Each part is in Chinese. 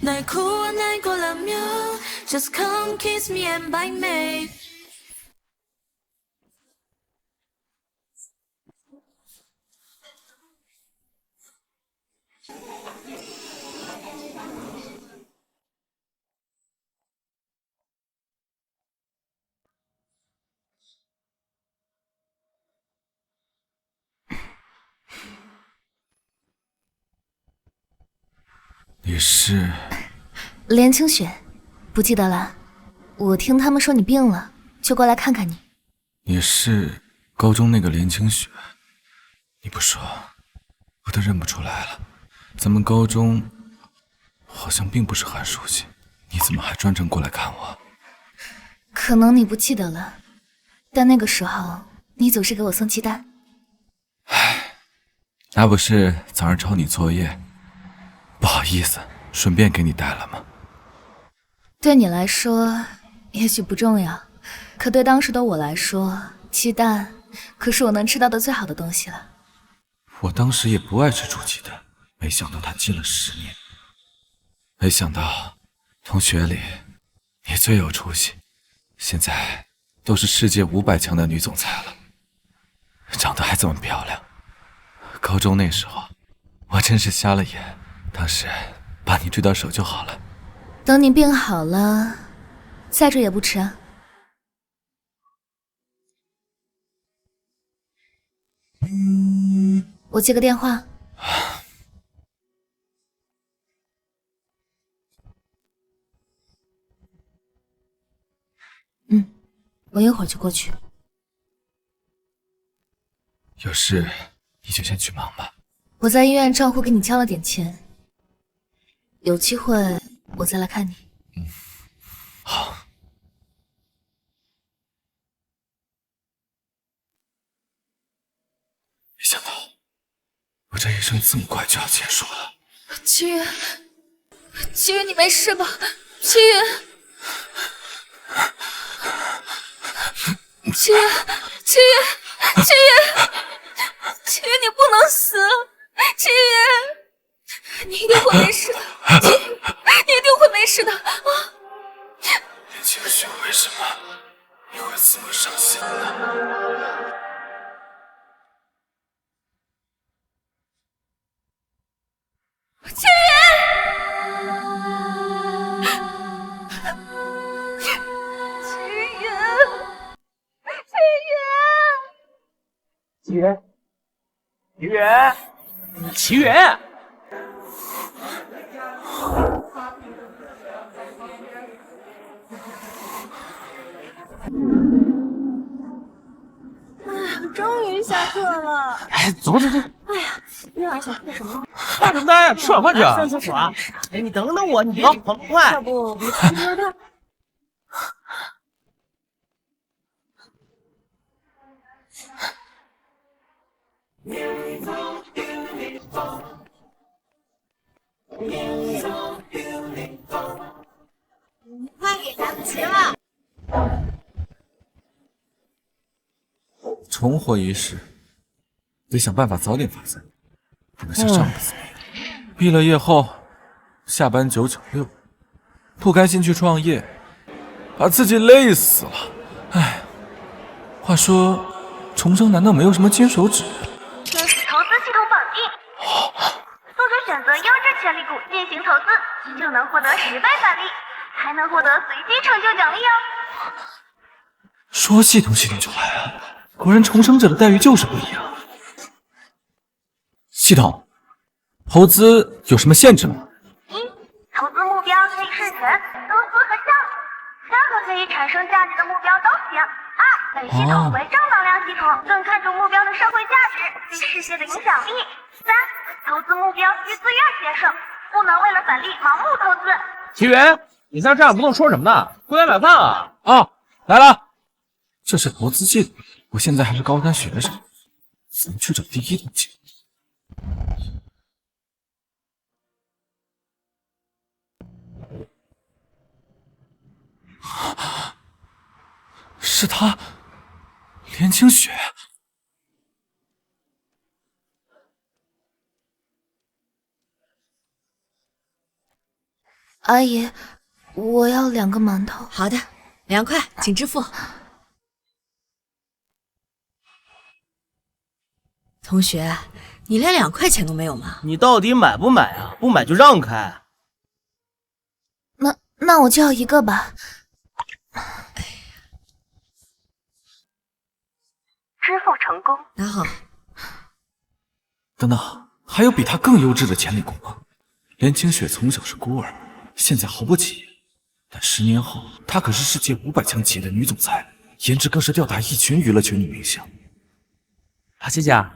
날 구원할 거라며 Just come kiss me and bite me 你是连清雪，不记得了？我听他们说你病了，就过来看看你。你是高中那个连清雪？你不说，我都认不出来了。咱们高中好像并不是很熟悉，你怎么还专程过来看我？可能你不记得了，但那个时候你总是给我送鸡蛋。唉，那不是早上抄你作业，不好意思，顺便给你带了吗？对你来说也许不重要，可对当时的我来说，鸡蛋可是我能吃到的最好的东西了。我当时也不爱吃煮鸡蛋，没想到它禁了10年。没想到同学里你最有出息，现在都是世界500强的女总裁了，长得还这么漂亮。高中那时候我真是瞎了眼，当时把你追到手就好了。等你病好了再追也不迟啊。我接个电话。我一会儿就过去。有事你就先去忙吧。我在医院账户给你交了点钱，有机会我再来看你。好。没想到我这一生这么快就要结束了。七月，七月，你没事吧？七月，七月，七月，七月，七月，你不能死！七月，你一定会没事的，七月，你一定会没事的啊！连清雪，为什么你会这么伤心呢？七月，齐源，齐源，齐源！终于下课了。哎，走走走。哎呀，那晚想吃什么？干什么呢？吃晚饭去。上厕所啊！哎，你等等我，你别跑那么快。要不我去摸它。快给来不及了。重活一世，得想办法早点发财，不能像上辈子那样。毕了业后，下班996，不甘心去创业，把自己累死了。唉，话说，重生难道没有什么金手指？天使投资系统绑定，宿主选择优质潜力股进行投资，就能获得10倍返利，还能获得随机成就奖励哦。说系统就来啊！果然重生者的待遇就是不一样。系统，投资有什么限制吗？投资目标可以是人、公司和项目，任何可以产生价值的目标都行。2. 本系统为正能量系统，更看重目标的社会价值、对世界的影响力。3. 投资目标需自愿节省，不能为了返利盲目投资。齐源，你在这儿不动说什么呢？过来买饭啊！啊，来了。这是投资系统，我现在还是高三学生，怎么去找第一桶金？是他，连清雪。阿姨，我要2个馒头。好的，2块，请支付。同学，你连2块钱都没有吗？你到底买不买啊？不买就让开。那我就要1个吧。支付成功。拿好。等等，还有比她更优质的潜力股吗？连清雪从小是孤儿，现在毫不起眼，但10年后，她可是世界500强企业的女总裁，颜值更是吊打一群娱乐圈女明星。好，谢谢啊。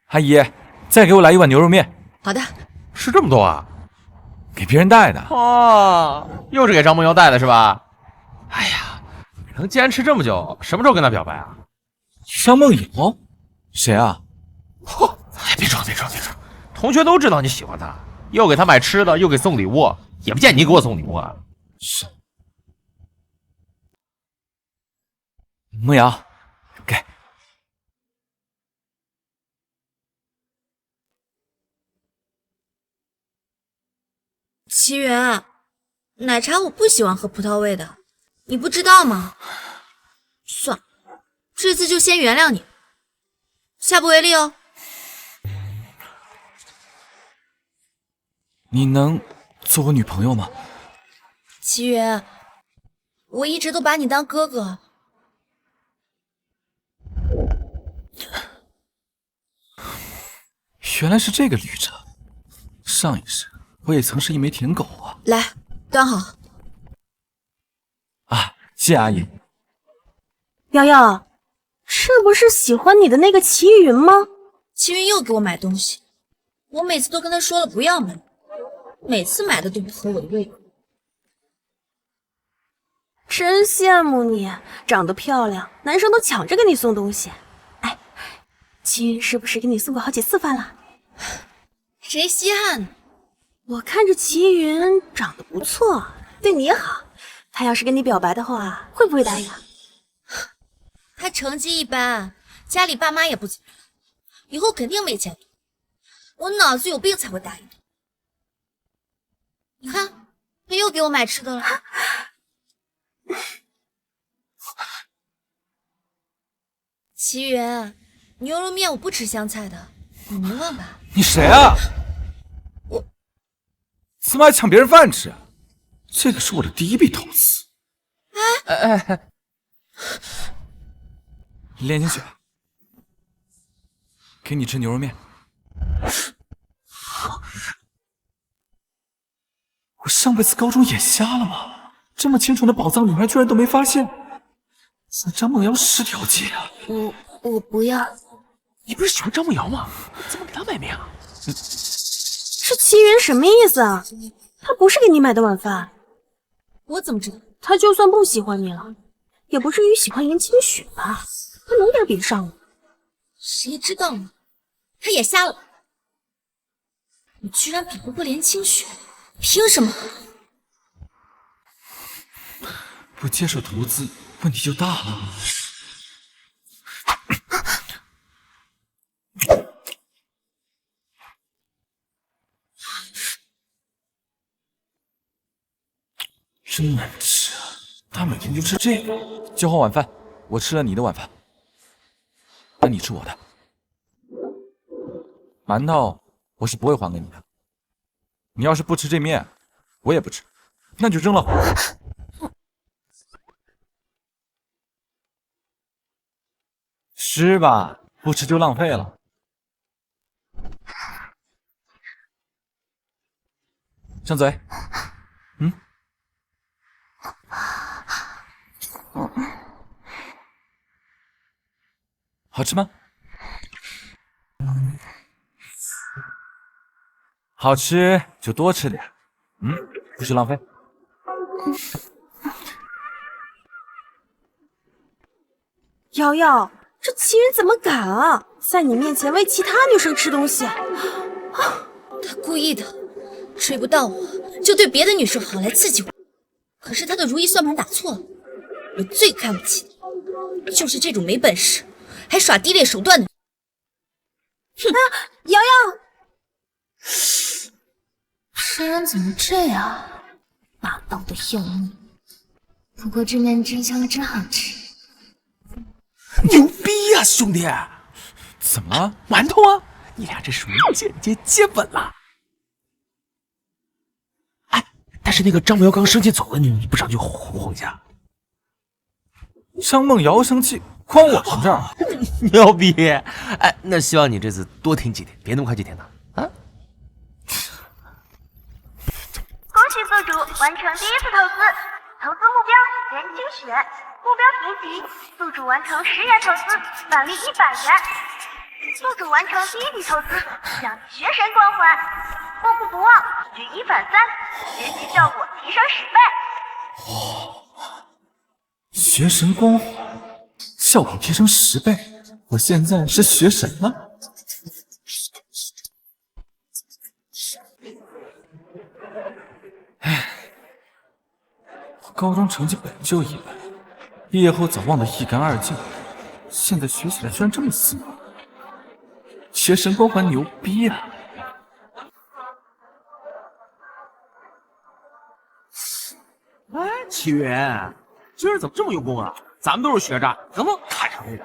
阿姨，再给我来1碗牛肉面。好的。是这么多啊？给别人带的。哦，又是给张梦瑶带的是吧？哎呀，能坚持这么久，什么时候跟他表白啊？张梦瑶？谁啊？嚯！哎，别装，同学都知道你喜欢他，又给他买吃的，又给送礼物，也不见你给我送礼物啊。是。梦瑶，给。奇缘，奶茶我不喜欢喝葡萄味的，你不知道吗？算了，这次就先原谅你，下不为例哦。你能做我女朋友吗？奇缘，我一直都把你当哥哥。原来是这个旅程，上一世我也曾是一枚舔狗啊！来，端好。啊，谢阿姨。瑶瑶，是不是喜欢你的那个齐云吗？齐云又给我买东西，我每次都跟他说了不要买，每次买的都不合我的胃口。真羡慕你，长得漂亮，男生都抢着给你送东西。哎，齐云是不是给你送过好几次饭了？谁稀罕呢？我看着齐云长得不错，对你也好，他要是跟你表白的话，会不会答应啊？他成绩一般，家里爸妈也不怎么样，以后肯定没前途。我脑子有病才会答应他。你看，他又给我买吃的了。齐源，牛肉面我不吃香菜的，你没忘吧？你谁啊？我怎么还抢别人饭吃？这个是我的第一笔投资。连清雪，给你吃牛肉面。我上辈子高中眼瞎了吗？这么清纯的宝藏女孩居然都没发现。那张梦瑶是条街啊！我不要。你不是喜欢张梦瑶吗？怎么给她买面啊？这齐云什么意思啊？他不是给你买的晚饭。我怎么知道？他就算不喜欢你了，也不至于喜欢颜清雪吧？他能点比得上吗？谁知道呢？他眼瞎了。你居然比不过连清雪，凭什么？不接受投资，问题就大了。真难吃啊！他每天就吃这个。交换晚饭，我吃了你的晚饭，那你吃我的。馒头我是不会还给你的。你要是不吃这面，我也不吃，那就扔了。吃吧，不吃就浪费了。上嘴。好吃吗？好吃就多吃点，不许浪费。瑶瑶，这齐云怎么敢啊，在你面前喂其他女生吃东西？他故意的，追不到我就对别的女生好来刺激我。可是他的如意算盘打错了，我最看不起的就是这种没本事还耍低劣手段的人。哼！瑶瑶，这人怎么这样？霸道的要命。不过这面真香真好吃。牛逼呀，兄弟！怎么了？馒头啊，你俩这属于间接接吻了。哎，但是那个张苗刚生气走了，你不上去哄一下？张梦瑶生气，关我什么事儿？牛逼！哎，那希望你这次多听几天，别那么快就点他啊！恭喜宿主完成第一次投资，投资目标人精选，目标评级，宿主完成10元投资，返利100元。宿主完成第一笔投资，享学神光环，过目不忘，举一反三，学习效果提升10倍。学神光环，效果提升10倍。我现在是学神了。唉，我高中成绩本就一般，毕业后早忘得一干二净，现在学起来居然这么死板。学神光环牛逼啊！哎，启云，今儿怎么这么用功啊？咱们都是学渣，能不能看上这个？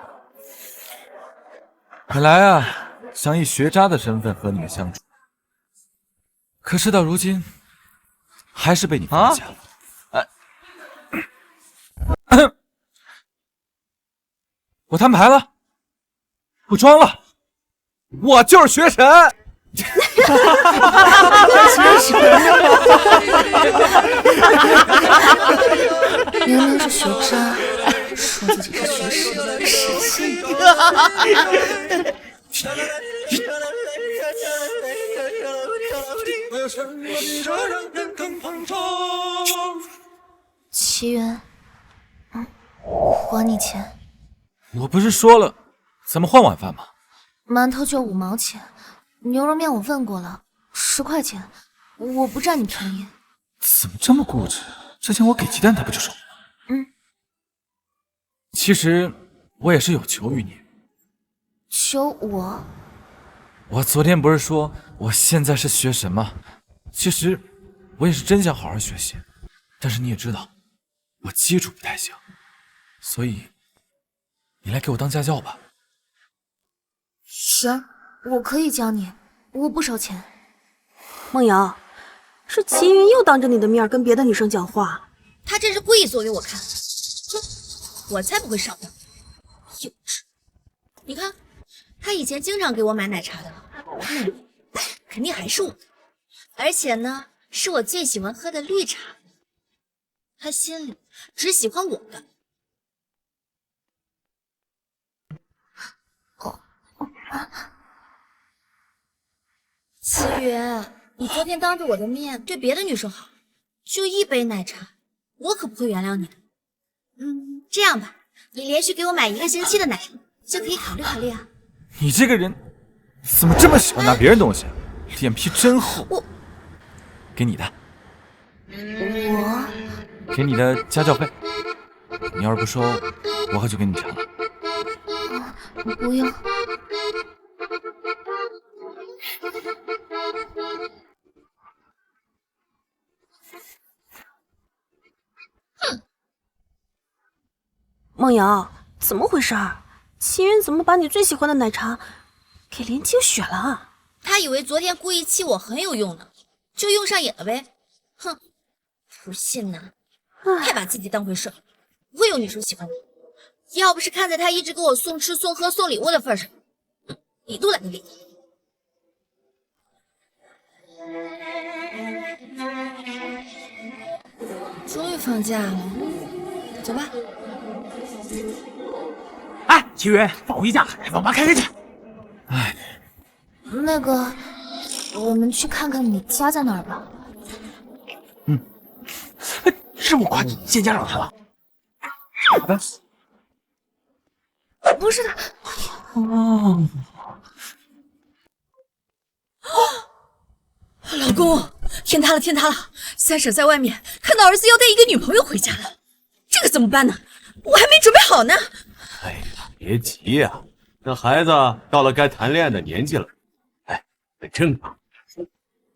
本来啊，想以学渣的身份和你们相处，可事到如今，还是被你发现了。我摊牌了，不装了，我就是学神。明明是学渣，说自己是学神，神仙。奇缘，还你钱。我不是说了，咱们换晚饭吗？馒头就5毛钱，牛肉面我问过了，10块钱，我不占你便宜。怎么这么固执？之前我给鸡蛋他不就是了？其实我也是有求于你。求我？我昨天不是说我现在是学神吗？其实我也是真想好好学习，但是你也知道，我基础不太行，所以你来给我当家教吧。行，我可以教你，我不收钱。梦瑶，是齐云又当着你的面跟别的女生讲话，他这是故意做给我看。哼，我才不会上当，幼稚。你看，他以前经常给我买奶茶的，肯定还是我的。而且呢，是我最喜欢喝的绿茶。他心里只喜欢我的。齐云，你昨天当着我的面对别的女生好，就1杯奶茶，我可不会原谅你的。这样吧，你连续给我买1个星期的奶茶，就可以考虑考虑啊。你这个人怎么这么喜欢拿别人东西？脸皮真厚。给你的。我给你的家教费，你要是不收，我可就给你钱了。不用。梦瑶，怎么回事？齐云怎么把你最喜欢的奶茶给连清雪了？他以为昨天故意气我很有用呢，就用上瘾了呗。哼，不信呐，太把自己当回事了，不会有女生喜欢你。要不是看在他一直给我送吃送喝送礼物的份上，你都懒得理他。终于放假了，走吧。哎，齐云，放我一假，网吧开去。哎，那个，我们去看看你家在哪儿吧。这么快见家长来了？好的。不是的。老公，天塌了，天塌了！三婶在外面看到儿子要带一个女朋友回家了，这可怎么办呢？我还没准备好呢。哎呀，别急呀，那孩子到了该谈恋爱的年纪了，哎，很正常。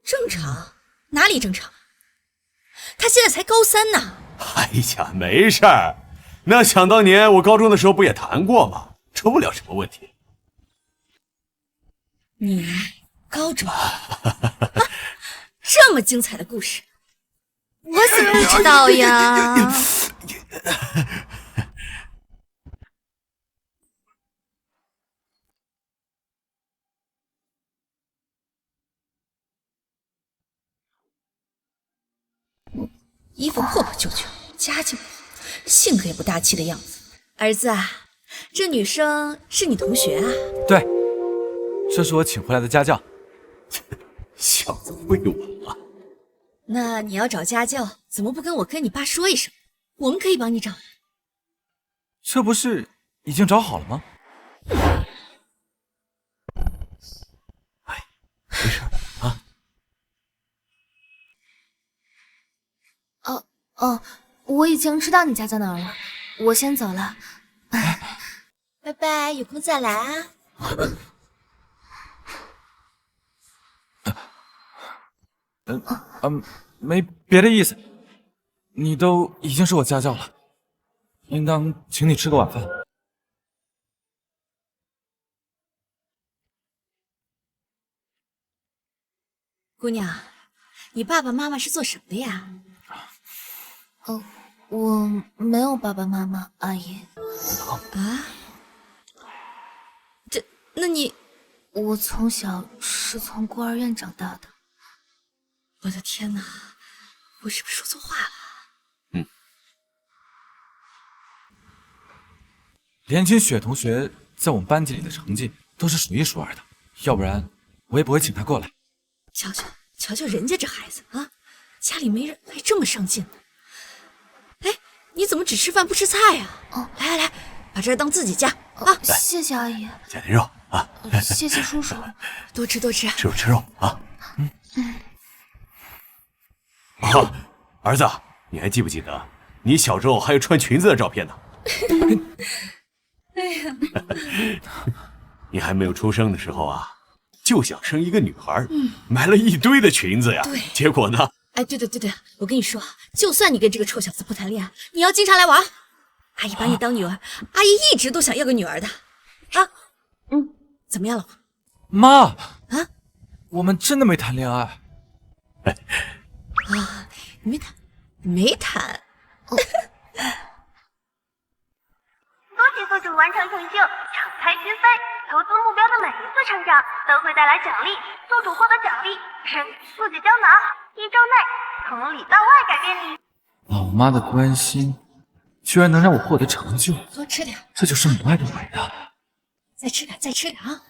正常？哪里正常？他他现在才高3呢。哎呀，没事儿。那想当年我高中的时候不也谈过吗？出不了什么问题。你高中这么精彩的故事，我怎么不知道呀？衣服破破旧旧，家境不好，性格也不大气的样子。儿子啊，这女生是你同学啊？对，这是我请回来的家教。小子会我啊！那你要找家教，怎么不跟你爸说一声？我们可以帮你找。这不是已经找好了吗？哎，没事啊。哦，我已经知道你家在哪儿了，我先走了，拜拜，有空再来啊。没别的意思，你都已经是我家教了，应当请你吃个晚饭。姑娘，你爸爸妈妈是做什么的呀？哦，我没有爸爸妈妈，阿姨。啊？那你……我从小是从孤儿院长大的。我的天哪，我是不是说错话了？连青雪同学在我们班级里的成绩都是数一数二的，要不然我也不会请她过来。瞧瞧人家这孩子啊，家里没人还这么上进呢。哎，你怎么只吃饭不吃菜呀？哦，来，把这儿当自己家啊！谢谢阿姨，加点肉啊！谢谢叔叔，多吃多吃，吃肉啊！啊，儿子，你还记不记得你小时候还有穿裙子的照片呢？哎呀，你还没有出生的时候啊，就想生一个女孩，买了一堆的裙子呀。对，结果呢？哎，对，我跟你说，就算你跟这个臭小子不谈恋爱，你要经常来玩，阿姨把你当女儿，阿姨一直都想要个女儿的。啊，怎么样，老婆？妈啊，我们真的没谈恋爱。啊，没谈。多谢宿主完成成就，敞开心扉。投资目标的每一次成长都会带来奖励，宿主获得奖励是速记胶囊，1周内从里到外改变你。老妈的关心居然能让我获得成就，多吃点，这就是母爱的伟大。再吃点啊！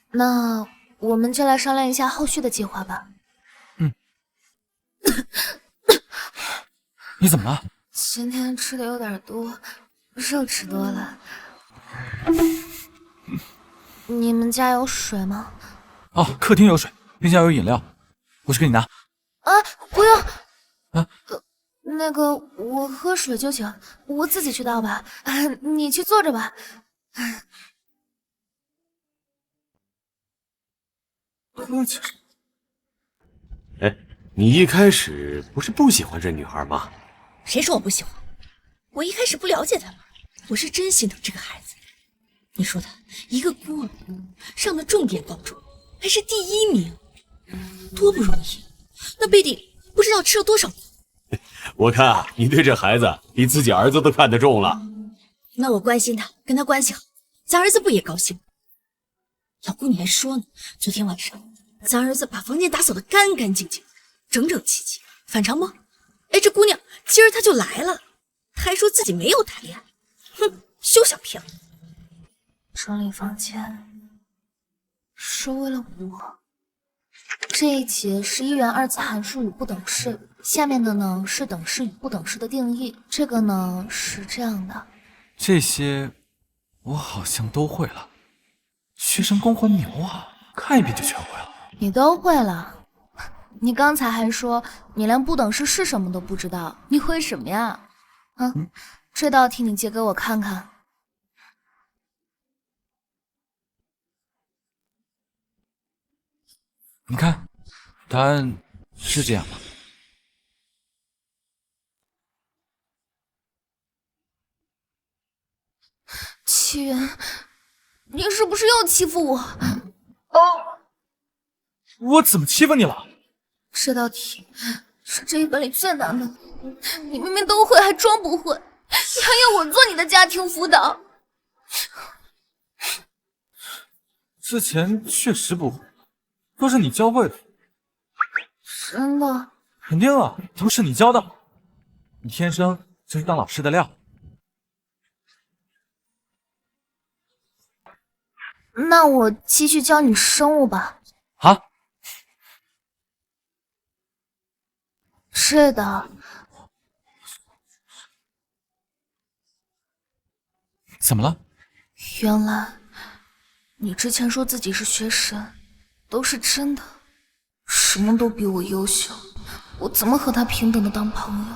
那我们就来商量一下后续的计划吧。你怎么了？今天吃的有点多，肉吃多了。你们家有水吗？哦，客厅有水，冰箱有饮料，我去给你拿。啊，不用。啊，那个我喝水就行，我自己去倒吧。你去坐着吧。哎，你一开始不是不喜欢这女孩吗？谁说我不喜欢？我一开始不了解她嘛，我是真心疼这个孩子。你说的，一个孤儿上的重点高中，还是第1名，多不容易。那背地里不知道吃了多少苦。我看啊，你对这孩子比自己儿子都看得重了。那我关心他，跟他关系好，咱儿子不也高兴？老姑你还说呢，昨天晚上咱儿子把房间打扫得干干净净，整整齐齐，反常不？哎，这姑娘今儿她就来了，她还说自己没有谈恋爱，哼，休想骗我！整理房间是为了我。这一节是1元2次函数与不等式，下面的呢是等式与不等式的定义。这个呢是这样的，这些我好像都会了。学生光环牛啊，看一遍就全会了。你都会了，你刚才还说你连不等式是什么都不知道，你会什么呀？这道题你借给我看看。你看，答案是这样吗？齐云，你是不是又欺负我？我怎么欺负你了？这道题是这一本里最难的，你明明都会，还装不会，你还要我做你的家庭辅导。之前确实不会，都是你教会的。真的？肯定啊，都是你教的。你天生就是当老师的料。那我继续教你生物吧。啊？是的。怎么了？原来你之前说自己是学神，都是真的，什么都比我优秀，我怎么和他平等的当朋友？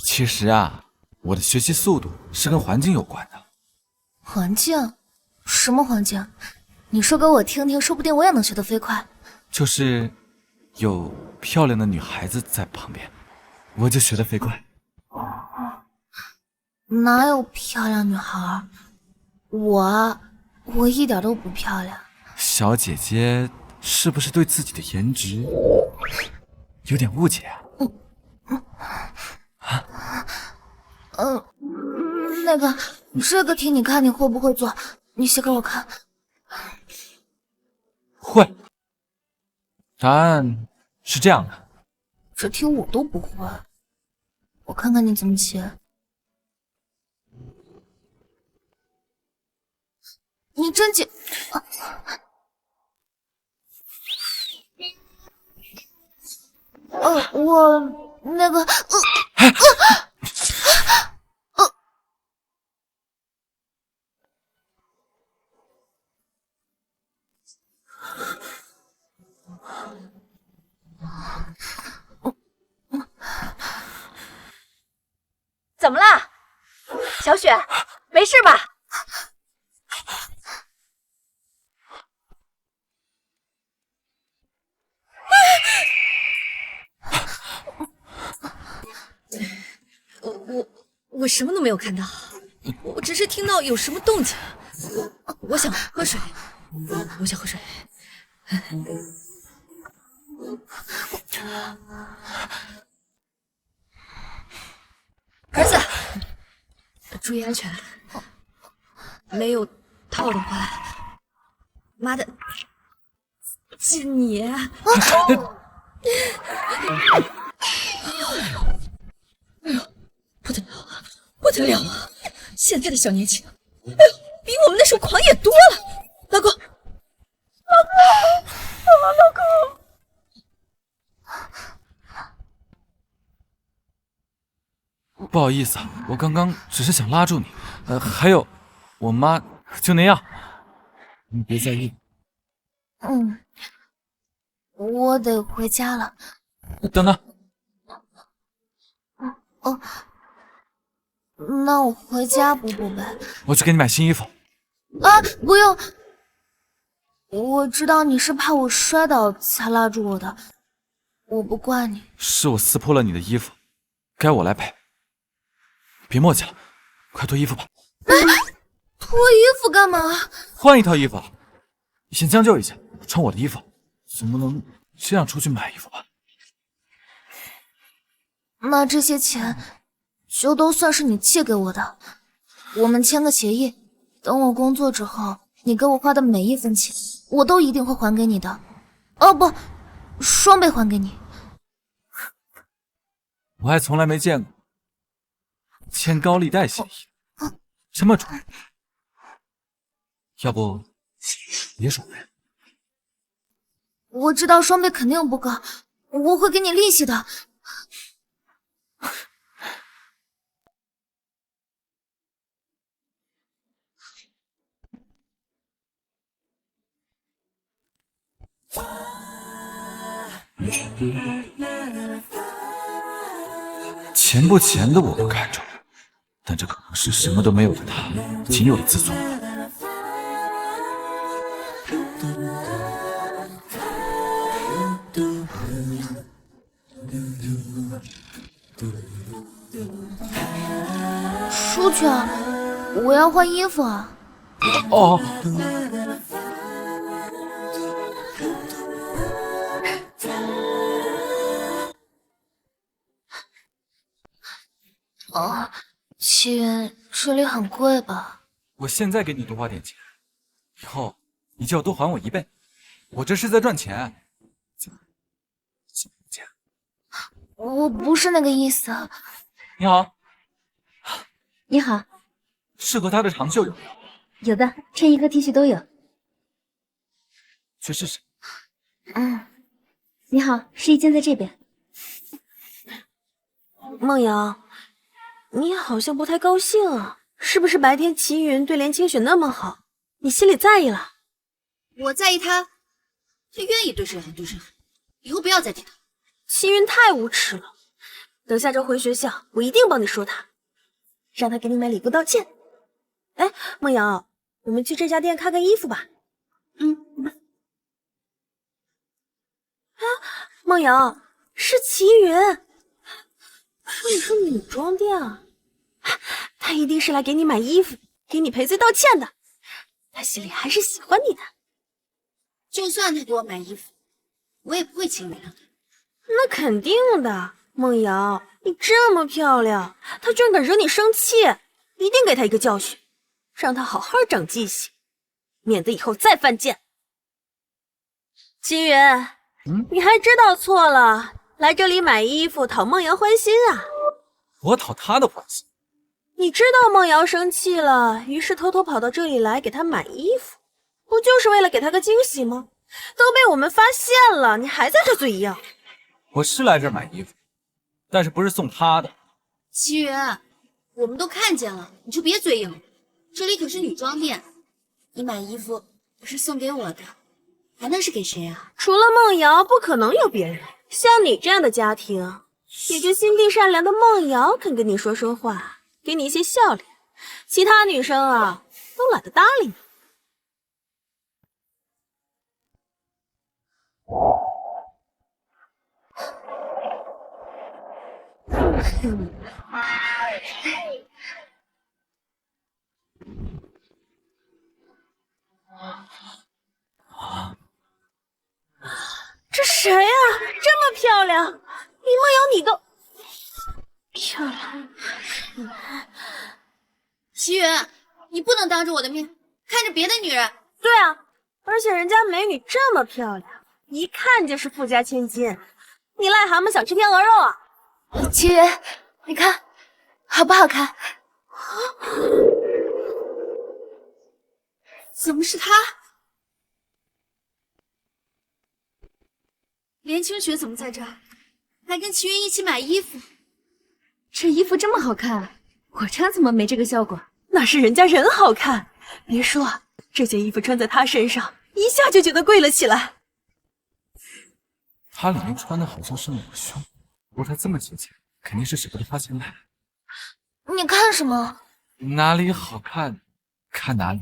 其实啊，我的学习速度是跟环境有关的。环境？什么环境？你说给我听听，说不定我也能学得飞快。就是有漂亮的女孩子在旁边，我就学得飞快。哪有漂亮女孩？我一点都不漂亮。小姐姐是不是对自己的颜值有点误解啊？那个这个题你看你会不会做？你写给我看。会。答案是这样的。这题我都不会，我看看你怎么写。你真解？我那个怎么啦，小雪？没事吧？我什么都没有看到，我只是听到有什么动静。我想喝水，我想喝水。儿子，注意安全，没有套的话，妈的，是你！哎呦，不得了啊，不得了啊！现在的小年轻，哎呦，比我们那时候狂野多了。老公，老公。不好意思啊，我刚刚只是想拉住你。还有，我妈就那样，你别在意。我得回家了。等等。那我回家补补呗。我去给你买新衣服。啊，不用。我知道你是怕我摔倒才拉住我的，我不怪你。是我撕破了你的衣服，该我来赔。别磨叽了，快脱衣服吧。脱衣服干嘛？换一套衣服。你先将就一下，穿我的衣服，总不能这样出去买衣服吧？那这些钱就都算是你借给我的，我们签个协议，等我工作之后，你给我花的每一分钱，我都一定会还给你的。哦不，双倍还给你。我还从来没见过签高利贷协议，这么重。要不别双倍？我知道双倍肯定不够，我会给你利息的。钱不钱的我不看重，但这可能是什么都没有的他仅有的自尊吧。出去啊！我要换衣服啊！哦。哦，齐云，这里很贵吧？我现在给你多花点钱，以后你就要多还我1倍。我这是在赚钱。钱，我不是那个意思。你好，你好，适合他的长袖有没有？有的，衬衣和 T 恤都有。去试试。你好，试衣间在这边。梦瑶，你好像不太高兴啊，是不是白天齐云对连清雪那么好，你心里在意了？我在意他愿意对谁好对谁好，以后不要再提他。齐云太无耻了，等下周回学校，我一定帮你说他，让他给你买礼物道歉。哎，梦瑶，我们去这家店看看衣服吧。啊，梦瑶，是齐云，说你是女装店啊，他一定是来给你买衣服，给你赔罪道歉的，他心里还是喜欢你的。就算他给我买衣服，我也不会轻易原谅他。那肯定的，梦瑶，你这么漂亮，他居然敢惹你生气，一定给他一个教训，让他好好长记性，免得以后再犯贱。齐云，你还知道错了，来这里买衣服讨梦瑶欢心啊？我讨他的欢心。你知道梦瑶生气了，于是偷偷跑到这里来给她买衣服，不就是为了给她个惊喜吗？都被我们发现了，你还在这嘴硬。我是来这儿买衣服，但是不是送他的。齐云，我们都看见了，你就别嘴硬了。这里可是女装店，你买衣服不是送给我的，还能是给谁啊？除了梦瑶，不可能有别人。像你这样的家庭，也就心地善良的梦瑶肯跟你说说话，给你一些笑脸，其他女生啊，都懒得搭理你。这谁啊？这么漂亮，李梦瑶你都漂亮。齐云，你不能当着我的面看着别的女人。对啊，而且人家美女这么漂亮，一看就是富家千金，你癞蛤蟆想吃天鹅肉啊？齐云，你看好不好看？怎么是他？连清雪怎么在这儿？还跟齐云一起买衣服？这衣服这么好看，我穿怎么没这个效果？那是人家人好看，别说这件衣服穿在她身上，一下就觉得贵了起来。他里面穿的好像是我胸，不过他这么节俭，肯定是舍不得花钱买。你看什么？哪里好看，看哪里。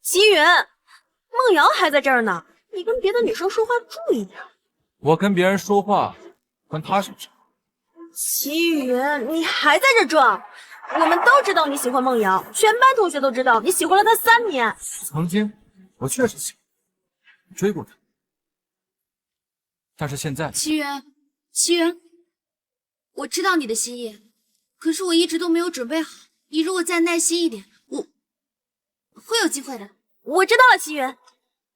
齐云，梦瑶还在这儿呢，你跟别的女生说话注意点。我跟别人说话，关他什么事？齐云，你还在这装？我们都知道你喜欢梦瑶，全班同学都知道你喜欢了她3年。曾经我确实喜欢，追过她，但是现在……齐云，我知道你的心意，可是我一直都没有准备好。你如果再耐心一点，我会有机会的。我知道了，齐云，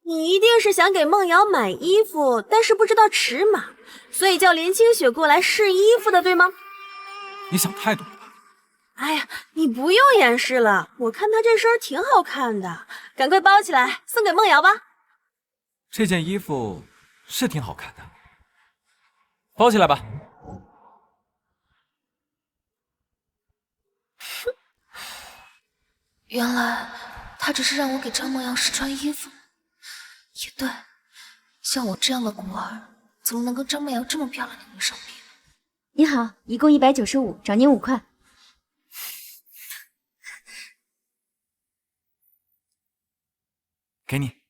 你一定是想给梦瑶买衣服，但是不知道尺码，所以叫连清雪过来试衣服的，对吗？你想太多了。哎呀，你不用掩饰了，我看她这身挺好看的，赶快包起来送给梦瑶吧。这件衣服是挺好看的，包起来吧。原来他只是让我给张梦瑶试穿衣服。也对，像我这样的孤儿，怎么能跟张梦瑶这么漂亮的女生比？你好，一共195，找您5块。给你。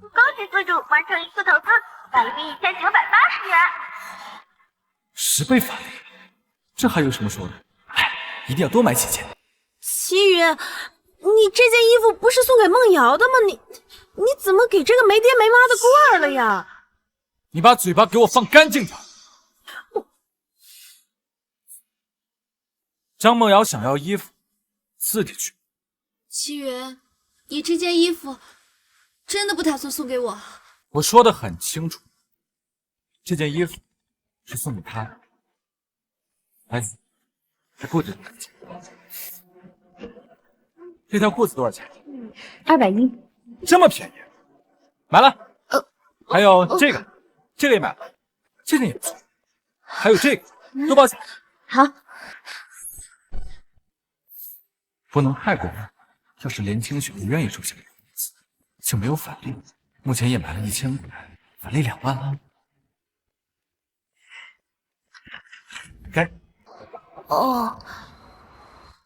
恭喜资主完成1次投资，返利1980元。10倍返利，这还有什么说的？哎，一定要多买几件。齐云，你这件衣服不是送给梦瑶的吗？你怎么给这个没爹没妈的孤儿了呀？你把嘴巴给我放干净点。张梦瑶想要衣服，自己去。齐云，你这件衣服真的不打算送给我？我说的很清楚，这件衣服是送给他的。来，这裤子多少钱？这条裤子多少钱210。这么便宜，买了。还有这个，这个也买了，这件也不错。还有这个，多少钱？好。不能太过分，要是连清雪不愿意收下这个工资，就没有返利。目前也买了1000块，返利2万了。该。哦，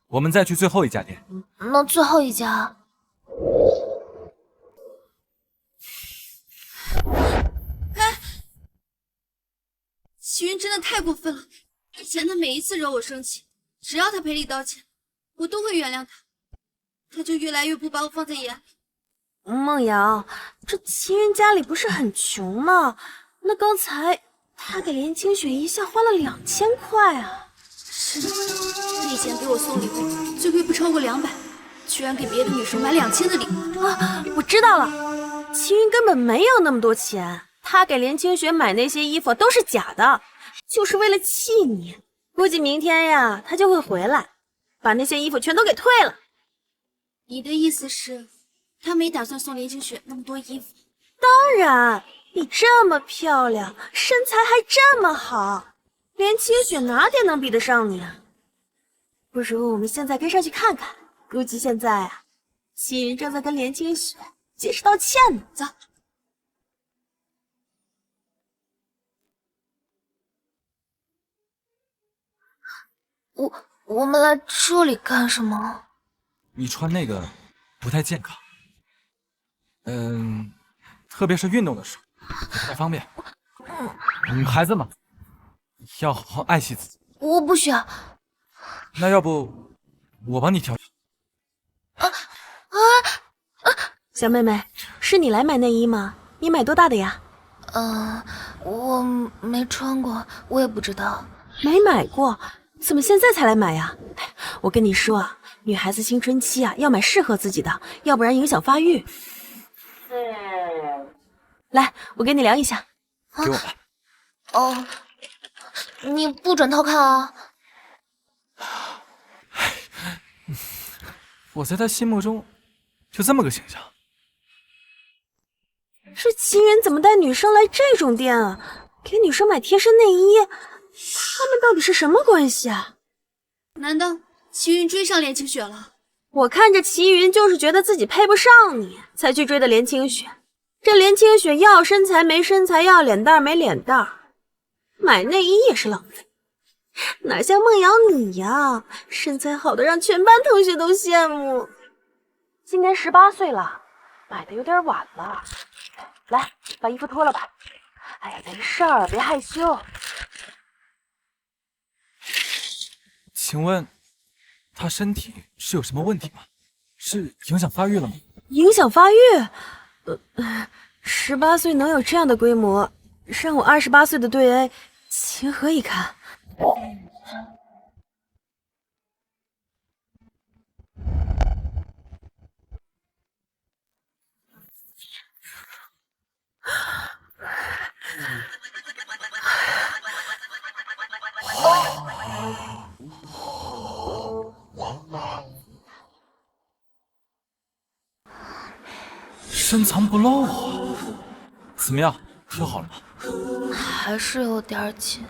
我们再去最后一家店。那最后一家。齐云真的太过分了，以前他每一次惹我生气，只要他赔礼道歉，我都会原谅他，他就越来越不把我放在眼里。梦瑶，这齐云家里不是很穷吗？那刚才他给连清雪一下花了2000块啊！是的，他以前给我送礼物最贵不超过200，居然给别的女生买2000的礼物啊！我知道了，齐云根本没有那么多钱，他给连清雪买那些衣服都是假的，就是为了气你。估计明天呀，他就会回来，把那些衣服全都给退了。你的意思是，他没打算送连清雪那么多衣服？当然，你这么漂亮，身材还这么好，连清雪哪点能比得上你啊？不如我们现在跟上去看看，估计现在啊，齐云正在跟连清雪解释道歉呢。走。我们来这里干什么？你穿那个不太健康，特别是运动的时候不太方便。女孩子嘛，要好好爱惜自己。我不需要。那要不我帮你挑。小妹妹，是你来买内衣吗？你买多大的呀？我没穿过，我也不知道。没买过，怎么现在才来买呀？我跟你说啊，女孩子青春期啊，要买适合自己的，要不然影响发育。来，我给你量一下。给我吧。哦，你不准偷看啊！我在他心目中就这么个形象。这齐云怎么带女生来这种店啊？给女生买贴身内衣，他们到底是什么关系啊？难道齐云追上连清雪了？我看着齐云就是觉得自己配不上你，才去追的连清雪。这连清雪要身材没身材，要脸蛋没脸蛋，买内衣也是浪费。哪像梦瑶你呀，身材好的让全班同学都羡慕。今年18岁了，买的有点晚了。来，把衣服脱了吧。哎呀，没事儿，别害羞。请问他身体是有什么问题吗？是影响发育了吗？影响发育？18岁能有这样的规模，让我28岁的对 A 情何以堪？深藏不露啊！怎么样，挑好了吗？还是有点紧。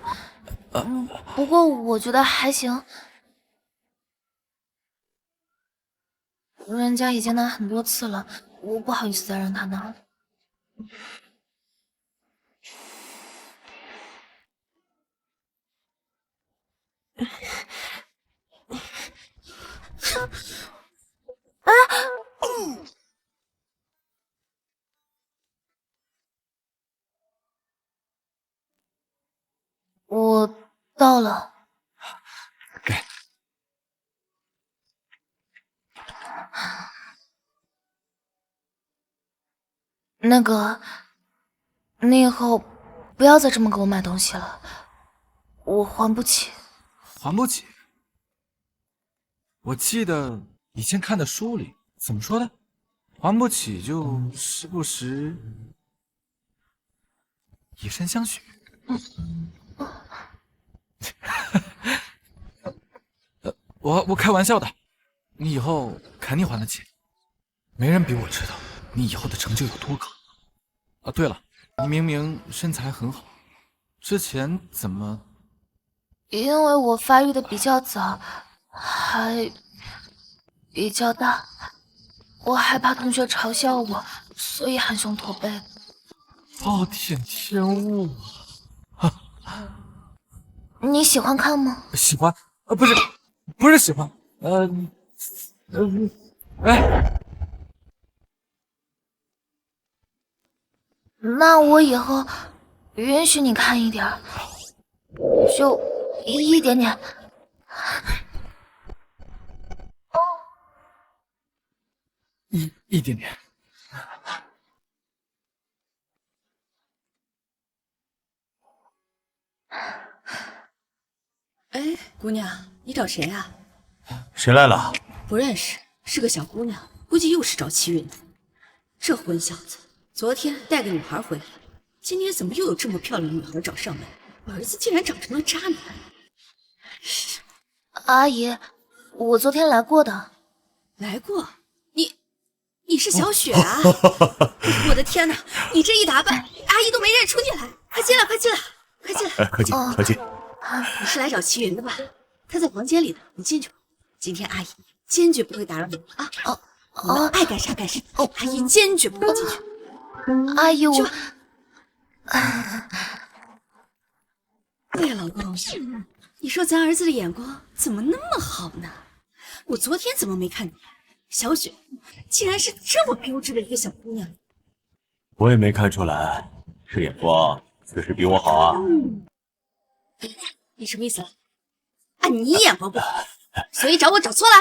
不过我觉得还行。人家已经拿很多次了，我不好意思再让他拿了。我到了。给。那个，你以后不要再这么给我买东西了，我还不起。还不起？我记得以前看的书里怎么说的？还不起就时不时以身相许。我开玩笑的，你以后肯定还得起。没人比我知道你以后的成就有多高。啊，对了，你明明身材很好，之前怎么？因为我发育的比较早，还比较大，我害怕同学嘲笑我，所以含胸驼背。暴殄天物啊！你喜欢看吗？喜欢？不是喜欢，哎，那我以后允许你看一点儿，就一点点。一点点。哎，姑娘，你找谁啊？谁来了？不认识，是个小姑娘，估计又是找齐云的。这混小子，昨天带个女孩回来，今天怎么又有这么漂亮的女孩找上门？我儿子竟然长成了渣男！阿姨，我昨天来过的。来过？你是小雪啊？我的天哪，你这一打扮，阿姨都没认出你来。快进来，快进来，快进来！哎，快进，快进！你是来找齐云的吧？他在房间里呢，你进去吧。今天阿姨坚决不会打扰你啊！你们爱干啥干啥，阿姨坚决不会进去。阿姨，我……对呀，老公，你说咱儿子的眼光怎么那么好呢？我昨天怎么没看你？小雪竟然是这么标致的一个小姑娘。我也没看出来，这眼光确实比我好啊。你什么意思啊？你眼光不好，所以找我找错了？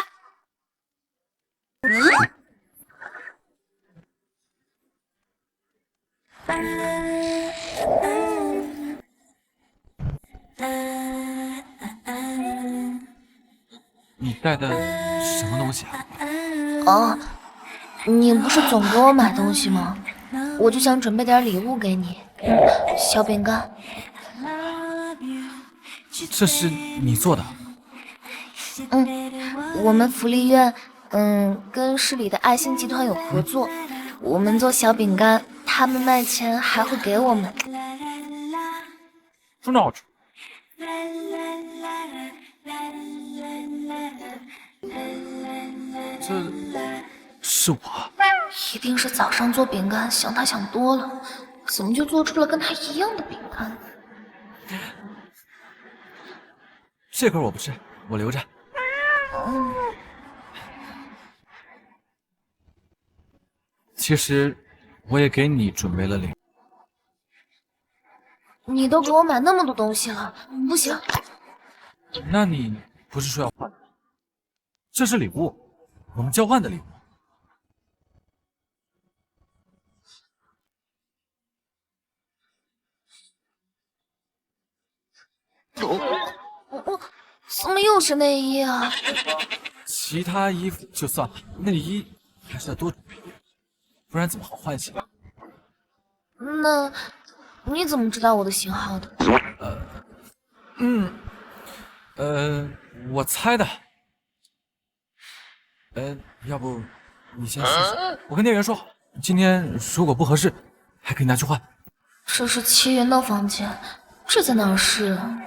你带的什么东西啊？哦，你不是总给我买东西吗？我就想准备点礼物给你，小饼干。这是你做的？我们福利院，跟市里的爱心集团有合作，我们做小饼干，他们卖钱还会给我们。真的好吃。这是我？一定是早上做饼干想他想多了，怎么就做出了跟他一样的饼干？这块我不吃，我留着。其实我也给你准备了礼物。你都给我买那么多东西了，不行。那你不是说要换？这是礼物，我们交换的礼物。怎么又是内衣啊？其他衣服就算了，内衣还是要多准备，不然怎么好换洗？那你怎么知道我的型号的？我猜的。要不你先试试，我跟店员说好，今天如果不合适，还可以拿去换。这是齐云的房间，这在哪儿试啊？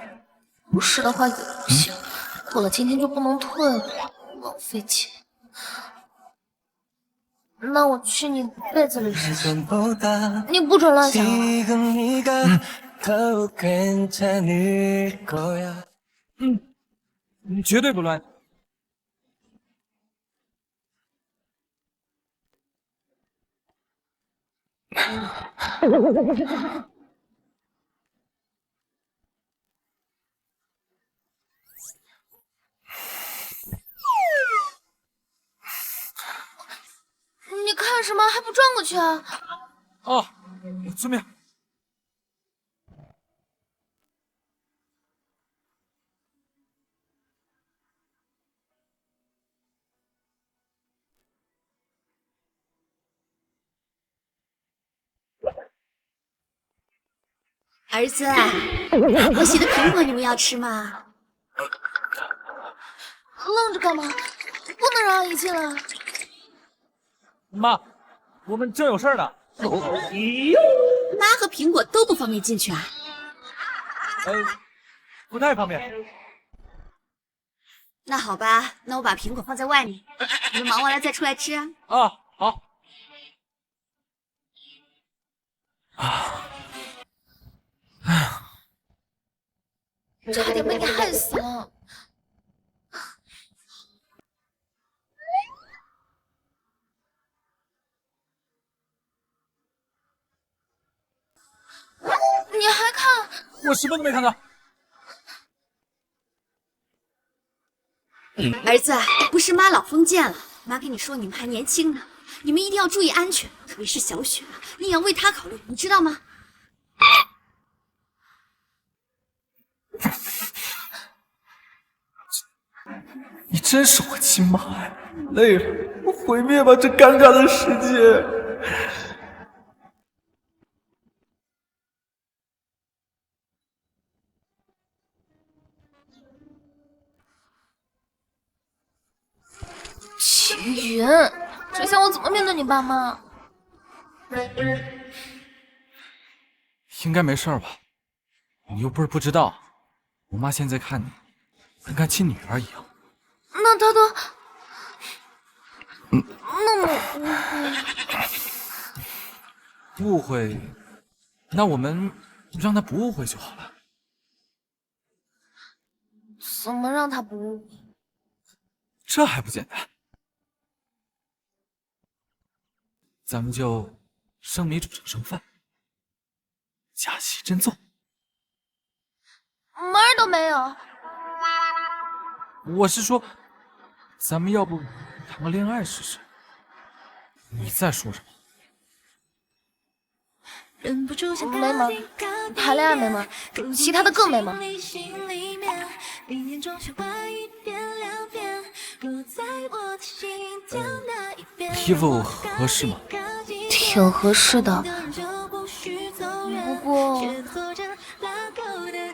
不试的话也不行，过了今天就不能退了，浪费钱。那我去你被子里试试。你不准乱想啊！你绝对不乱。你看什么？还不转过去啊？哦，遵命。儿子，我洗的苹果你们要吃吗？愣着干嘛？不能让阿姨进来。妈，我们正有事呢。妈和苹果都不方便进去啊？不太方便。那好吧，那我把苹果放在外面，你们忙完了再出来吃啊。啊，好。差点被你害死了。你还看？我什么都没看到。儿子，不是妈老封建了，妈跟你说你们还年轻呢，你们一定要注意安全，特别是小雪，你也要为她考虑，你知道吗？你真是我亲妈呀！累了，我毁灭吧这尴尬的世界。秦云，这下我怎么面对你爸妈？应该没事吧？你又不是不知道，我妈现在看你，跟看亲女儿一样。那她的，那么误会，那我们让她不误会就好了。怎么让她不误会？这还不简单？咱们就生米煮成生饭，假戏真做。门儿都没有。我是说，咱们要不谈个恋爱试试？你在说什么？没门，谈恋爱没门，其他的更没门。衣服合适吗？挺合适的，不过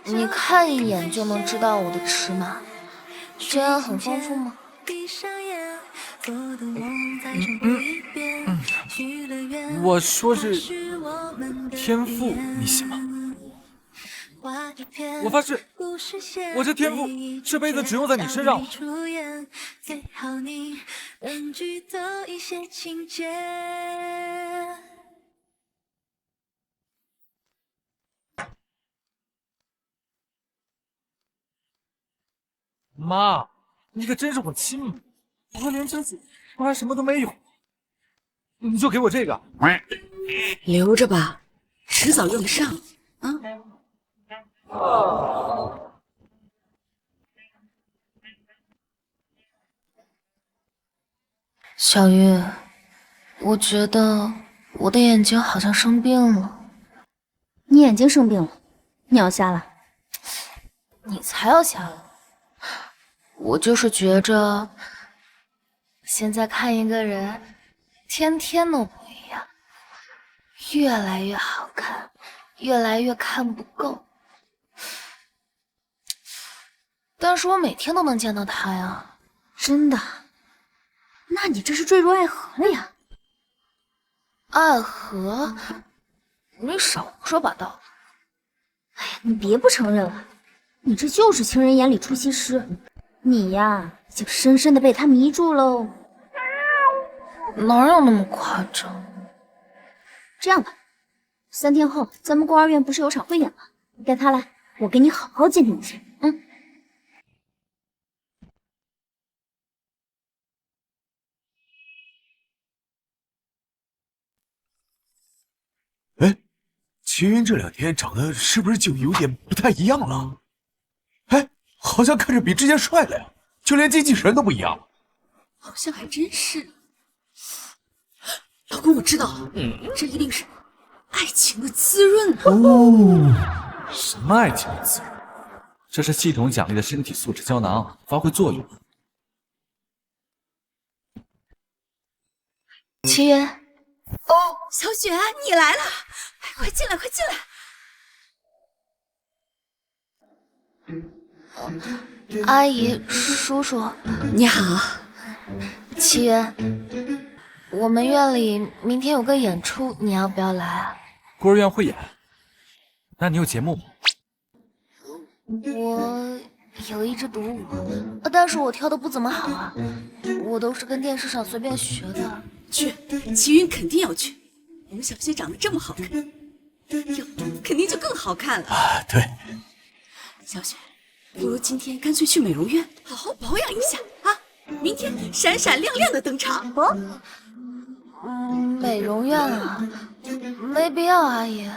你看一眼就能知道我的尺码，这样很丰富吗？我说是天赋，你信吗？我发誓，我这天赋这辈子只用在你身上了。妈，你可真是我亲妈！我还年轻时我还什么都没有，你就给我这个，留着吧，迟早用得上啊。小玉，我觉得我的眼睛好像生病了。你眼睛生病了，你要瞎了？你才要瞎了！我就是觉着，现在看一个人，天天都不一样，越来越好看，越来越看不够。但是我每天都能见到他呀。真的？那你这是坠入爱河了呀？爱河？你少胡说八道！哎呀，你别不承认了，你这就是情人眼里出西施，你呀已经深深的被他迷住喽。哪有那么夸张？这样吧，3天后咱们孤儿院不是有场汇演吗？你带他来，我给你好好鉴定一下。齐云这2天长得是不是就有点不太一样了？哎，好像看着比之前帅了呀，就连精气神都不一样了。好像还真是。老公，我知道了，这一定是爱情的滋润啊！哦，什么爱情的滋润？这是系统奖励的身体素质胶囊发挥作用了。齐云，小雪，你来了，快进来，快进来！阿姨、叔叔，你好。齐云，我们院里明天有个演出，你要不要来啊？孤儿院汇演？那你有节目吗？我有一支独舞，但是我跳的不怎么好啊，我都是跟电视上随便学的。去，齐云肯定要去。我们小雪长得这么好看，跳肯定就更好看了啊！对，小雪，不如今天干脆去美容院好好保养一下啊！明天闪闪亮亮的登场。美容院啊，没必要，阿姨。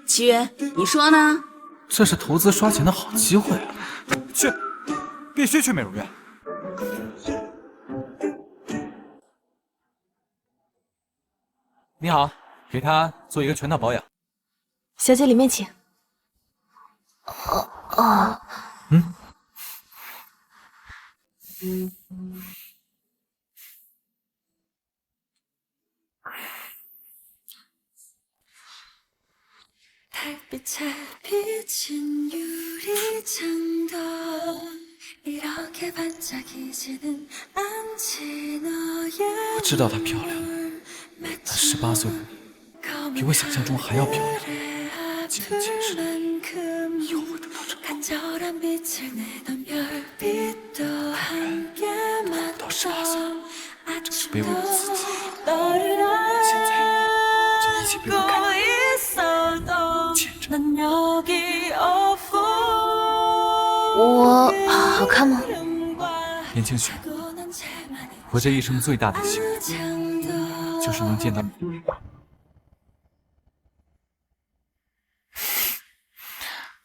齐云，你说呢？这是投资刷钱的好机会啊！去，必须去美容院。你好，给他做一个全套保养。小姐里面请。我知道她漂亮，她18岁，比我想象中还要漂亮。几年前世，以后会得到成功。到18岁，就是卑微的自己。现在，这一切被我改变。见证。我好看吗？年轻雪，我这一生最大的幸运，就是能见到你。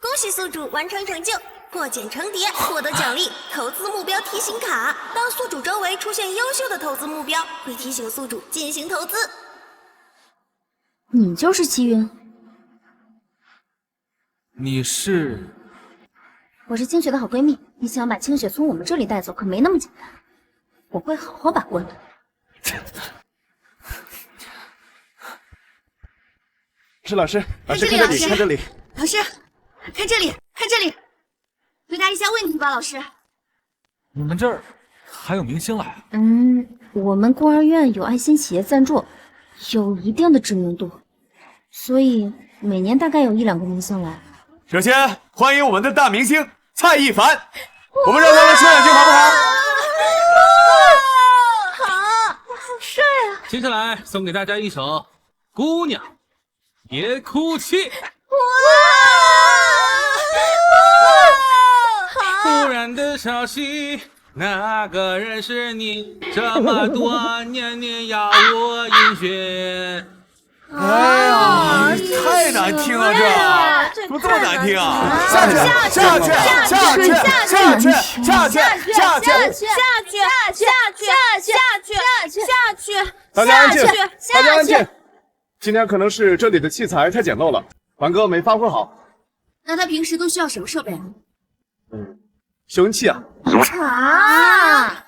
恭喜宿主完成成就，破茧成蝶，获得奖励投资目标提醒卡。当宿主周围出现优秀的投资目标，会提醒宿主进行投资。你就是齐云？你是？我是清雪的好闺蜜，你想把清雪从我们这里带走，可没那么简单。我会好好把关的。是老师，老师看这里，看这里。老师，看这里，看这里，回答一下问题吧，老师。你们这儿还有明星来啊？我们孤儿院有爱心企业赞助，有一定的知名度，所以每年大概有1-2个明星来。首先欢迎我们的大明星蔡一凡，我们让他们说2句好不好？好，帅啊！接下来送给大家一首《姑娘别哭泣》。突然的消息，那个人是你，这么多年你要我晕血。哎呀，太难听了，怎么这么难听啊？下去，下去，下去，下去，下去，下去，下去！大家安静，大家安静。今天可能是这里的器材太简陋了，凡哥没发挥好。那他平时都需要什么设备啊？收音器啊。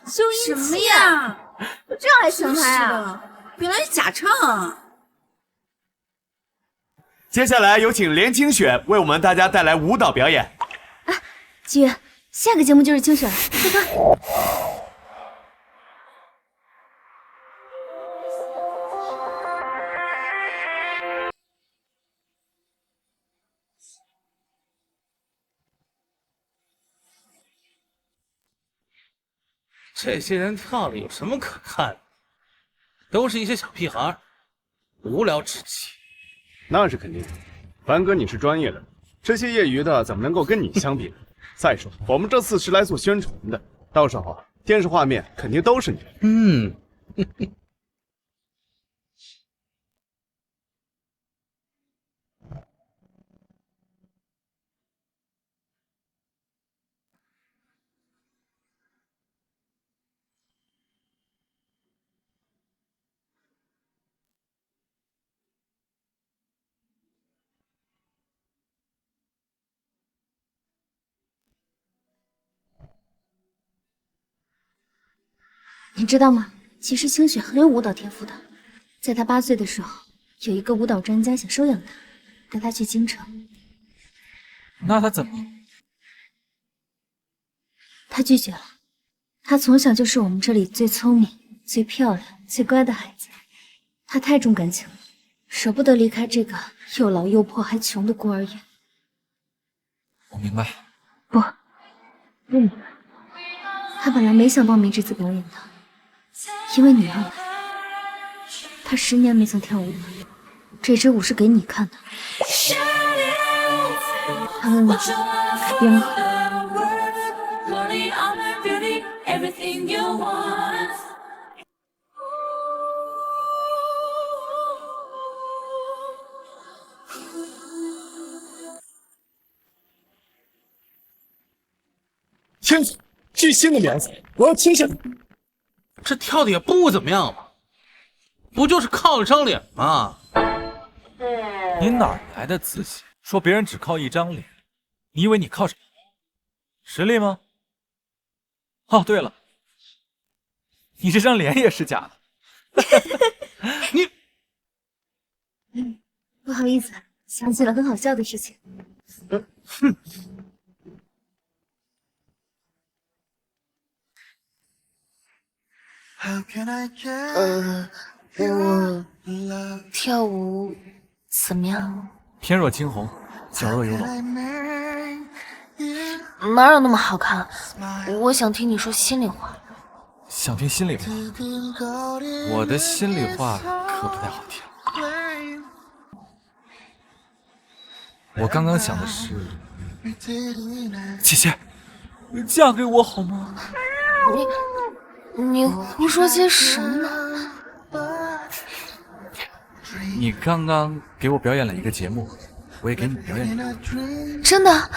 收音器什么呀？这还生他呀？原来是假唱啊！接下来有请连清雪为我们大家带来舞蹈表演。齐云，下个节目就是清雪了，快看！这些人跳的有什么可看的？都是一些小屁孩，无聊至极。那是肯定的，凡哥你是专业的，这些业余的怎么能够跟你相比？再说我们这次是来做宣传的，到时候电视画面肯定都是你。嗯。你知道吗？其实清雪很有舞蹈天赋的。在她8岁的时候，有一个舞蹈专家想收养她，带她去京城。那她怎么？她拒绝了。她从小就是我们这里最聪明、最漂亮、最乖的孩子。她太重感情了，舍不得离开这个又老又破还穷的孤儿院。我明白。不明白。她本来没想报名这次表演的。因为你让他，他10年没曾跳舞了，这支舞是给你看的。他问我改变了。天子，巨星的脸色，我要亲下你。这跳的也不怎么样嘛，不就是靠了张脸吗？你哪来的自信？说别人只靠一张脸，你以为你靠什么？实力吗？哦，对了，你这张脸也是假的。不好意思，想起了很好笑的事情。哼。我跳舞怎么样？翩若惊鸿，矫若游龙。哪有那么好看？我想听你说心里话。想听心里话？我的心里话可不太好听。我刚刚想的是，姐姐，你嫁给我好吗？你胡说些什么呢？你刚刚给我表演了一个节目，我也给你表演了。真的？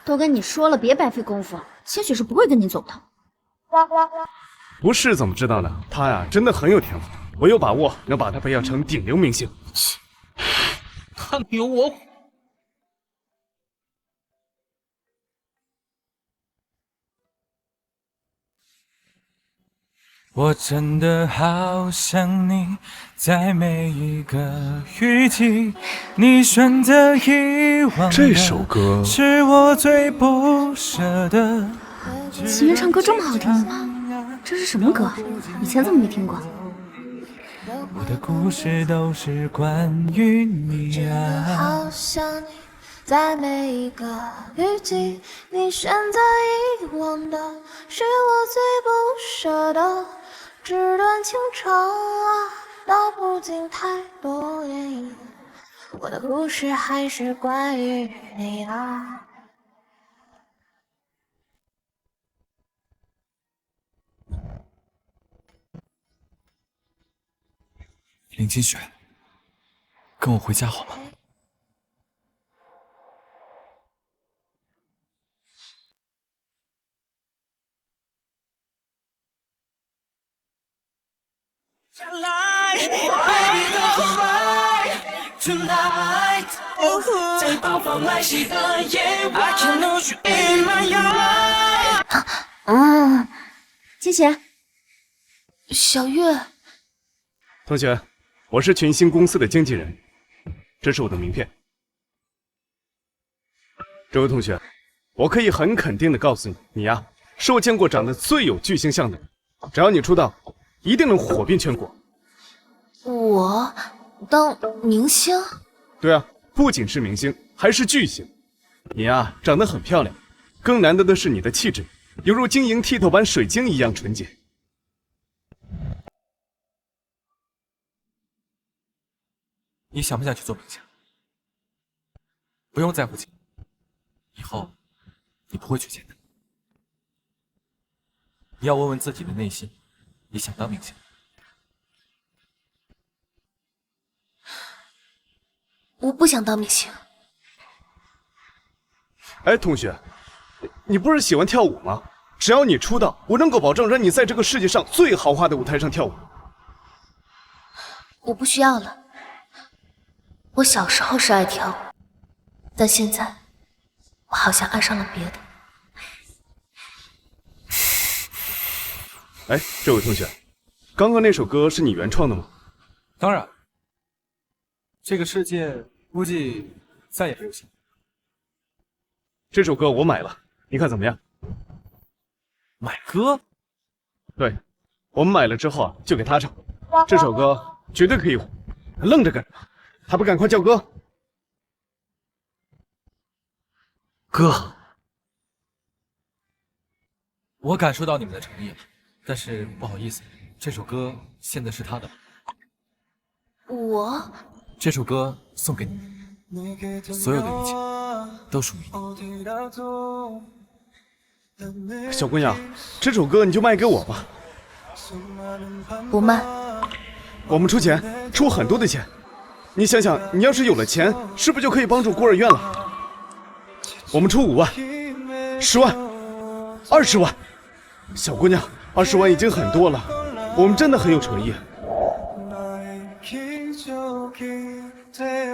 都跟你说了，别白费功夫，清雪是不会跟你走的。不是怎么知道呢？他呀，真的很有天赋，我有把握能把他培养成顶流明星。他牛我虎。我真的好想你，在每一个雨季，你选择遗忘的这首歌是我最不舍的。齐云唱歌这么好听的吗？这是什么歌？以前怎么没听过？我的故事都是关于你啊。好想你，在每一个雨季，你选择遗忘的是我最不舍的。纸短情长啊，道不尽太多原因。我的故事还是关于你啊。林清雪，跟我回家好吗？在暴风来袭的夜晚 I can lose you in my eyes。清雪，小月，同学，我是群星公司的经纪人，这是我的名片。这位同学，我可以很肯定的告诉你，你呀，是我见过长得最有巨星相的人。只要你出道，一定能火遍全国。我当明星？对啊，不仅是明星，还是巨星。你呀，长得很漂亮，更难得的是你的气质，犹如晶莹剔透般水晶一样纯洁。你想不想去做冥想？不用在乎钱，以后你不会缺钱的。你要问问自己的内心，你想当明星？我不想当明星。哎，同学，你不是喜欢跳舞吗？只要你出道，我能够保证让你在这个世界上最豪华的舞台上跳舞。我不需要了。我小时候是爱跳舞，但现在我好像爱上了别的。哎，这位同学，刚刚那首歌是你原创的吗？当然，这个世界估计再也没有新。这首歌我买了，你看怎么样？买歌？对，我们买了之后啊，就给他唱。这首歌绝对可以火，愣着干什么？还不赶快叫哥！哥，我感受到你们的诚意了，但是不好意思，这首歌现在是他的。我这首歌送给你，所有的一切都属于你。小姑娘，这首歌你就卖给我吧。不卖。我们出钱，出很多的钱。你想想，你要是有了钱，是不是就可以帮助孤儿院了？我们出5万、10万、20万。小姑娘，20万已经很多了，我们真的很有诚意。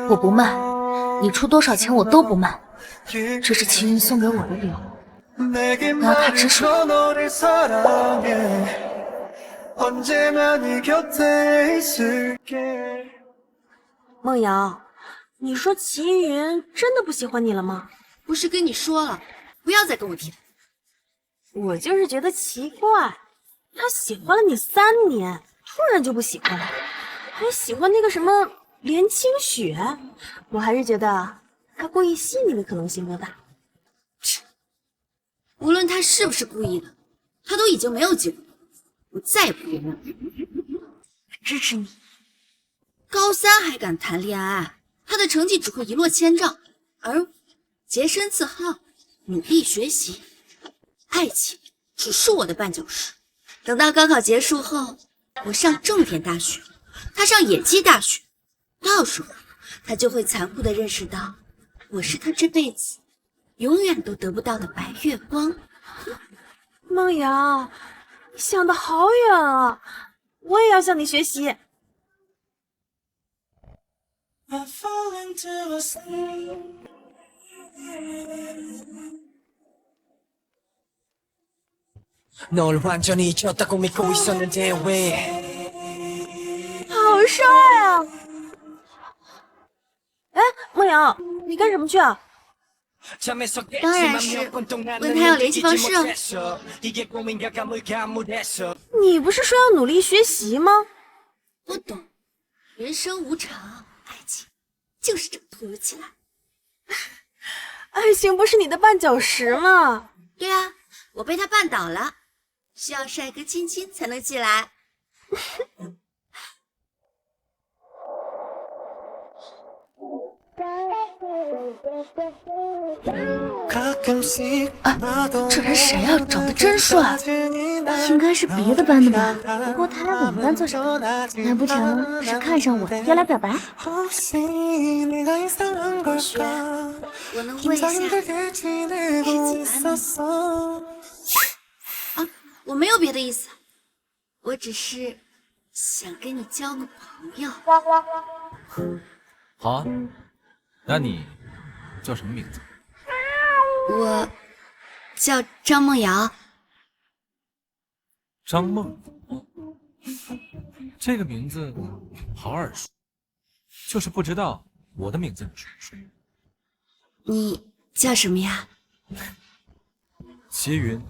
我不卖，你出多少钱我都不卖。这是齐云送给我的礼物，我要他支持我。梦瑶，你说齐云真的不喜欢你了吗？不是跟你说了，不要再跟我提他。我就是觉得奇怪，他喜欢了你3年，突然就不喜欢了，还喜欢那个什么连清雪，我还是觉得他故意戏你的可能性更大。无论他是不是故意的，他都已经没有机会了，我再也不会问。支持你。高3还敢谈恋爱，他的成绩只会一落千丈，而我洁身自好，努力学习，爱情只是我的绊脚石。等到高考结束后，我上重点大学，他上野鸡大学，到时候他就会残酷地认识到，我是他这辈子永远都得不到的白月光。梦瑶，你想得好远啊！我也要向你学习。好帅啊！哎，梦瑶，你干什么去啊？当然是问他要联系方式啊。你不是说要努力学习吗？我懂，人生无常，爱情就是这么突如其来。爱情不是你的绊脚石吗？对啊，我被他绊倒了，需要帅哥亲亲才能进来。这人谁啊？长得真帅。应该是别的班的吧？不过他来我们班做什么？难不成是看上我要来表白？同学，我能问一下是几班吗？啊，我没有别的意思，我只是想跟你交个朋友。好啊，那你叫什么名字？我叫张梦瑶。张梦，这个名字好耳熟，就是不知道我的名字你熟不熟？你叫什么呀？齐云。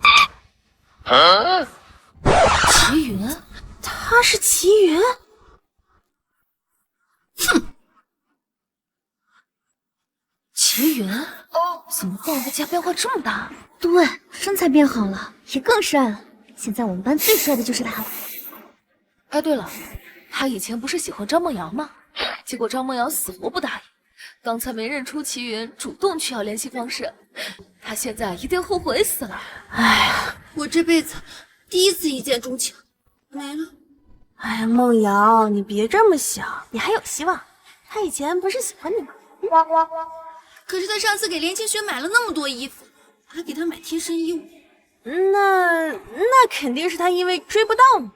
齐云？他是齐云？齐齐云，怎么放个假变化这么大？对，身材变好了，也更帅了。现在我们班最帅的就是他了。哎，对了，他以前不是喜欢张梦瑶吗？结果张梦瑶死活不答应，刚才没认出齐云，主动去要联系方式。他现在一定后悔死了。哎呀，我这辈子第一次一见钟情，没了。哎呀，梦瑶，你别这么想，你还有希望。他以前不是喜欢你吗？可是他上次给连清雪买了那么多衣服，还给他买贴身衣物。那肯定是他因为追不到你，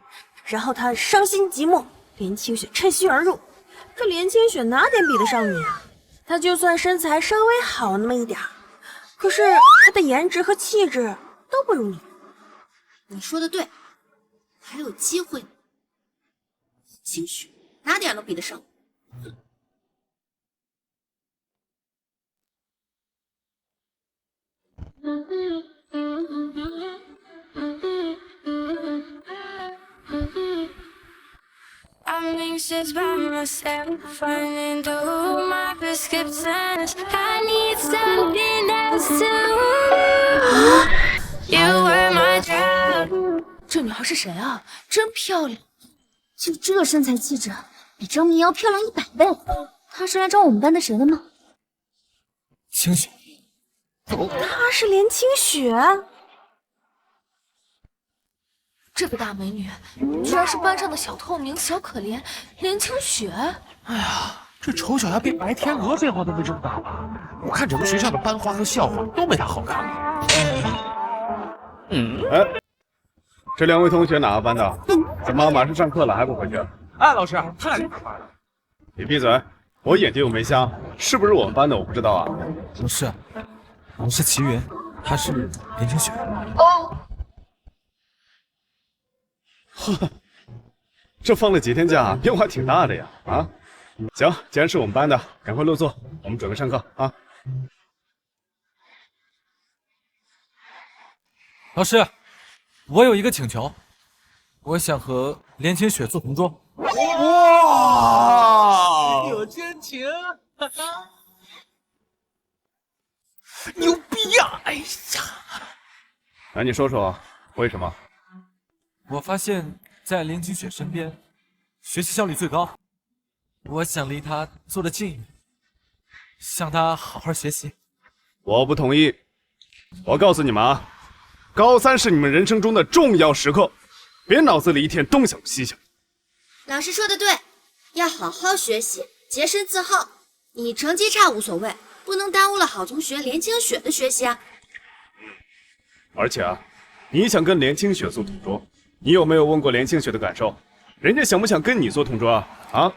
然后他伤心寂寞，连清雪趁虚而入。这连清雪哪点比得上你啊？他就算身材稍微好那么一点，可是他的颜值和气质都不如你。你说的对，还有机会呢。清雪哪点都比得上。I'm anxious by myself, running through my prescriptions. I need something else to. You were my drug. 这女孩是谁啊？真漂亮！就这身材气质，比张明瑶漂亮100倍。她是来找我们班的谁的吗？清雪。她是连清雪。这个大美女，居然是班上的小透明、小可怜连清雪。哎呀，这丑小鸭变白天鹅变化都没这么大吧？我看整个学校的班花和校花都没她好看。哎，这两位同学哪个班的？怎么马上上课了还不回去？哎，老师，他俩干嘛呢？你闭嘴！我眼睛又没瞎，是不是我们班的我不知道啊。不是，我是齐云，他是连清雪。哦。呵，这放了几天假，变化挺大的呀！啊，行，既然是我们班的，赶快落座，我们准备上课啊。老师，我有一个请求，我想和连清雪做同桌。哇，有真情，牛逼呀！哎呀，那你说说为什么？我发现，在连清雪身边，学习效率最高。我想离她坐得近一点，向她好好学习。我不同意。我告诉你们啊，高三是你们人生中的重要时刻，别脑子里一天东想西想。老师说的对，要好好学习，洁身自好。你成绩差无所谓，不能耽误了好同学连清雪的学习啊。而且啊，你想跟连清雪做同桌，你有没有问过连清雪的感受？人家想不想跟你做同桌啊？啊，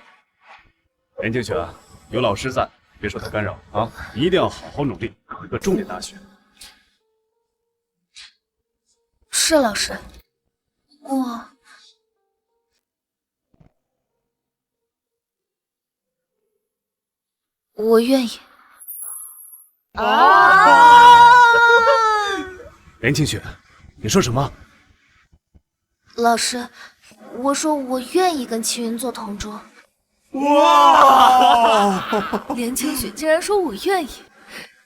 连清雪，有老师在，别受他干扰啊！一定要好好努力，考一个重点大学。是老师，我愿意。连清雪，你说什么？老师，我说我愿意跟齐云做同桌。哇！连清雪竟然说我愿意，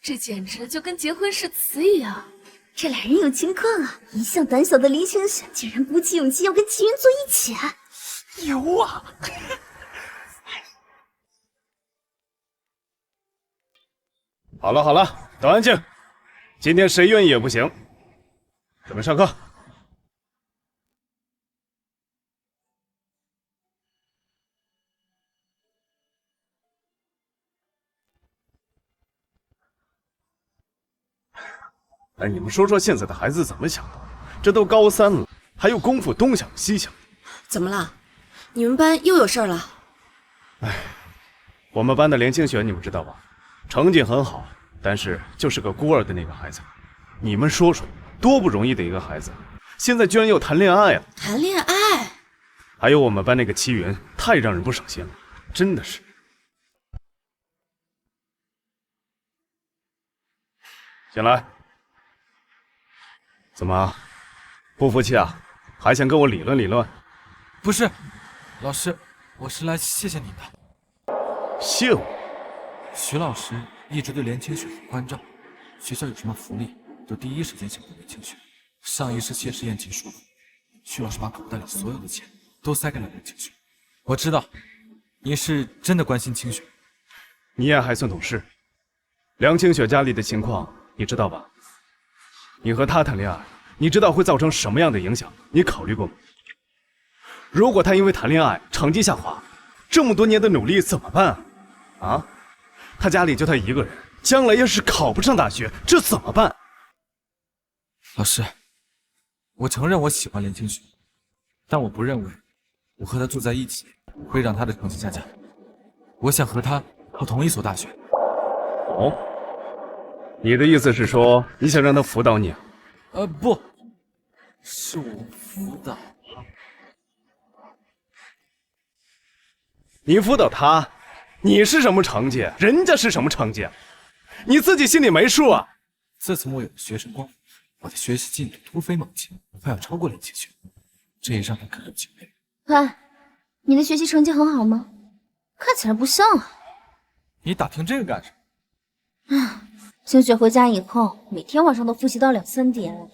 这简直就跟结婚誓词一样。这俩人有情况啊！一向胆小的林清雪竟然鼓起勇气要跟齐云坐一起，牛啊！好了好了，都安静。今天谁愿意也不行。准备上课。哎，你们说说现在的孩子怎么想的？这都高三了，还有功夫东想西想。怎么了？你们班又有事儿了？哎，我们班的连清雪你们知道吧？成绩很好，但是就是个孤儿的那个孩子。你们说说，多不容易的一个孩子，现在居然要谈恋爱啊！谈恋爱？还有我们班那个齐云，太让人不省心了，真的是。进来。怎么，不服气啊？还想跟我理论理论？不是，老师，我是来谢谢你的。谢我？徐老师一直对连清雪很关照，学校有什么福利都第一时间想到连清雪。上一次谢师宴结束了，徐老师把口袋里所有的钱都塞给了连清雪。我知道你是真的关心清雪，你也还算懂事。梁清雪家里的情况你知道吧？你和她谈恋爱，你知道会造成什么样的影响？你考虑过吗？如果她因为谈恋爱成绩下滑，这么多年的努力怎么办啊？啊？她家里就她一个人，将来要是考不上大学，这怎么办？老师，我承认我喜欢连清雪，但我不认为我和她住在一起会让她的成绩下降。我想和她考同一所大学。哦，你的意思是说你想让她辅导你啊？不，是我辅导。你辅导她，你是什么成绩？人家是什么成绩？你自己心里没数啊！自从我有了学生光，我的学习进度突飞猛进，快要超过连清雪，这也让她感到敬佩。喂，你的学习成绩很好吗？看起来不像啊。你打听这个干什么？清雪回家以后，每天晚上都复习到2、3点。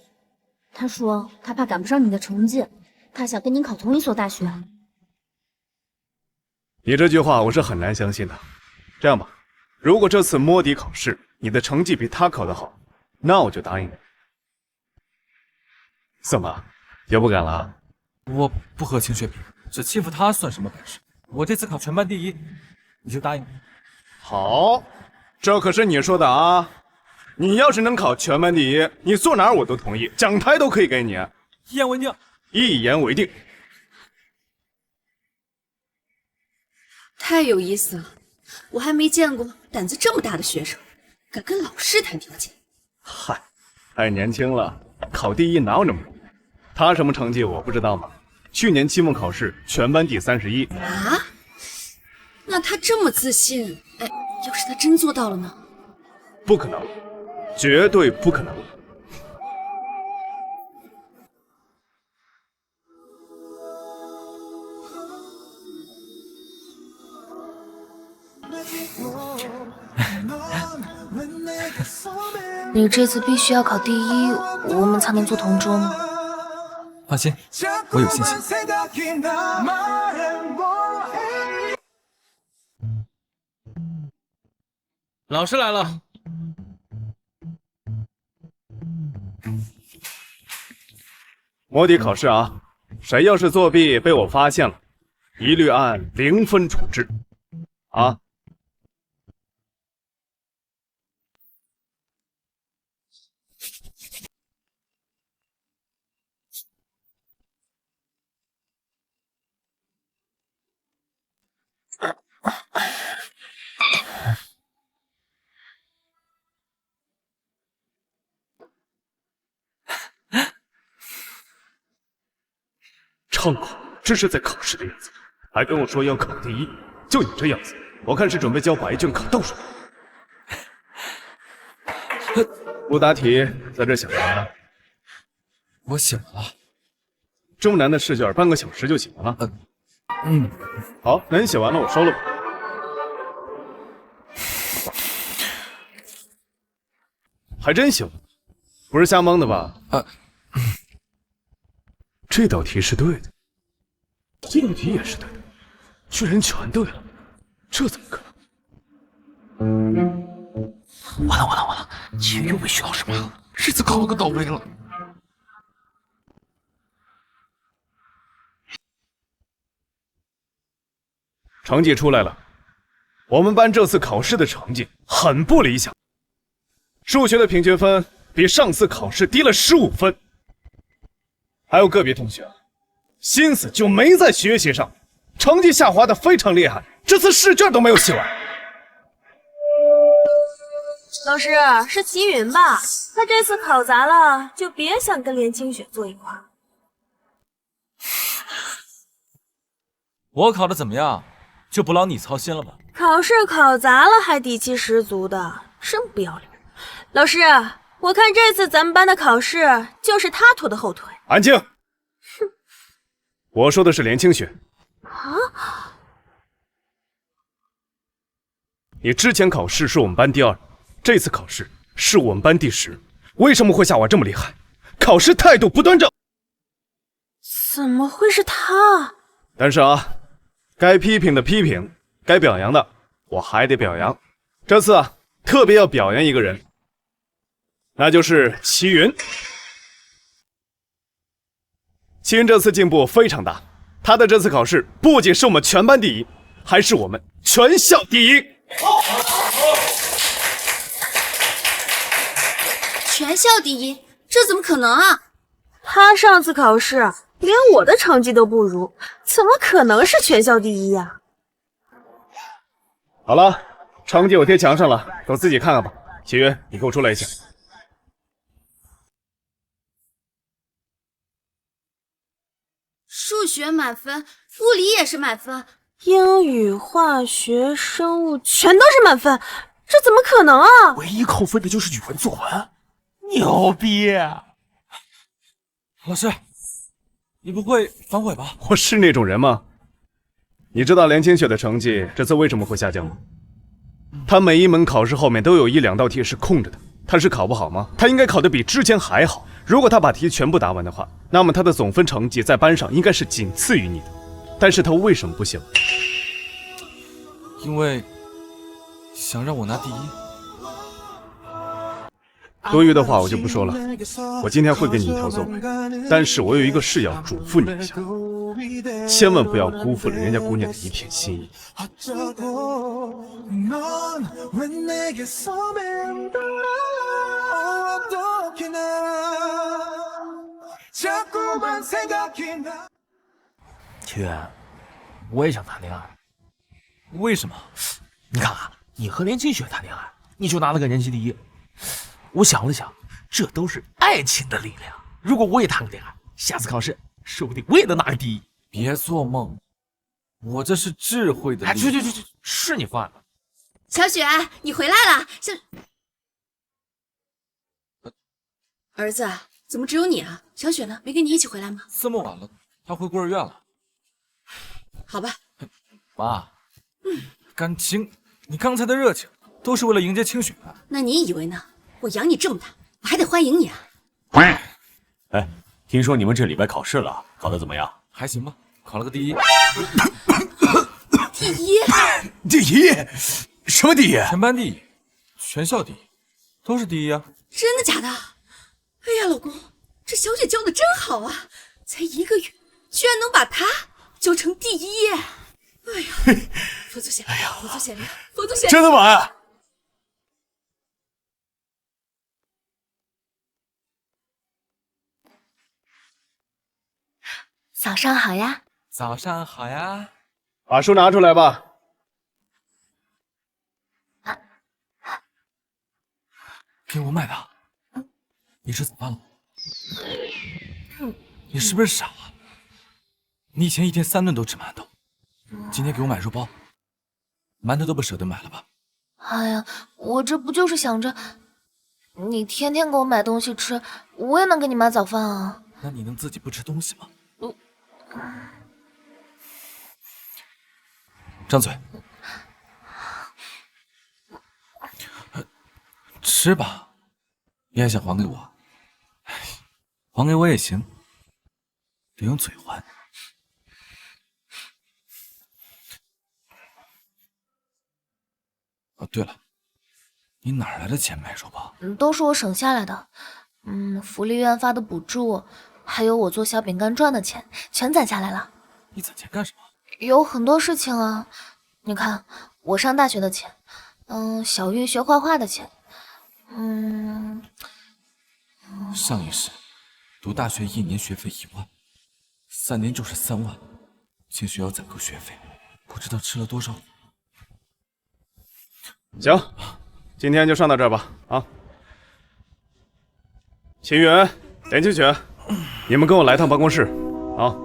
她说她怕赶不上你的成绩，她想跟你考同一所大学。你这句话我是很难相信的。这样吧，如果这次摸底考试你的成绩比她考得好，那我就答应你。怎么，又不敢了？我不和清雪比，只欺负她算什么本事？我这次考全班第1，你就答应我？好，这可是你说的啊！你要是能考全班第1，你坐哪儿我都同意，讲台都可以给你。一言为定。一言为定。太有意思了，我还没见过胆子这么大的学生，敢跟老师谈条件。嗨，太年轻了，考第1哪有那么容易？他什么成绩我不知道吗？去年期末考试全班第31。啊？那他这么自信，哎，要是他真做到了呢？不可能，绝对不可能。你这次必须要考第1，我们才能做同桌吗？放心，我有信心。老师来了。摸底考试啊，谁要是作弊被我发现了，一律按0分处置。啊！猖狂，这是在考试的样子，还跟我说要考第1，就你这样子，我看是准备交白卷考倒数。不答题，在这想什么呢？我想了，这么难的试卷，半个小时就写完了。好，那你写完了，我收了吧。还真行，不是瞎蒙的吧？这道题是对的，这道题也是对的，居然全对了，这怎么可能？完了，秦宇又被徐老师骂了，这次考了个倒霉了。成绩出来了，我们班这次考试的成绩很不理想，数学的平均分比上次考试低了15分，还有个别同学心思就没在学习上，成绩下滑的非常厉害，这次试卷都没有写完。老师，是齐云吧？他这次考砸了，就别想跟连清雪坐一块儿。我考的怎么样，就不劳你操心了吧？考试考砸了还底气十足的，真不要脸！老师，我看这次咱们班的考试就是他拖的后腿。安静！哼，我说的是连清雪。啊？你之前考试是我们班第2，这次考试是我们班第10，为什么会夏娃这么厉害？考试态度不端正。怎么会是他？但是啊，该批评的批评，该表扬的我还得表扬。这次啊，特别要表扬一个人，那就是齐云。齐云这次进步非常大，他的这次考试不仅是我们全班第1，还是我们全校第1。全校第1，这怎么可能啊？他上次考试连我的成绩都不如，怎么可能是全校第1呀？好了，成绩我贴墙上了，都自己看看吧。齐云，你给我出来一下。数学满分，物理也是满分，英语、化学、生物全都是满分，这怎么可能啊？唯一扣分的就是语文作文，牛逼！老师，你不会反悔吧？我是那种人吗？你知道连清雪的成绩这次为什么会下降吗？她每一门考试后面都有1、2道题是空着的，她是考不好吗？她应该考得比之前还好。如果她把题全部答完的话，那么她的总分成绩在班上应该是仅次于你的。但是她为什么不写？因为想让我拿第1。多余的话我就不说了，我今天会给你一条作文，但是我有一个事要嘱咐你一下，千万不要辜负了人家姑娘的一片心意。齐源，我也想谈恋爱。为什么？你看啊，你和连清雪谈恋爱，你就拿了个年级第1。我想了想，这都是爱情的力量。如果我也谈个恋爱，下次考试说不定我也能拿个第1。别做梦，我这是智慧的力量。去，是你犯的。小雪，你回来了。儿子，怎么只有你啊？小雪呢？没跟你一起回来吗？这么晚了，她回孤儿院了。好吧。妈，感情，你刚才的热情都是为了迎接清雪。那你以为呢？我养你这么大，我还得欢迎你啊！哎，听说你们这礼拜考试了，考得怎么样？还行吧，考了个第1。第1？第1？什么第1？全班第1，全校第1，都是第1啊！真的假的？哎呀，老公，这小雪教的真好啊！才1个月，居然能把她教成第1！哎呀，佛祖显灵，佛祖显灵，佛祖显灵！真的吗？早上好呀！早上好呀！把书拿出来吧。给我买的。你吃早饭了？你是不是傻啊？你以前一天3顿都吃馒头，今天给我买肉包，馒头都不舍得买了吧？哎呀，我这不就是想着你天天给我买东西吃，我也能给你买早饭啊。那你能自己不吃东西吗？张嘴，吃吧，你还想还给我？还给我也行，得用嘴还。哦，对了，你哪来的钱买肉包？都是我省下来的，福利院发的补助，还有我做小饼干赚的钱，全攒下来了。你攒钱干什么？有很多事情啊，你看我上大学的钱，小玉学画画的钱，上一世读大学1年学费1万，3年就是3万，进学要攒够学费，不知道吃了多少。行，今天就上到这儿吧。啊，秦源、连清雪，你们跟我来趟办公室啊。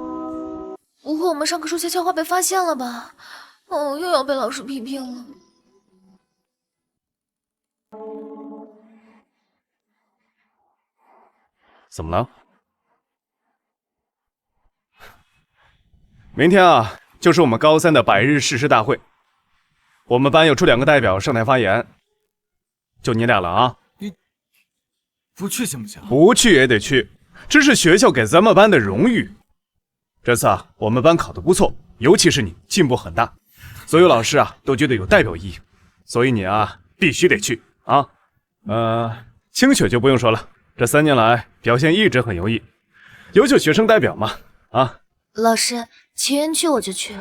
不会我们上课说悄悄话被发现了吧？又要被老师批评了。怎么了？明天啊，就是我们高3的100日誓师大会，我们班要出2个代表上台发言。就你俩了啊！你不去行不行？不去也得去，这是学校给咱们班的荣誉。这次啊，我们班考得不错，尤其是你进步很大，所有老师啊都觉得有代表意义，所以你啊必须得去啊。清雪就不用说了，这3年来表现一直很优异，优秀学生代表嘛啊。老师，齐云去我就去。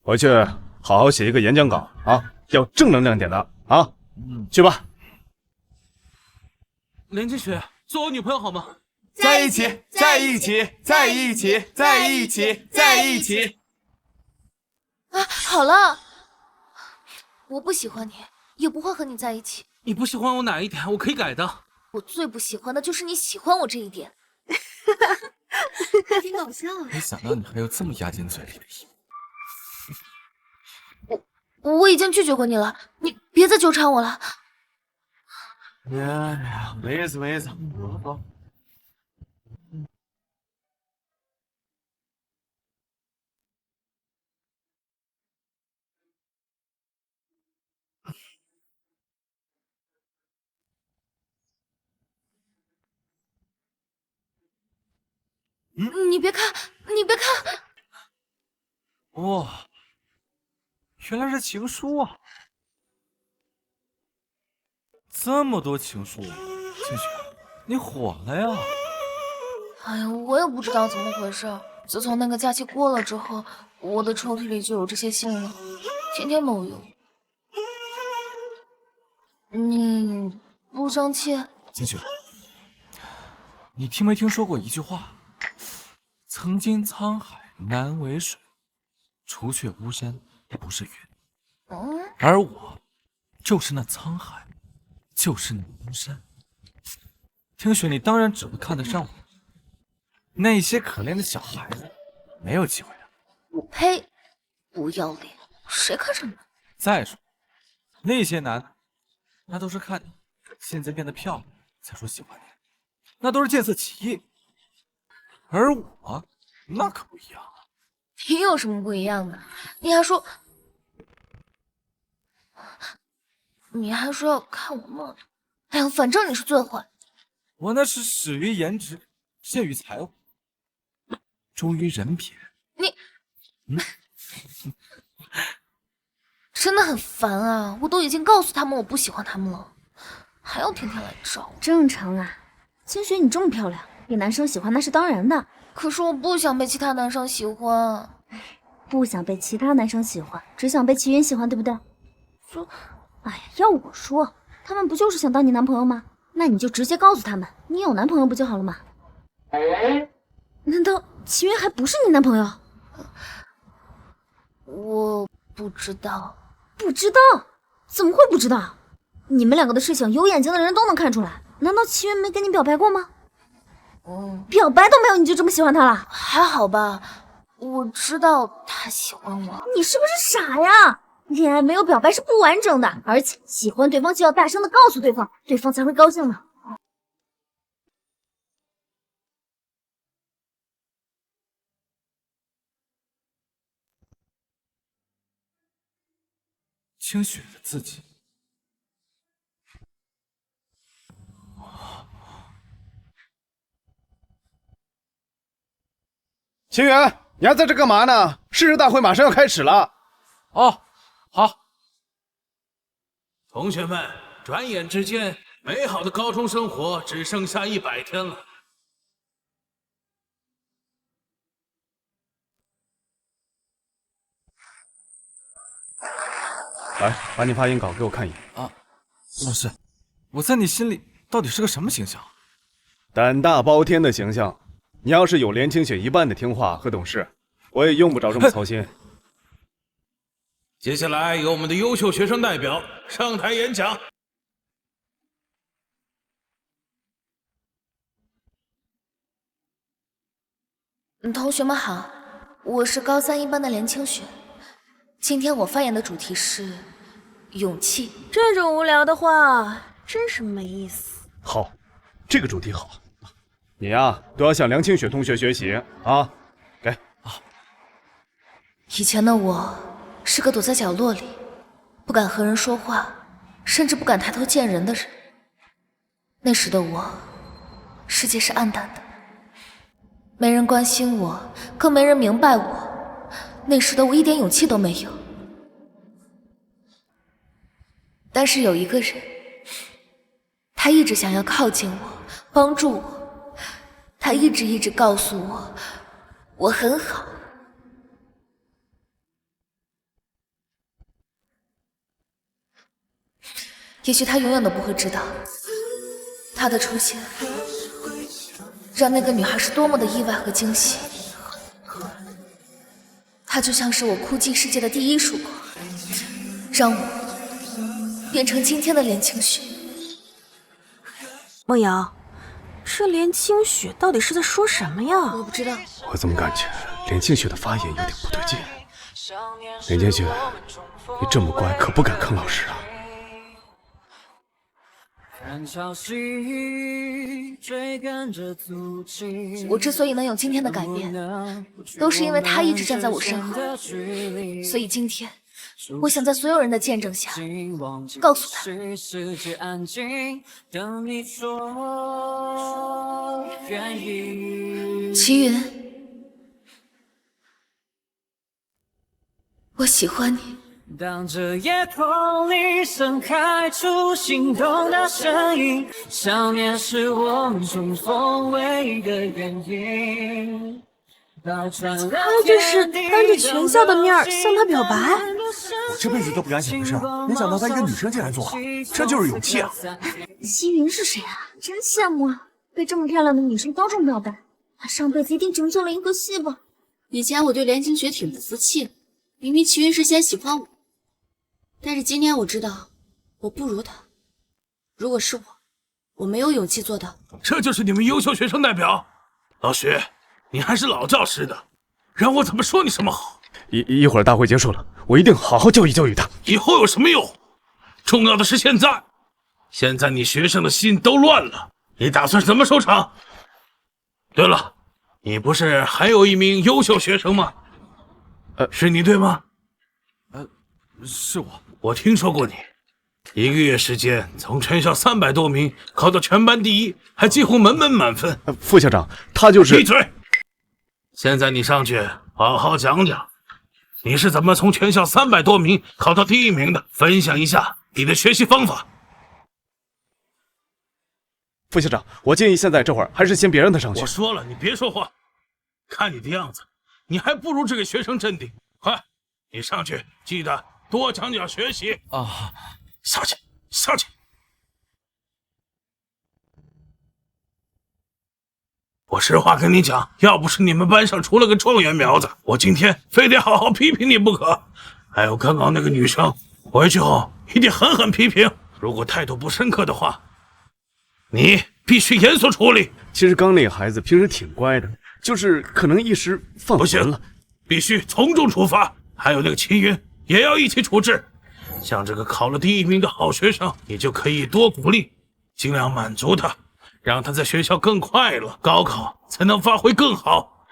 回去好好写一个演讲稿啊，要正能量点的啊。去吧。连清雪，做我女朋友好吗？在一起，在一起，在一起，在一起，在一起。啊，好了，我不喜欢你，也不会和你在一起。你不喜欢我哪一点？我可以改的。我最不喜欢的就是你喜欢我这一点。挺搞笑的。没想到你还有这么压进嘴里的一面。我已经拒绝过你了，你别再纠缠我了。没意思，没意思。走。你别看，你别看！哇，原来是情书啊！这么多情书，清雪，你火了呀！哎呀，我也不知道怎么回事。自从那个假期过了之后，我的抽屉里就有这些信了，天天都有。你不生气？清雪，你听没听说过一句话？曾经沧海难为水，除却巫山不是云。而我就是那沧海，就是那巫山。听雪，你当然只会看得上我，那些可怜的小孩子没有机会的。我呸！不要脸，谁看上你？再说，那些男的，那都是看你现在变得漂亮才说喜欢你，那都是见色起意。而我那可不一样啊！你有什么不一样的？你还说要看我梦？哎呀，反正你是最坏。我那是始于颜值，陷于才华，忠于人品。真的很烦啊！我都已经告诉他们我不喜欢他们了，还要天天来找我。正常啊，清雪你这么漂亮，被男生喜欢那是当然的。可是我不想被其他男生喜欢。不想被其他男生喜欢，只想被齐云喜欢，对不对？哎呀，要我说，他们不就是想当你男朋友吗？那你就直接告诉他们，你有男朋友不就好了吗？难道齐云还不是你男朋友？我不知道。不知道？怎么会不知道？你们两个的事情，有眼睛的人都能看出来。难道齐云没跟你表白过吗？表白都没有，你就这么喜欢他了？还好吧，我知道他喜欢我。你是不是傻呀？恋爱没有表白是不完整的，而且喜欢对方就要大声的告诉对方，对方才会高兴呢。清雪的自己。清源，你还在这干嘛呢？誓师大会马上要开始了。哦，好。同学们，转眼之间，美好的高中生活只剩下100天了。来，把你发言稿给我看一眼。啊，老师，我在你心里到底是个什么形象？胆大包天的形象。你要是有连清雪一半的听话和懂事，我也用不着这么操心。接下来由我们的优秀学生代表上台演讲。同学们好，我是高3一班的连清雪。今天我发言的主题是勇气。这种无聊的话真是没意思。好，这个主题好。你呀，都要向梁清雪同学学习啊！给。以前的我是个躲在角落里，不敢和人说话，甚至不敢抬头见人的人。那时的我，世界是暗淡的，没人关心我，更没人明白我。那时的我一点勇气都没有。但是有一个人，他一直想要靠近我，帮助我，他一直告诉我，我很好。也许他永远都不会知道，他的出现让那个女孩是多么的意外和惊喜。他就像是我哭泣世界的第一束光，让我变成今天的连清雪。梦瑶，这连清雪到底是在说什么呀？我不知道。我怎么感觉连清雪的发言有点不对劲？连清雪，你这么乖，可不敢坑老师啊！我之所以能有今天的改变，都是因为他一直站在我身后。所以今天，我想在所有人的见证下，告诉他，齐云，我喜欢你。当这夜空里盛开出心动的声音，想念是我们重逢唯一的原因。他这是当着全校的面向他表白，我这辈子都不敢想的事，没想到他一个女生竟然做好，这就是勇气啊！齐云是谁啊？真羡慕啊！被这么漂亮的女生当众表白，他上辈子一定拯救了银河系吧？以前我对连清雪挺不服气的，明明齐云是先喜欢我。但是今天我知道，我不如他。如果是我，我没有勇气做到。这就是你们优秀学生代表，老徐，你还是老教师的，让我怎么说你什么好？一会儿大会结束了，我一定好好教育教育他。以后有什么用？重要的是现在。现在你学生的心都乱了，你打算怎么收场？对了，你不是还有一名优秀学生吗？是你对吗？是我。我听说过你，1个月时间从全校300多名考到全班第1，还几乎门门满分。副校长，他就是……闭嘴！现在你上去好好讲讲，你是怎么从全校300多名考到第1名的？分享一下你的学习方法。副校长，我建议现在这会儿还是先别让他上去。我说了，你别说话。看你的样子，你还不如这个学生镇定。快，你上去，记得多讲讲学习啊！上去，上去！我实话跟你讲，要不是你们班上出了个状元苗子，我今天非得好好批评你不可。还有刚刚那个女生，回去后一定狠狠批评。如果态度不深刻的话，你必须严肃处理。其实刚那个孩子平时挺乖的，就是可能一时犯浑了，必须从重处罚。还有那个齐云也要一起处置。像这个考了第1名的好学生，你就可以多鼓励，尽量满足他，让他在学校更快乐，高考才能发挥更好。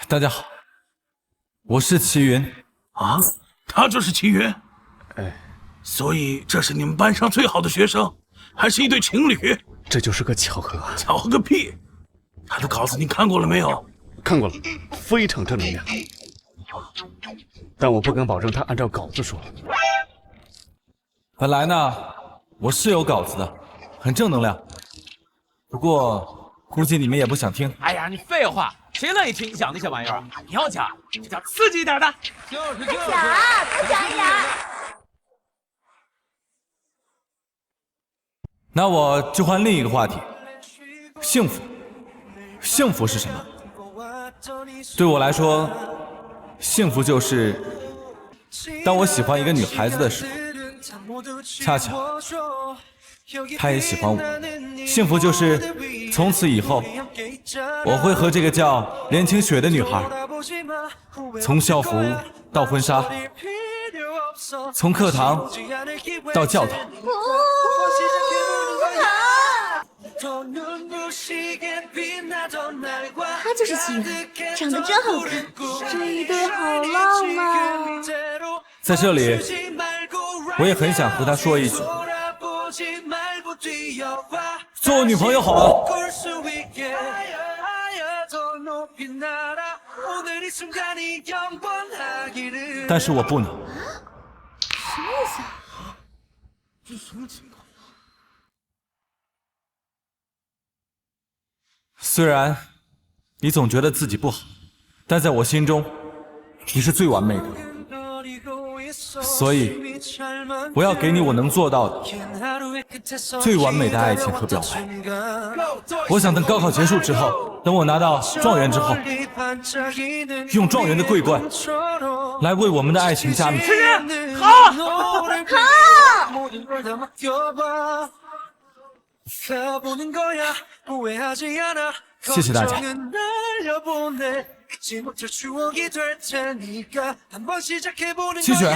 大家好，我是齐云。啊，他就是齐云。哎，所以这是你们班上最好的学生，还是一对情侣？这就是个巧合啊！巧合个屁！他的稿子你看过了没有？看过了，非常正能量。但我不敢保证他按照稿子说。本来呢，我是有稿子的，很正能量。不过估计你们也不想听。哎呀，你废话，谁乐意听你讲那些玩意儿？你要讲就讲刺激一点的。就是讲啊，多讲一点。那我就换另一个话题，幸福。幸福是什么？对我来说，幸福就是当我喜欢一个女孩子的时候，恰巧她也喜欢我。幸福就是从此以后，我会和这个叫连清雪的女孩，从校服到婚纱，从课堂到教堂。他他就是齐源，长得真好看。这一对好浪漫。在这里，我也很想和他说一句：做我女朋友好吗？但是我不能。什么意思啊？这什么情况？虽然你总觉得自己不好，但在我心中，你是最完美的。所以，我要给你我能做到的最完美的爱情和表白。我想等高考结束之后，等我拿到状元之后，用状元的桂冠来为我们的爱情加冕。好，谢谢大家。清雪，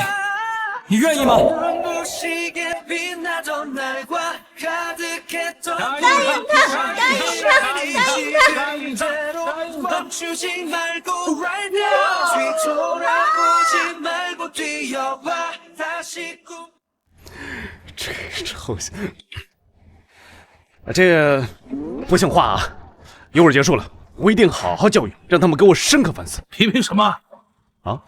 你愿意吗？答应他！这臭小这不像话啊！一会儿结束了，我一定好好教育，让他们给我深刻反思。批评什么？啊？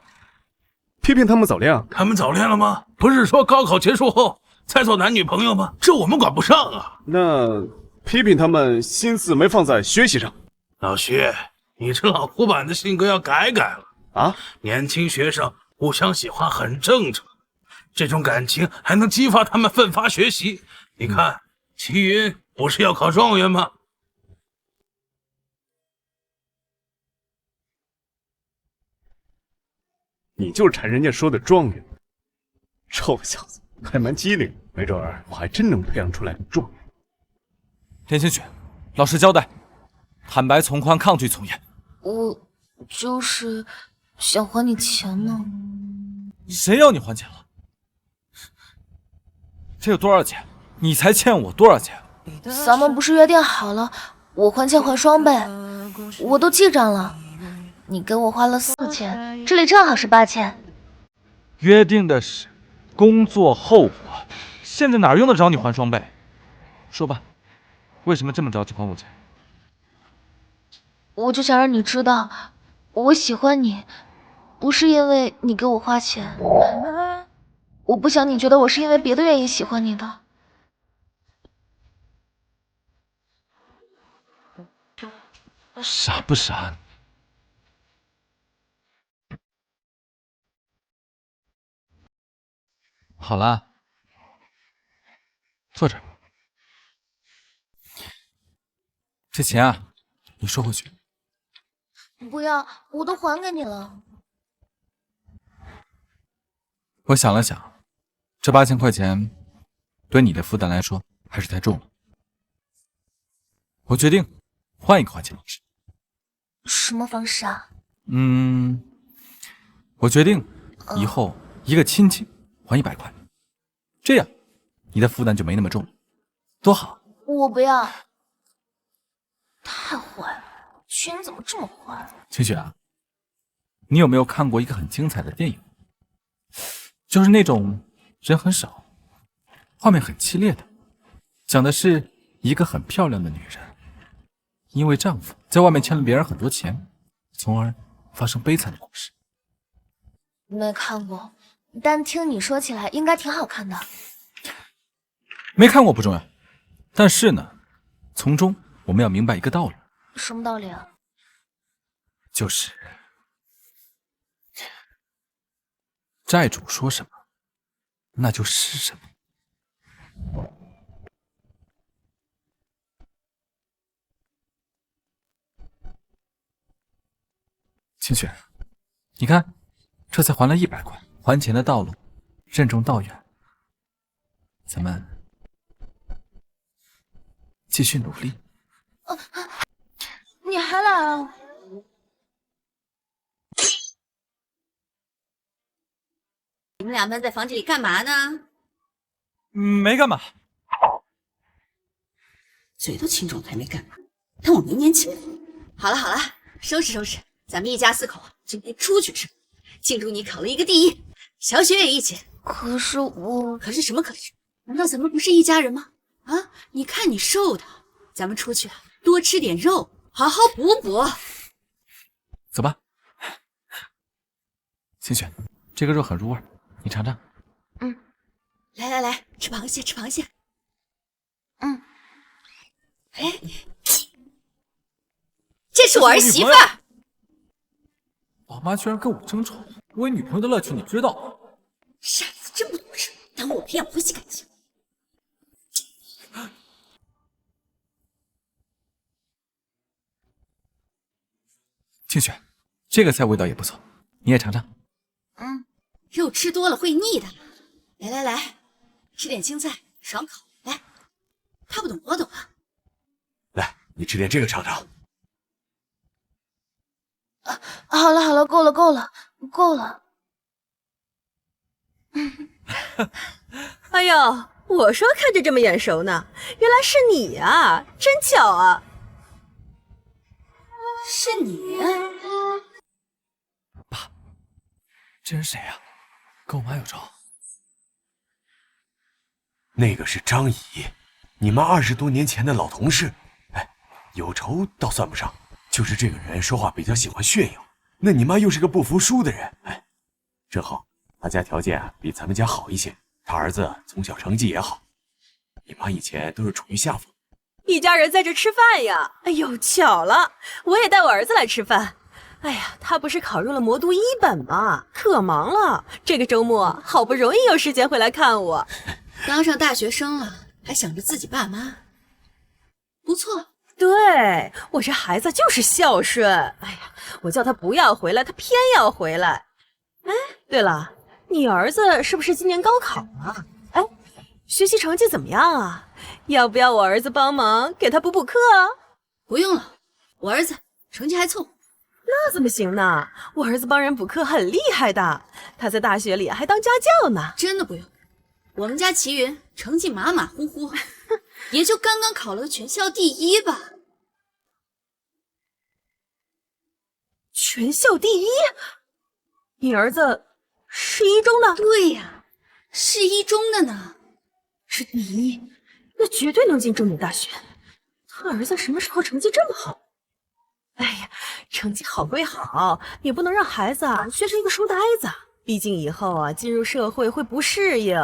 批评他们早恋啊？他们早恋了吗？不是说高考结束后才做男女朋友吗？这我们管不上啊。那批评他们心思没放在学习上。老徐，你这老古板的性格要改改了啊！年轻学生互相喜欢很正常，这种感情还能激发他们奋发学习。你看，齐云不是要考状元吗？你就是馋人家说的状元，臭小子，还蛮机灵，没准儿我还真能培养出来状元。田清雪，老实交代，坦白从宽，抗拒从严。我就是想还你钱呢。谁要你还钱了？这有多少钱？你才欠我多少钱？咱们不是约定好了，我还钱还双倍，我都记账了。你给我花了4000，这里正好是8000。约定的是工作后还，现在哪用得着你还双倍？说吧，为什么这么着急还我钱？我就想让你知道，我喜欢你，不是因为你给我花钱，我不想你觉得我是因为别的原因喜欢你的。傻不傻？好了，坐这儿。这钱啊，你收回去。不要，我都还给你了。我想了想，这8000块钱对你的负担来说还是太重了。我决定换一个还钱方式。什么方式啊？我决定以后一个亲戚还100块，这样你的负担就没那么重了，多好。我不要，太坏了，居然怎么这么坏？清雪啊，你有没有看过一个很精彩的电影？就是那种人很少，画面很凄烈的，讲的是一个很漂亮的女人，因为丈夫在外面欠了别人很多钱，从而发生悲惨的故事。没看过，但听你说起来应该挺好看的。没看过不重要，但是呢，从中我们要明白一个道理。什么道理啊？就是债主说什么，那就是什么。清雪，你看，这才还了100块，还钱的道路任重道远，咱们继续努力。你还来啊？你们俩闷在房间里干嘛呢？没干嘛，嘴都亲肿了还没干嘛？当我没年轻？好了好了，收拾收拾，咱们一家4口今天出去吃，庆祝你考了一个第1，小雪也一起。可是我……可是什么可是？难道咱们不是一家人吗？啊，你看你瘦的，咱们出去多吃点肉，好好补补。走吧。清雪，这个肉很入味，你尝尝。来，吃螃蟹，吃螃蟹。哎，这是我儿媳妇儿。老妈居然跟我争宠，我女朋友的乐趣你知道？傻子真不懂事，耽误我培养婆媳感情。清雪，这个菜味道也不错，你也尝尝。肉吃多了会腻的。来，吃点青菜，爽口。来，他不懂我懂啊。来，你吃点这个尝尝。好了，够了。哎呦，我说看着这么眼熟呢，原来是你呀，真巧啊！是你？爸，这人谁呀？跟我妈有仇？那个是张姨，你妈20多年前的老同事。哎，有仇倒算不上，就是这个人说话比较喜欢炫耀。那你妈又是个不服输的人，哎，正好他家条件比咱们家好一些，他儿子从小成绩也好。你妈以前都是处于下风。一家人在这吃饭呀！哎呦，巧了，我也带我儿子来吃饭。哎呀，他不是考入了魔都1本吗？可忙了，这个周末好不容易有时间回来看我。当上大学生了，还想着自己爸妈，不错。对，我这孩子就是孝顺。哎呀，我叫他不要回来，他偏要回来。哎，对了，你儿子是不是今年高考啊？哎，学习成绩怎么样啊？要不要我儿子帮忙给他补课啊？不用了，我儿子成绩还凑合。那怎么行呢？我儿子帮人补课很厉害的，他在大学里还当家教呢。真的不用，我们家齐云成绩马马虎虎，也就刚刚考了个全校第1吧。全校第1？你儿子是1中的？对呀，是1中的呢。是第1，那绝对能进重点大学。他儿子什么时候成绩这么好？哎呀，成绩好归好，也不能让孩子学成一个书呆子。毕竟以后进入社会会不适应。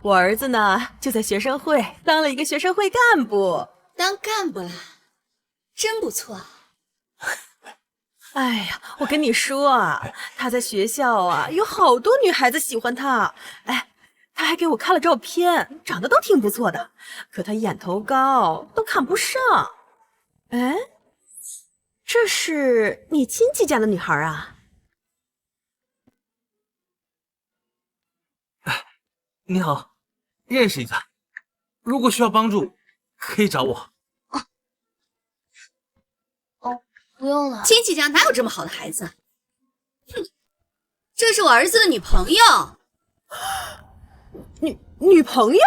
我儿子呢，就在学生会当了一个学生会干部。当干部了，真不错。哎呀，我跟你说他在学校有好多女孩子喜欢他。哎，他还给我看了照片，长得都挺不错的，可他眼头高，都看不上。哎，这是你亲戚家的女孩啊？你好，认识一下，如果需要帮助，可以找我。不用了。亲戚家哪有这么好的孩子？哼，这是我儿子的女朋友。女朋友？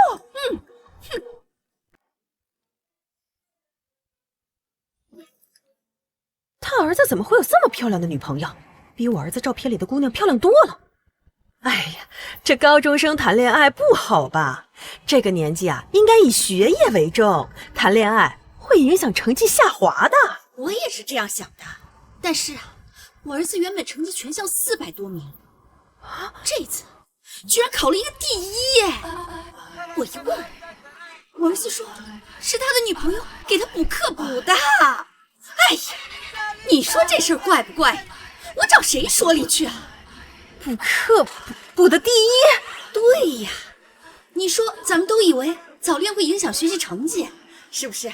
他儿子怎么会有这么漂亮的女朋友？比我儿子照片里的姑娘漂亮多了。哎呀，这高中生谈恋爱不好吧？这个年纪应该以学业为重，谈恋爱会影响成绩下滑的。我也是这样想的，但是我儿子原本成绩全校400多名，这次居然考了一个第1耶！我一问，我儿子说是他的女朋友给他补课补的。哎呀，你说这事儿怪不怪？我找谁说理去啊？补课补的第1？对呀，你说咱们都以为早恋会影响学习成绩，是不是？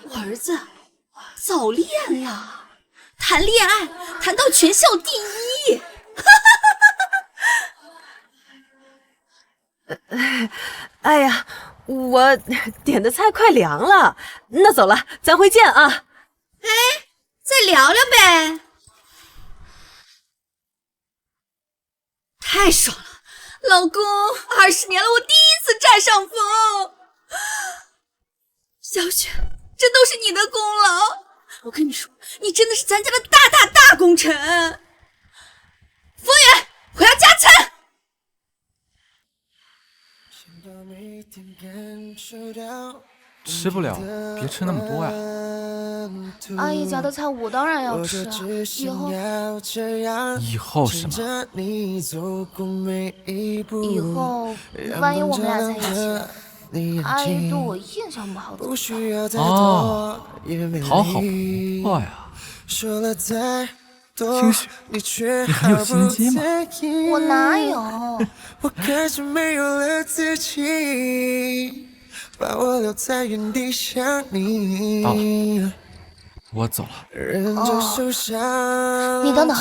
我儿子早恋了，谈恋爱谈到全校第1。哎呀，我点的菜快凉了，那走了，咱回见啊。哎，再聊聊呗。太爽了，老公，20年了，我第1次占上风。小雪，这都是你的功劳，我跟你说，你真的是咱家的大功臣。服务员，我要加餐。吃不了，别吃那么多呀。阿姨家的菜我当然要吃啊，以后什么？以后万一我们俩在一起，阿姨对我印象不好怎么办？哦，讨好我呀。清雪，你很有心机吗？我哪有？我开始没有了自己，把我留在原地想你。到了，我走了。哦，你等等。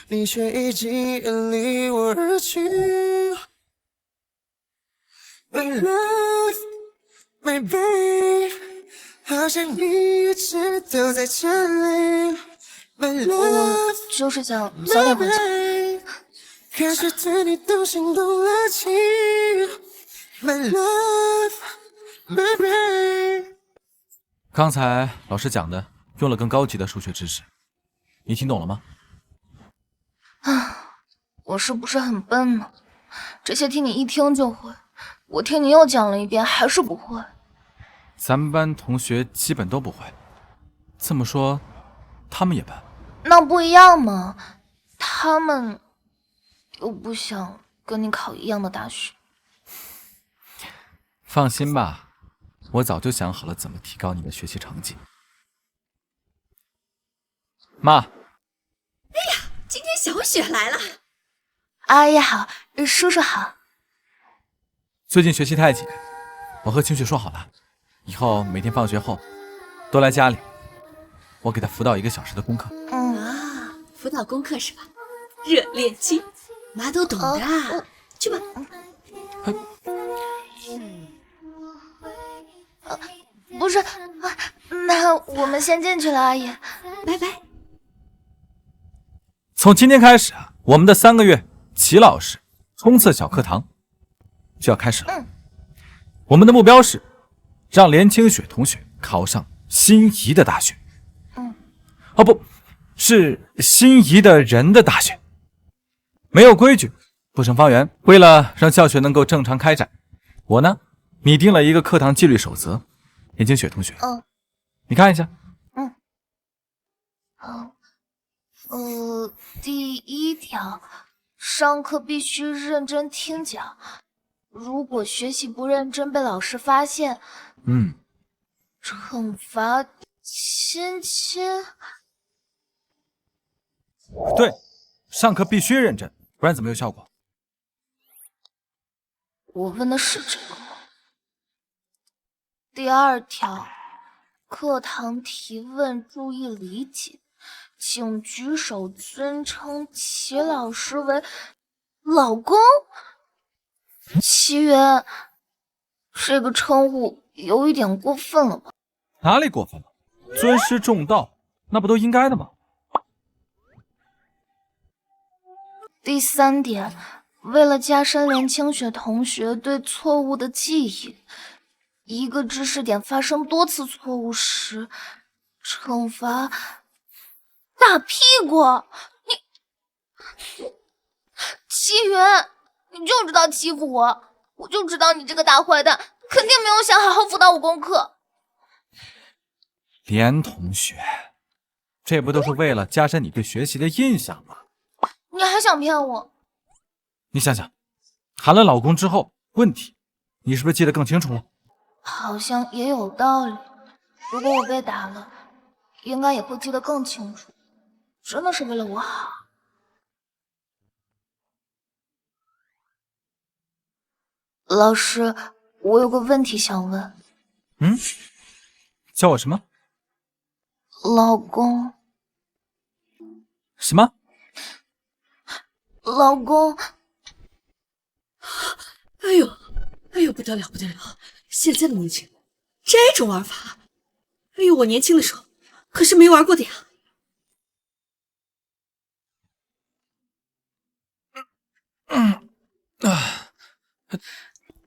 你却已经远离我而去。My love, my babe， 好像你一直都在这里。我就是想早点回家。开始对你都心动了情 ，My love, my babe。刚才老师讲的用了更高级的数学知识，你听懂了吗？啊，我是不是很笨呢？这些题你一听就会，我听你又讲了一遍还是不会。咱们班同学基本都不会，这么说，他们也笨。那不一样吗？他们又不想跟你考一样的大学。放心吧，我早就想好了怎么提高你的学习成绩。妈。哎呀，今天小雪来了。阿姨好，叔叔好。最近学习太紧，我和清雪说好了，以后每天放学后都来家里，我给她辅导1个小时的功课。啊，辅导功课是吧？热恋期，妈都懂的。去吧。不是，那我们先进去了，阿姨，拜拜。从今天开始，我们的3个月齐老师冲刺小课堂就要开始了。我们的目标是让连清雪同学考上心仪的大学。哦，不是心仪的人的大学。没有规矩，不成方圆。为了让教学能够正常开展，我呢拟定了一个课堂纪律守则。连清雪同学，你看一下。第1条，上课必须认真听讲，如果学习不认真被老师发现，惩罚亲亲。对，上课必须认真，不然怎么有效果？我问的是这个吗？第2条，课堂提问注意理解，请举手尊称齐老师为老公。齐源，这个称呼有一点过分了吧？哪里过分了？尊师重道，那不都应该的吗？第3点，为了加深连清雪同学对错误的记忆，一个知识点发生多次错误时，惩罚打屁股。齐源，你就知道欺负我，我就知道你这个大坏蛋肯定没有想好好辅导我功课。连同学，这不都是为了加深你对学习的印象吗？你还想骗我？你想想，喊了老公之后，问题你是不是记得更清楚了？好像也有道理。如果我被打了，应该也会记得更清楚。真的是为了我好。老师，我有个问题想问。叫我什么？老公。什么？老公。哎呦，不得了不得了！现在的年轻人这种玩法，哎呦，我年轻的时候可是没玩过的呀。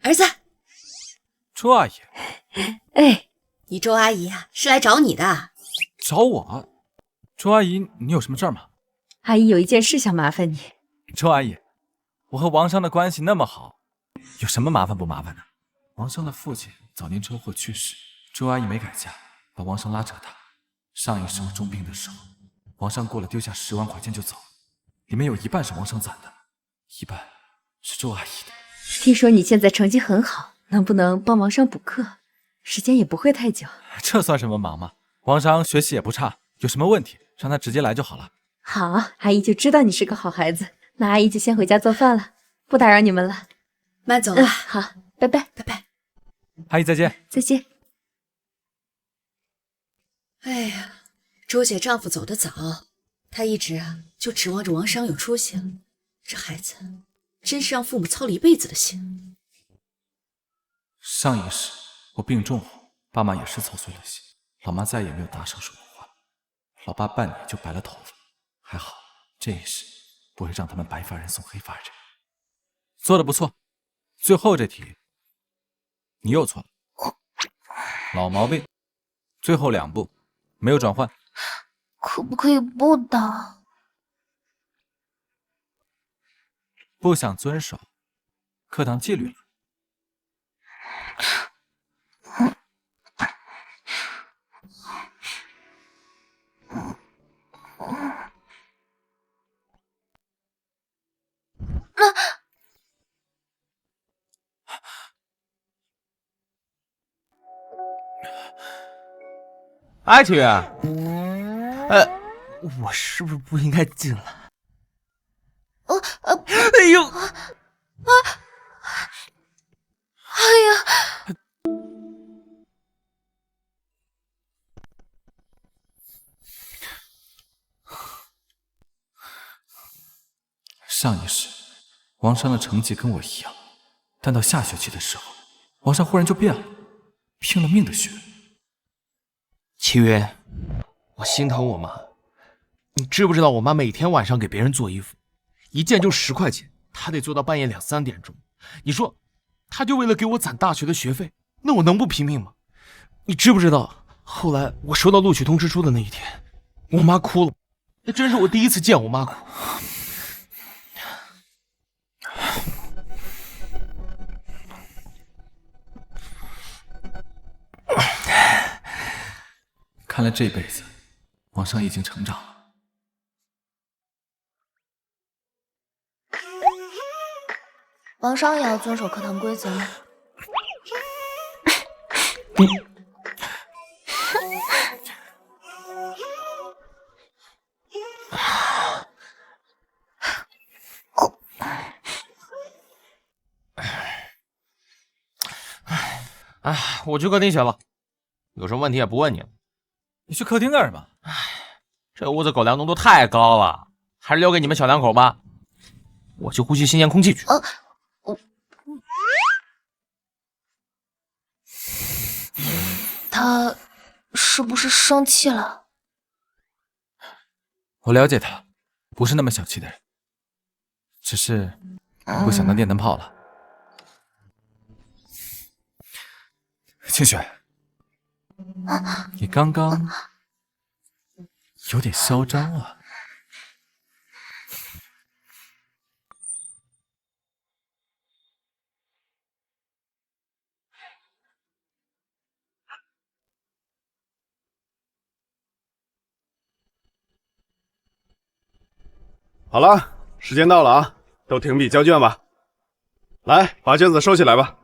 儿子，这也，你周阿姨啊是来找你的。找我？周阿姨，你有什么事儿吗？阿姨有一件事想麻烦你。周阿姨，我和王商的关系那么好，有什么麻烦不麻烦的？王商的父亲早年车祸去世，周阿姨没改嫁，把王商拉扯大。上一世我重病的时候，王商过了丢下10万块钱就走，里面有一半是王商攒的，一半是周阿姨的。听说你现在成绩很好，能不能帮王商补课？时间也不会太久。这算什么忙吗？王商学习也不差，有什么问题让他直接来就好了。好，阿姨就知道你是个好孩子。那阿姨就先回家做饭了，不打扰你们了。慢走了。好，拜拜，拜拜。阿姨再见。再见。哎呀，周姐丈夫走得早，她一直就指望着王商有出息。这孩子真是让父母操了一辈子的心。上一世我病重后，爸妈也是操碎了心，老妈再也没有大声说过话，老爸半年就白了头发，还好这一世不会让他们白发人送黑发人。做得不错，最后这题你又错了，老毛病，最后2步没有转换。可不可以不打？不想遵守课堂纪律了。哎，体育，我是不是不应该进来？哎呦！哎呀！上一世，王商的成绩跟我一样，但到下学期的时候，王商忽然就变了，拼了命的学。齐云，我心疼我妈。你知不知道我妈每天晚上给别人做衣服，一件就10块钱，她得做到半夜2、3点钟。你说，她就为了给我攒大学的学费，那我能不拼命吗？你知不知道，后来我收到录取通知书的那一天，我妈哭了，那真是我第一次见我妈哭。看来这辈子，王商已经成长了。王商也要遵守课堂规则吗？我去客厅写了，有什么问题也不问你了。你去客厅干什么？这屋子狗粮浓度太高了，还是留给你们小两口吧。我去呼吸新鲜空气去。他是不是生气了？我了解他，不是那么小气的人，只是不想当电灯泡了。清雪，你刚刚有点嚣张啊。好了，时间到了啊，都停笔交卷吧。来，把卷子收起来吧。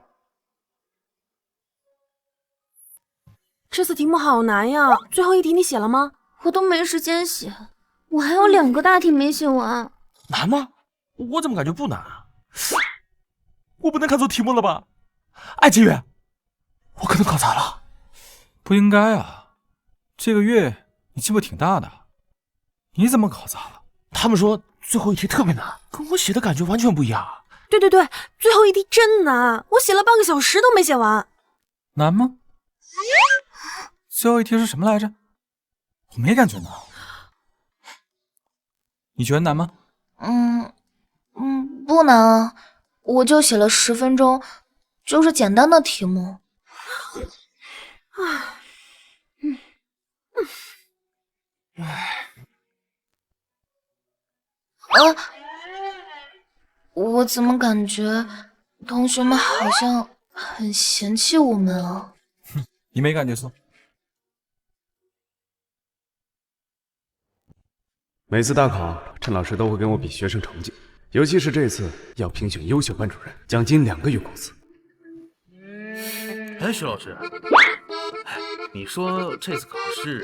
这次题目好难呀，最后一题你写了吗？我都没时间写，我还有2个大题没写完。难吗？我怎么感觉不难啊？我不能看错题目了吧？哎，季月，我可能考砸了。不应该啊，这个月你进步挺大的，你怎么考砸了？他们说最后一题特别难，跟我写的感觉完全不一样。对对对，最后一题真难，我写了半个小时都没写完。难吗？最后一题是什么来着？我没感觉难。你觉得难吗？不难啊，我就写了10分钟，就是简单的题目。我怎么感觉同学们好像很嫌弃我们啊？你没感觉错。每次大考，陈老师都会跟我比学生成绩，尤其是这次要评选优秀班主任，奖金2个月工资。哎，徐老师，你说这次考试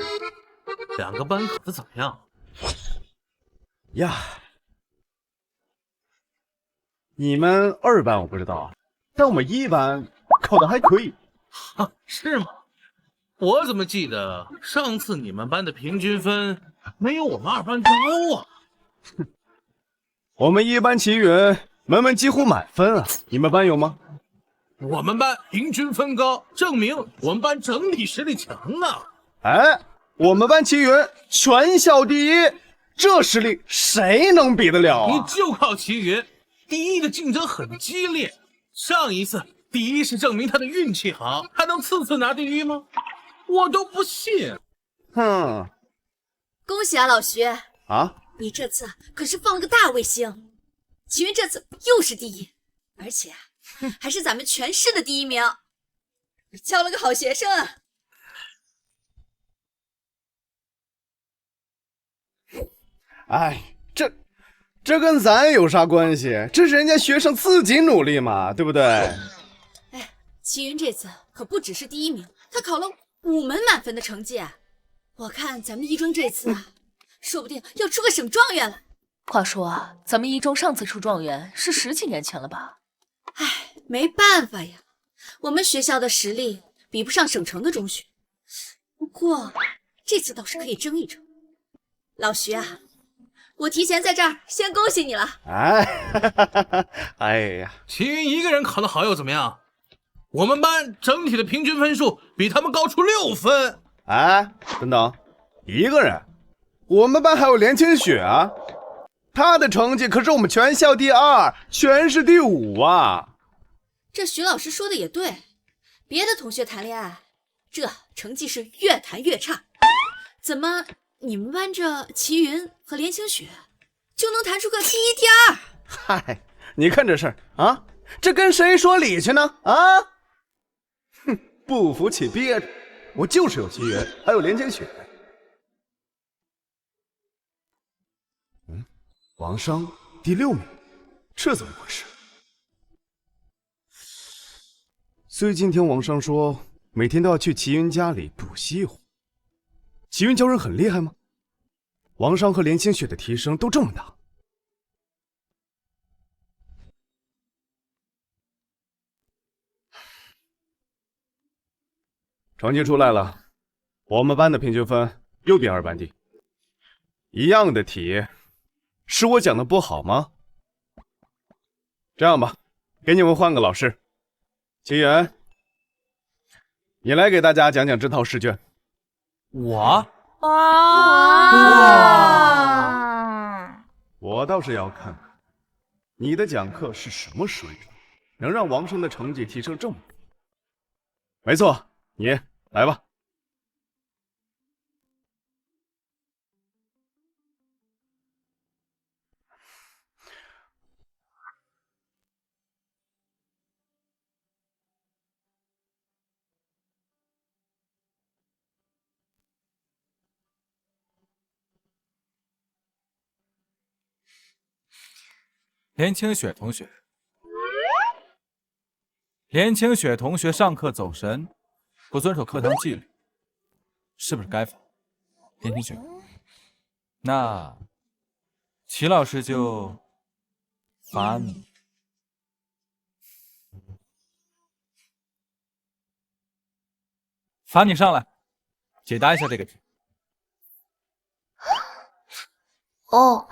2个班考的怎么样？呀，你们2班我不知道啊，但我们1班考的还可以。啊，是吗？我怎么记得上次你们班的平均分没有我们2班高啊？我们1班齐云门几乎满分啊，你们班有吗？我们班平均分高，证明我们班整体实力强啊！哎，我们班齐云全校第一，这实力谁能比得了啊？你就靠齐云，第一的竞争很激烈。上一次第一是证明他的运气好，还能次次拿第一吗？我都不信。哼，恭喜啊，老徐！啊，你这次可是放了个大卫星，齐云这次又是第一，而且还是咱们全市的第1名，你交了个好学生啊！哎，这跟咱有啥关系？这是人家学生自己努力嘛，对不对？哎，齐云这次可不只是第1名，他考了5门满分的成绩。我看咱们一中这次啊，说不定要出个省状元了。话说啊，咱们一中上次出状元是10几年前了吧？哎，没办法呀，我们学校的实力比不上省城的中学。不过这次倒是可以争一争。老徐啊，我提前在这儿先恭喜你了。哎呀，齐云一个人考得好又怎么样？我们班整体的平均分数比他们高出6分。哎，等等，一个人？我们班还有连清雪啊，他的成绩可是我们全校第2，全市第5啊。这徐老师说的也对，别的同学谈恋爱，这成绩是越谈越差。怎么你们班这齐云和连清雪就能谈出个第1、第2？嗨，你看这事儿啊，这跟谁说理去呢？啊，哼，不服气憋着，我就是有齐云，还有连清雪。王商第6名，这怎么回事？所以今天王商说每天都要去齐云家里补习一会儿。齐云教人很厉害吗？王商和连清雪的提升都这么大？成绩出来了，我们班的平均分又比2班低。一样的题，是我讲的不好吗？这样吧，给你们换个老师。齐源，你来给大家讲讲这套试卷。我？我倒是要看看你的讲课是什么水准，能让王生的成绩提升这么多。没错，你来吧。连清雪同学，连清雪同学上课走神，不遵守课堂纪律，是不是该罚？连清雪，那齐老师就罚你。罚你上来解答一下这个题。哦。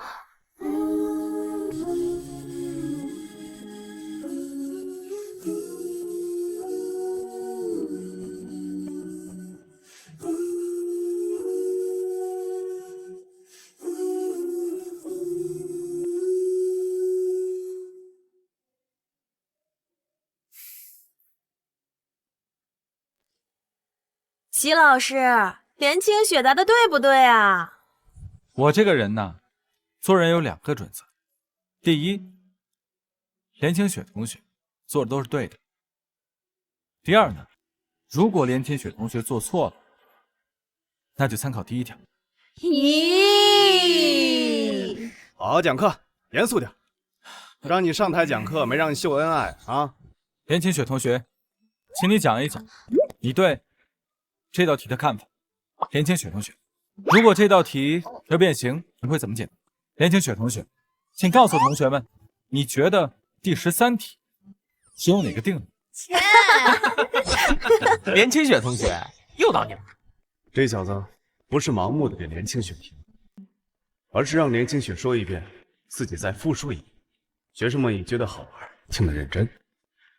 齐老师，连清雪答的对不对啊？我这个人呢，做人有2个准则。第一，连清雪同学做的都是对的。第二呢，如果连清雪同学做错了，那就参考第一条。咦，好好讲课，严肃点。让你上台讲课，没让你秀恩爱啊！连清雪同学，请你讲一讲你对这道题的看法。连清雪同学，如果这道题要变形，你会怎么解？连清雪同学，请告诉同学们，你觉得第13题是用哪个定理？连清雪同学，又到你了。这小子不是盲目的给连清雪听，而是让连清雪说一遍，自己再复述一遍。学生们也觉得好玩，听得认真。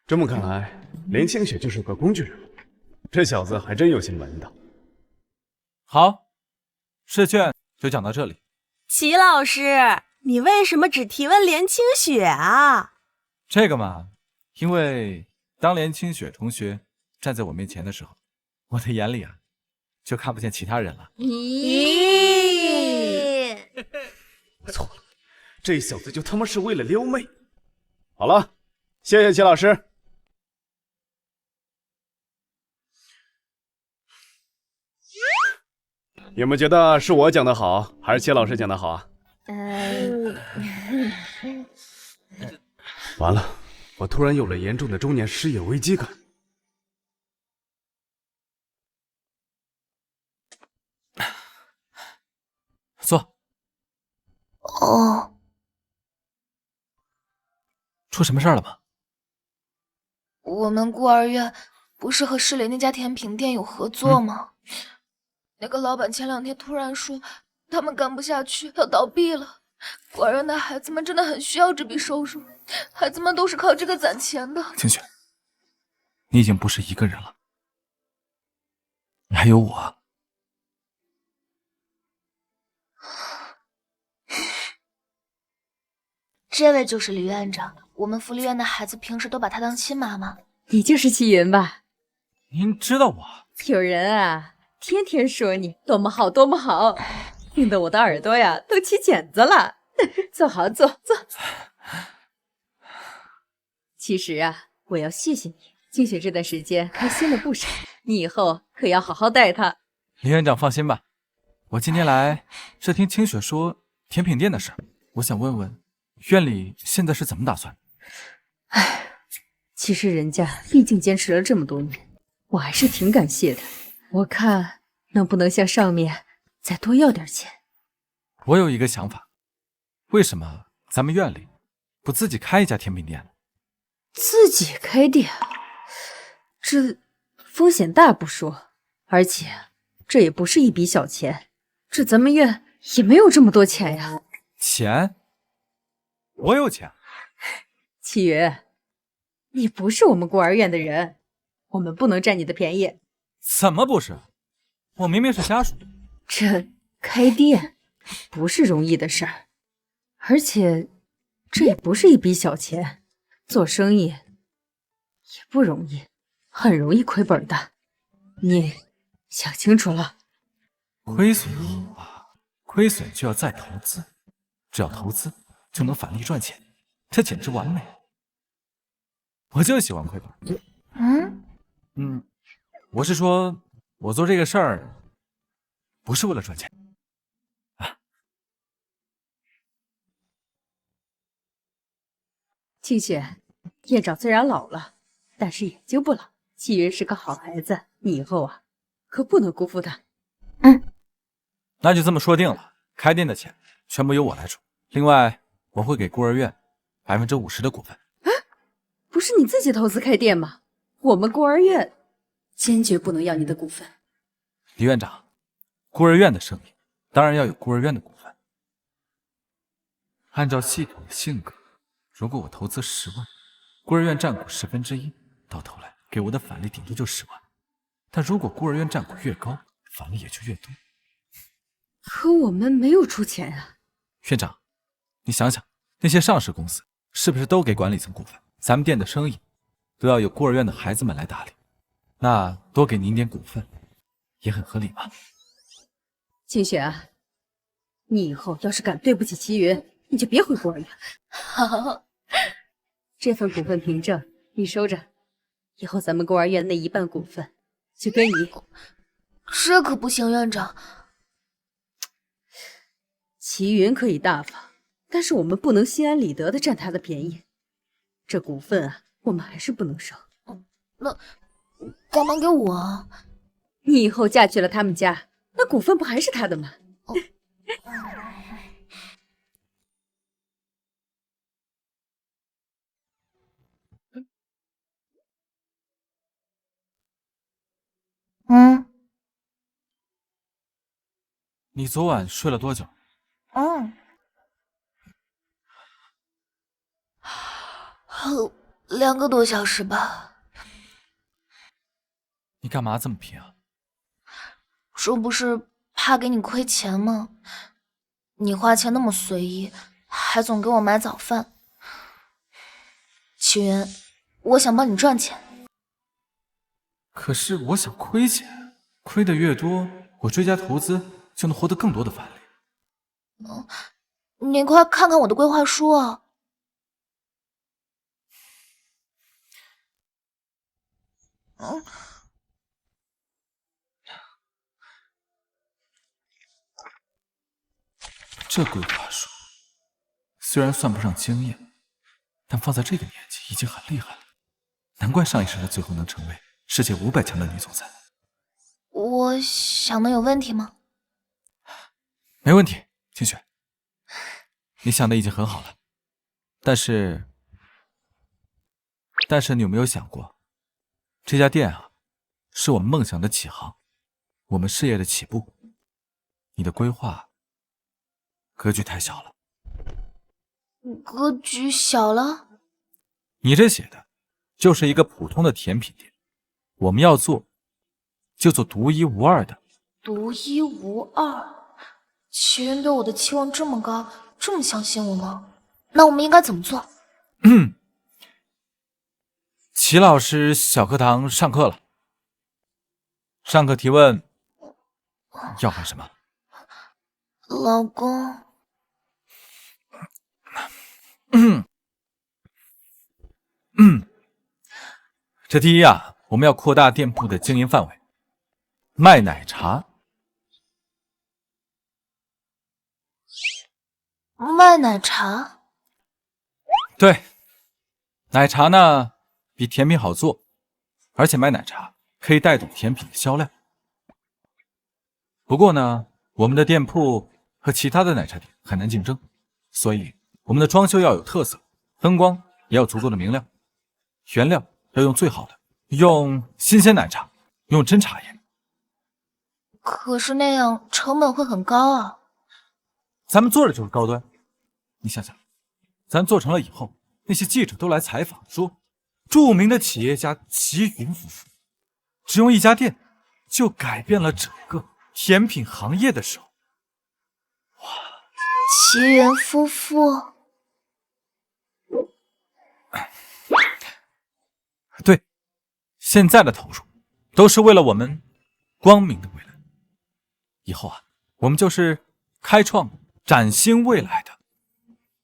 这么看来，连清雪就是个工具人。这小子还真有些门道。好，试卷就讲到这里。齐老师，你为什么只提问连清雪啊？这个嘛，因为当连清雪同学站在我面前的时候，我的眼里啊，就看不见其他人了。咦，错了，这小子就他妈是为了撩妹。好了，谢谢齐老师。有没有觉得是我讲的好，还是齐老师讲的好啊？完了，我突然有了严重的中年失业危机感。坐。哦，出什么事儿了吗？我们孤儿院不是和市里那家甜品店有合作吗？那个老板前2天突然说他们干不下去，要倒闭了。孤儿院的孩子们真的很需要这笔收入，孩子们都是靠这个攒钱的。清雪，你已经不是一个人了，你还有我。这位就是李院长，我们福利院的孩子平时都把她当亲妈妈。你就是齐云吧？您知道我？有人啊，天天说你多么好，多么好，听得我的耳朵呀都起茧子了。坐好，坐。其实啊，我要谢谢你，清雪这段时间开心了不少，你以后可要好好带她。李院长放心吧，我今天来是听清雪说甜品店的事，我想问问院里现在是怎么打算？其实人家毕竟坚持了这么多年，我还是挺感谢的。我看能不能向上面再多要点钱。我有一个想法，为什么咱们院里不自己开一家甜品店呢？自己开店，这风险大不说，而且这也不是一笔小钱，这咱们院也没有这么多钱呀。钱？我有钱。齐云，你不是我们孤儿院的人，我们不能占你的便宜。怎么不是？我明明是家属。这开店不是容易的事儿，而且这也不是一笔小钱，做生意也不容易，很容易亏本的。你想清楚了。亏损好啊，亏损就要再投资，只要投资就能返利赚钱，这简直完美。我就喜欢亏本。我是说，我做这个事儿不是为了赚钱。清雪，院长虽然老了，但是眼睛不老。齐云是个好孩子，你以后啊可不能辜负他。那就这么说定了，开店的钱全部由我来出，另外我会给孤儿院50%的股份。不是你自己投资开店吗？我们孤儿院坚决不能要你的股份。李院长，孤儿院的生意当然要有孤儿院的股份。按照系统的性格，如果我投资10万，孤儿院占股1/10，到头来给我的返利顶多就10万。但如果孤儿院占股越高，返利也就越多。可我们没有出钱啊。院长，你想想，那些上市公司是不是都给管理层股份？咱们店的生意都要有孤儿院的孩子们来打理，那多给您点股份也很合理吧？清雪啊，你以后要是敢对不起齐云，你就别回孤儿院。好，这份股份凭证你收着，以后咱们孤儿院那1半股份就归你。这可不行，院长。齐云可以大方，但是我们不能心安理得的占他的便宜。这股份啊，我们还是不能收。那干嘛给我啊？你以后嫁去了他们家，那股份不还是他的吗？嗯你昨晚睡了多久？嗯，2个多小时吧。你干嘛这么拼啊？这不是怕给你亏钱吗？你花钱那么随意，还总给我买早饭。齐云，我想帮你赚钱。可是我想亏钱，亏的越多，我追加投资就能获得更多的返利。你快看看我的规划书啊！这规划书虽然算不上惊艳，但放在这个年纪已经很厉害了。难怪上一世的最后能成为世界500强的女总裁。我想的有问题吗？没问题，清雪，你想的已经很好了。但是你有没有想过，这家店啊，是我们梦想的起航，我们事业的起步。你的规划格局太小了。格局小了？你这写的就是一个普通的甜品店，我们要做就做独一无二的。独一无二？齐云对我的期望这么高，这么相信我吗？那我们应该怎么做？齐老师小课堂上课了，上课提问要干什么？老公。这第一啊，我们要扩大店铺的经营范围，卖奶茶。卖奶茶？对，奶茶呢比甜品好做，而且卖奶茶可以带动甜品的销量。不过呢，我们的店铺和其他的奶茶店很难竞争，所以我们的装修要有特色，灯光也要足够的明亮，原料要用最好的，用新鲜奶茶，用真茶叶。可是那样成本会很高啊。咱们做的就是高端，你想想，咱做成了以后，那些记者都来采访说，著名的企业家齐云夫妇只用一家店就改变了整个甜品行业的时候，齐云夫妇？对，现在的投入都是为了我们光明的未来。以后啊，我们就是开创崭新未来的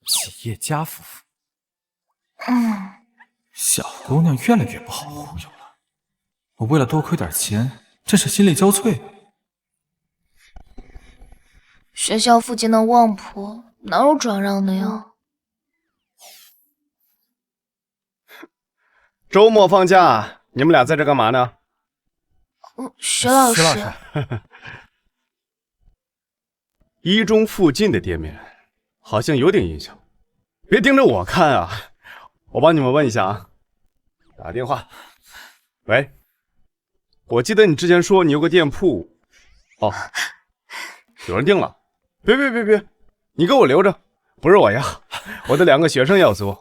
企业家夫妇。小姑娘越来越不好忽悠了，我为了多亏点钱，真是心力交瘁。学校附近的旺铺哪有转让的呀？周末放假，你们俩在这干嘛呢？徐老师，一中附近的店面好像有点印象，别盯着我看啊！我帮你们问一下啊。打电话。喂，我记得你之前说你有个店铺，哦，有人订了。别，你给我留着，不是我要，我的2个学生要租，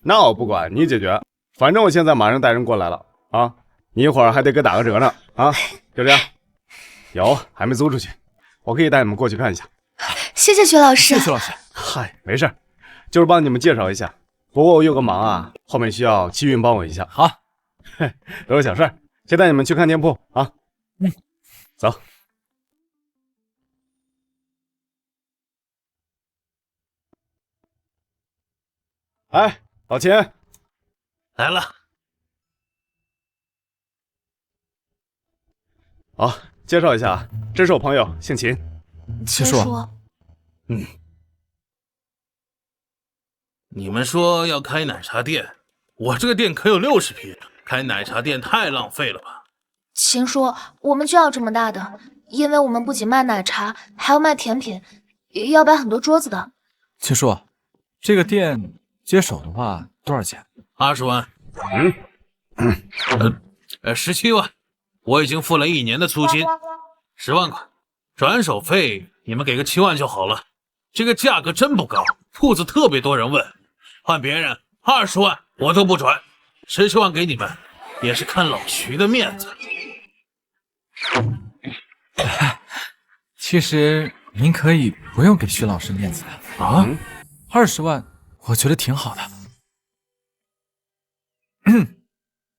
那我不管，你解决。反正我现在马上带人过来了啊，你一会儿还得给打个折呢啊，就这样。有还没租出去，我可以带你们过去看一下。谢谢徐老师。谢谢徐老师。嗨，没事，就是帮你们介绍一下。不过我有个忙啊，后面需要齐云帮我一下。好，都是小事，先带你们去看店铺啊。走。哎，老秦，来了。好，介绍一下，这是我朋友，姓秦。秦叔。你们说要开奶茶店，我这个店可有60平，开奶茶店太浪费了吧？秦叔，我们就要这么大的，因为我们不仅卖奶茶，还要卖甜品，要摆很多桌子的。秦叔，这个店接手的话多少钱？20万。17万，我已经付了1年的租金，10万块，转手费你们给个7万就好了。这个价格真不高，铺子特别多人问，换别人20万我都不转，17万给你们，也是看老徐的面子。其实您可以不用给徐老师面子的啊，20万我觉得挺好的。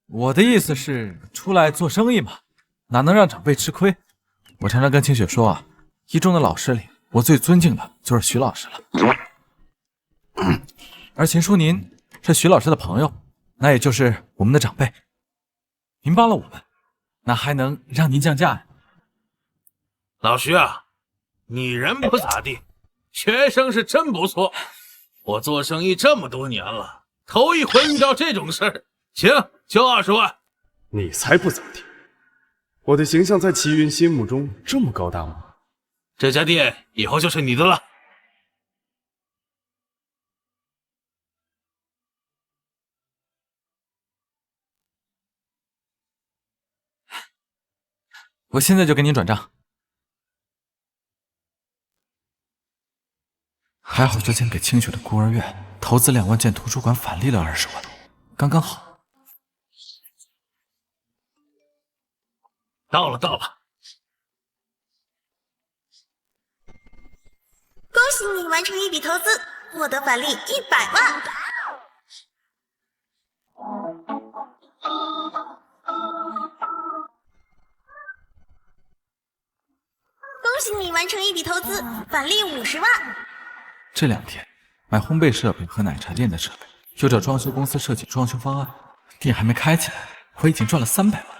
我的意思是，出来做生意嘛，哪能让长辈吃亏？我常常跟清雪说啊，一中的老师里，我最尊敬的就是徐老师了。而秦叔您是徐老师的朋友，那也就是我们的长辈，您帮了我们，那还能让您降价呀？老徐啊，你人不咋地，学生是真不错。我做生意这么多年了，头一回遇到这种事儿。行，就20万。你才不咋地！我的形象在齐云心目中这么高大吗？这家店以后就是你的了。我现在就给您转账。还好之前给清雪的孤儿院投资2万建图书馆返利了20万，刚刚好。到了。恭喜你完成一笔投资，获得返利100万。恭喜你完成一笔投资，返利50万。这2天买烘焙设备和奶茶店的设备，又找装修公司设计装修方案，店还没开起来，我已经赚了300万。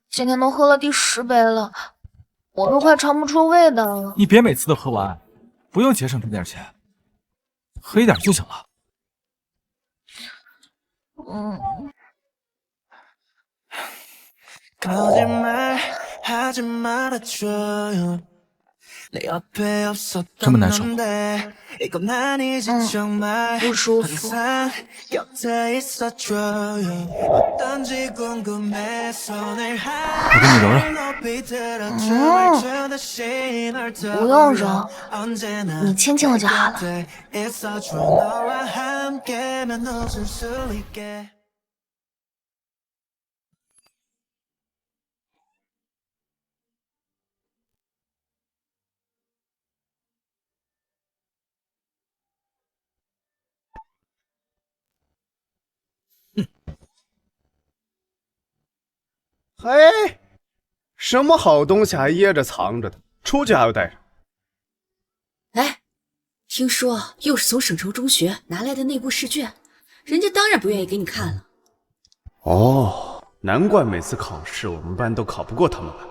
今天都喝了第10杯了，我都快尝不出味道了。你别每次都喝完，不用节省这点钱，喝一点就行了。这么难受吗？不舒服。我给你揉揉。不用揉，你亲亲我就好了。嘿，什么好东西还掖着藏着的，出去还要带上。哎，听说又是从省城中学拿来的内部试卷，人家当然不愿意给你看了。哦，难怪每次考试我们班都考不过他们班，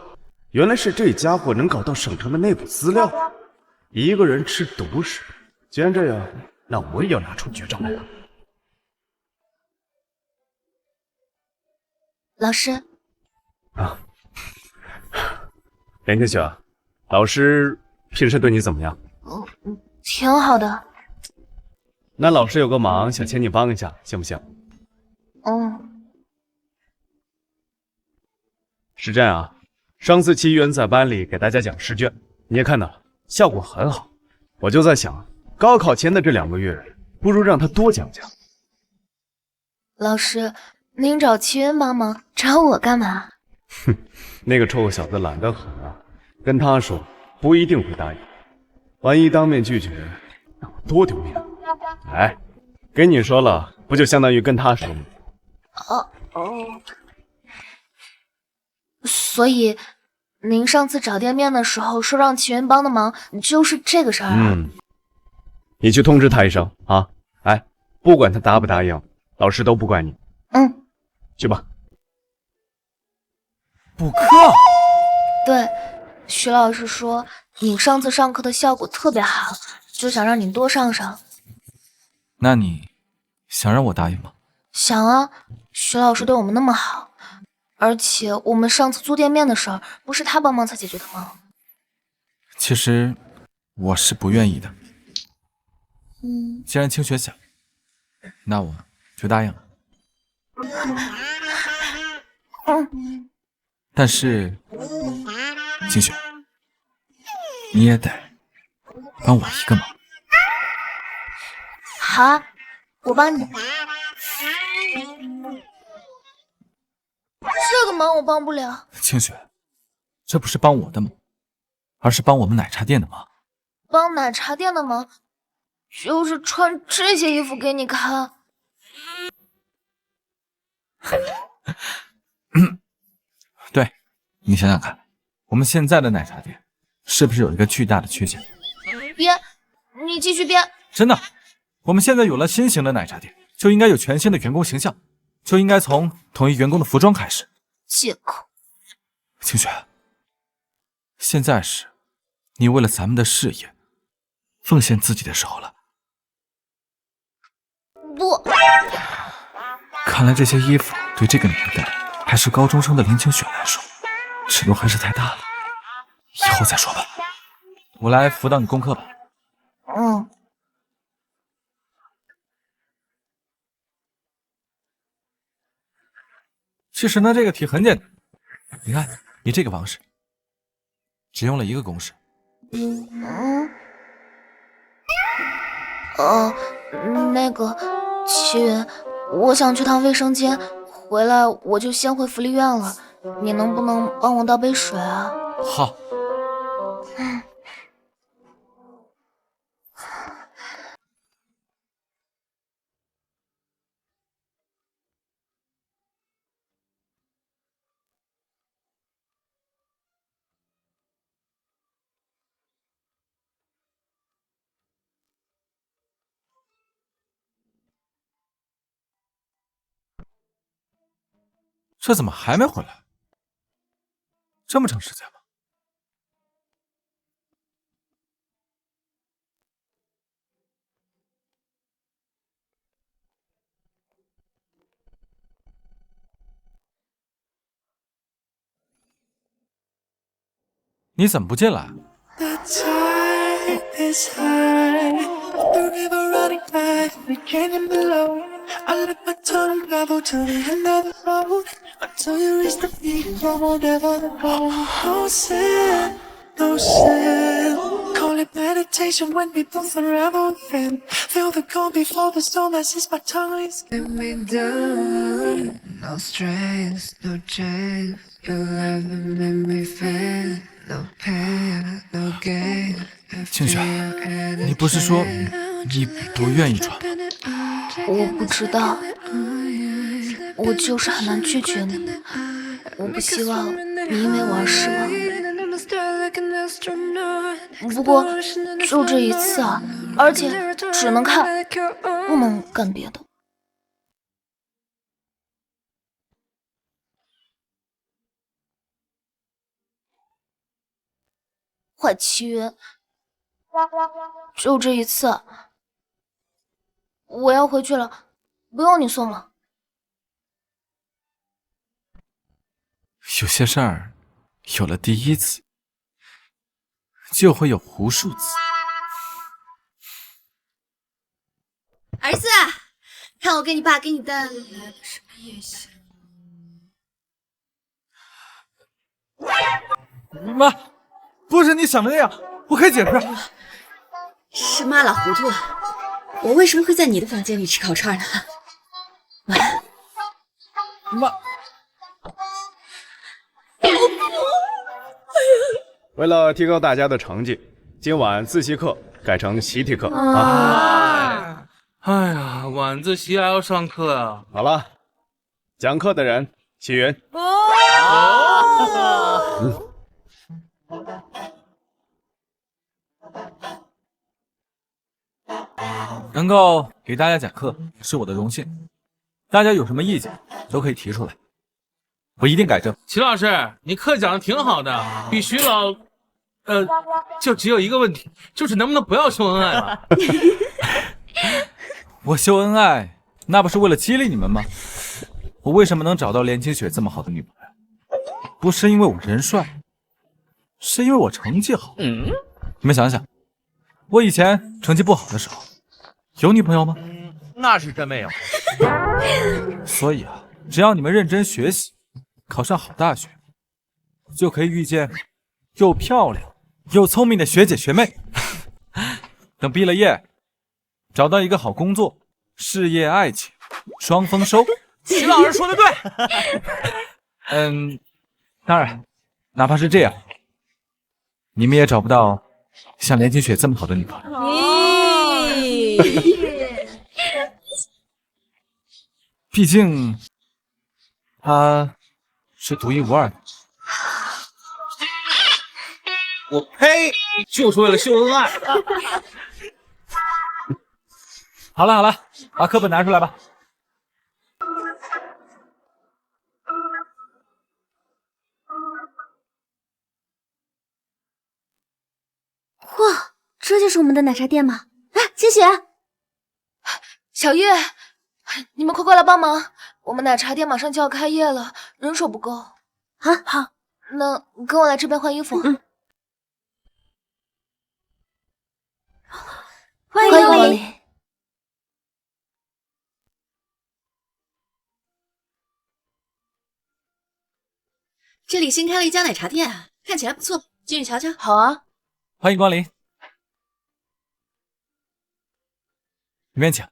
原来是这家伙能搞到省城的内部资料，一个人吃独食。既然这样，那我也要拿出绝招来了。老师。连清雪，老师平时对你怎么样？挺好的。那老师有个忙想请你帮一下，行不行？是这样啊，上次齐源在班里给大家讲试卷，你也看到了，效果很好。我就在想，高考前的这2个月，不如让他多讲讲。老师，您找齐云帮忙，找我干嘛？哼，那个臭小子懒得很啊，跟他说不一定会答应，万一当面拒绝，那我多丢面。哎，跟你说了，不就相当于跟他说吗？所以您上次找店面的时候说让齐云帮的忙，就是这个事儿啊？你去通知他一声啊！哎，不管他答不答应，老师都不怪你。嗯，去吧。补课？对，徐老师说你上次上课的效果特别好，就想让你多上上。那你想让我答应吗？想啊，徐老师对我们那么好，而且我们上次租店面的事儿，不是他帮忙才解决的吗？其实我是不愿意的。既然清雪想，那我就答应了。但是，清雪，你也得帮我一个忙。好啊，我帮你。这个忙我帮不了。清雪，这不是帮我的忙，而是帮我们奶茶店的忙。帮奶茶店的忙，就是穿这些衣服给你看。对，你想想看，我们现在的奶茶店是不是有一个巨大的缺陷？编，你继续编。真的，我们现在有了新型的奶茶店，就应该有全新的员工形象，就应该从统一员工的服装开始。借口。清雪，现在是你为了咱们的事业奉献自己的时候了。不，看来这些衣服对这个年代还是高中生的林清雪来说，尺度还是太大了。以后再说吧，我来辅导你功课吧。其实呢，这个题很简单，你看，你这个方式只用了一个公式。那个齐云，我想去趟卫生间，回来我就先回福利院了。你能不能帮我倒杯水啊？好。这怎么还没回来？这么长时间了。你怎么不进来？ I let my tongue travel to the end of the road until you reach the peak, you won't ever let go. No sin, no sin. Call it meditation when we both unravel again. Feel the cold before the storm as my tongue is. Let me down. No stress, no change. Your love made me feel no pain, no gain. 清雪，你不是说你不愿意穿？我不知道，我就是很难拒绝你。我不希望你因为我而失望。不过就这一次啊，而且只能看，不能干别的。坏齐云，就这一次。我要回去了，不用你送了。有些事儿，有了第一次，就会有无数次。儿子，看我跟你爸给你带来了什么夜宵。妈，不是你想的那样，我可以解释。是妈老糊涂了。我为什么会在你的房间里吃烤串呢？妈，为了提高大家的成绩，今晚自习课改成习题课啊！哎呀，晚自习还要上课啊！好了，讲课的人，齐云。能够给大家讲课是我的荣幸，大家有什么意见都可以提出来，我一定改正。齐老师，你课讲的挺好的，比徐老，就只有一个问题，就是能不能不要秀恩爱了？我秀恩爱，那不是为了激励你们吗？我为什么能找到连清雪这么好的女朋友？不是因为我人帅，是因为我成绩好。你们想想，我以前成绩不好的时候，有女朋友吗？那是真没有。所以啊，只要你们认真学习，考上好大学，就可以遇见又漂亮又聪明的学姐学妹。等毕了业，找到一个好工作，事业爱情双丰收。齐老师说的对。当然，哪怕是这样，你们也找不到像连清雪这么好的女朋友。毕竟，她是独一无二的。我呸！就是为了秀恩爱。好了好了，把课本拿出来吧。哇，这就是我们的奶茶店吗？哎，谢谢。小月，你们快过来帮忙，我们奶茶店马上就要开业了，人手不够。啊，好，那跟我来这边换衣服。欢迎光临。这里新开了一家奶茶店，看起来不错，进去瞧瞧。好啊，欢迎光临，里面请，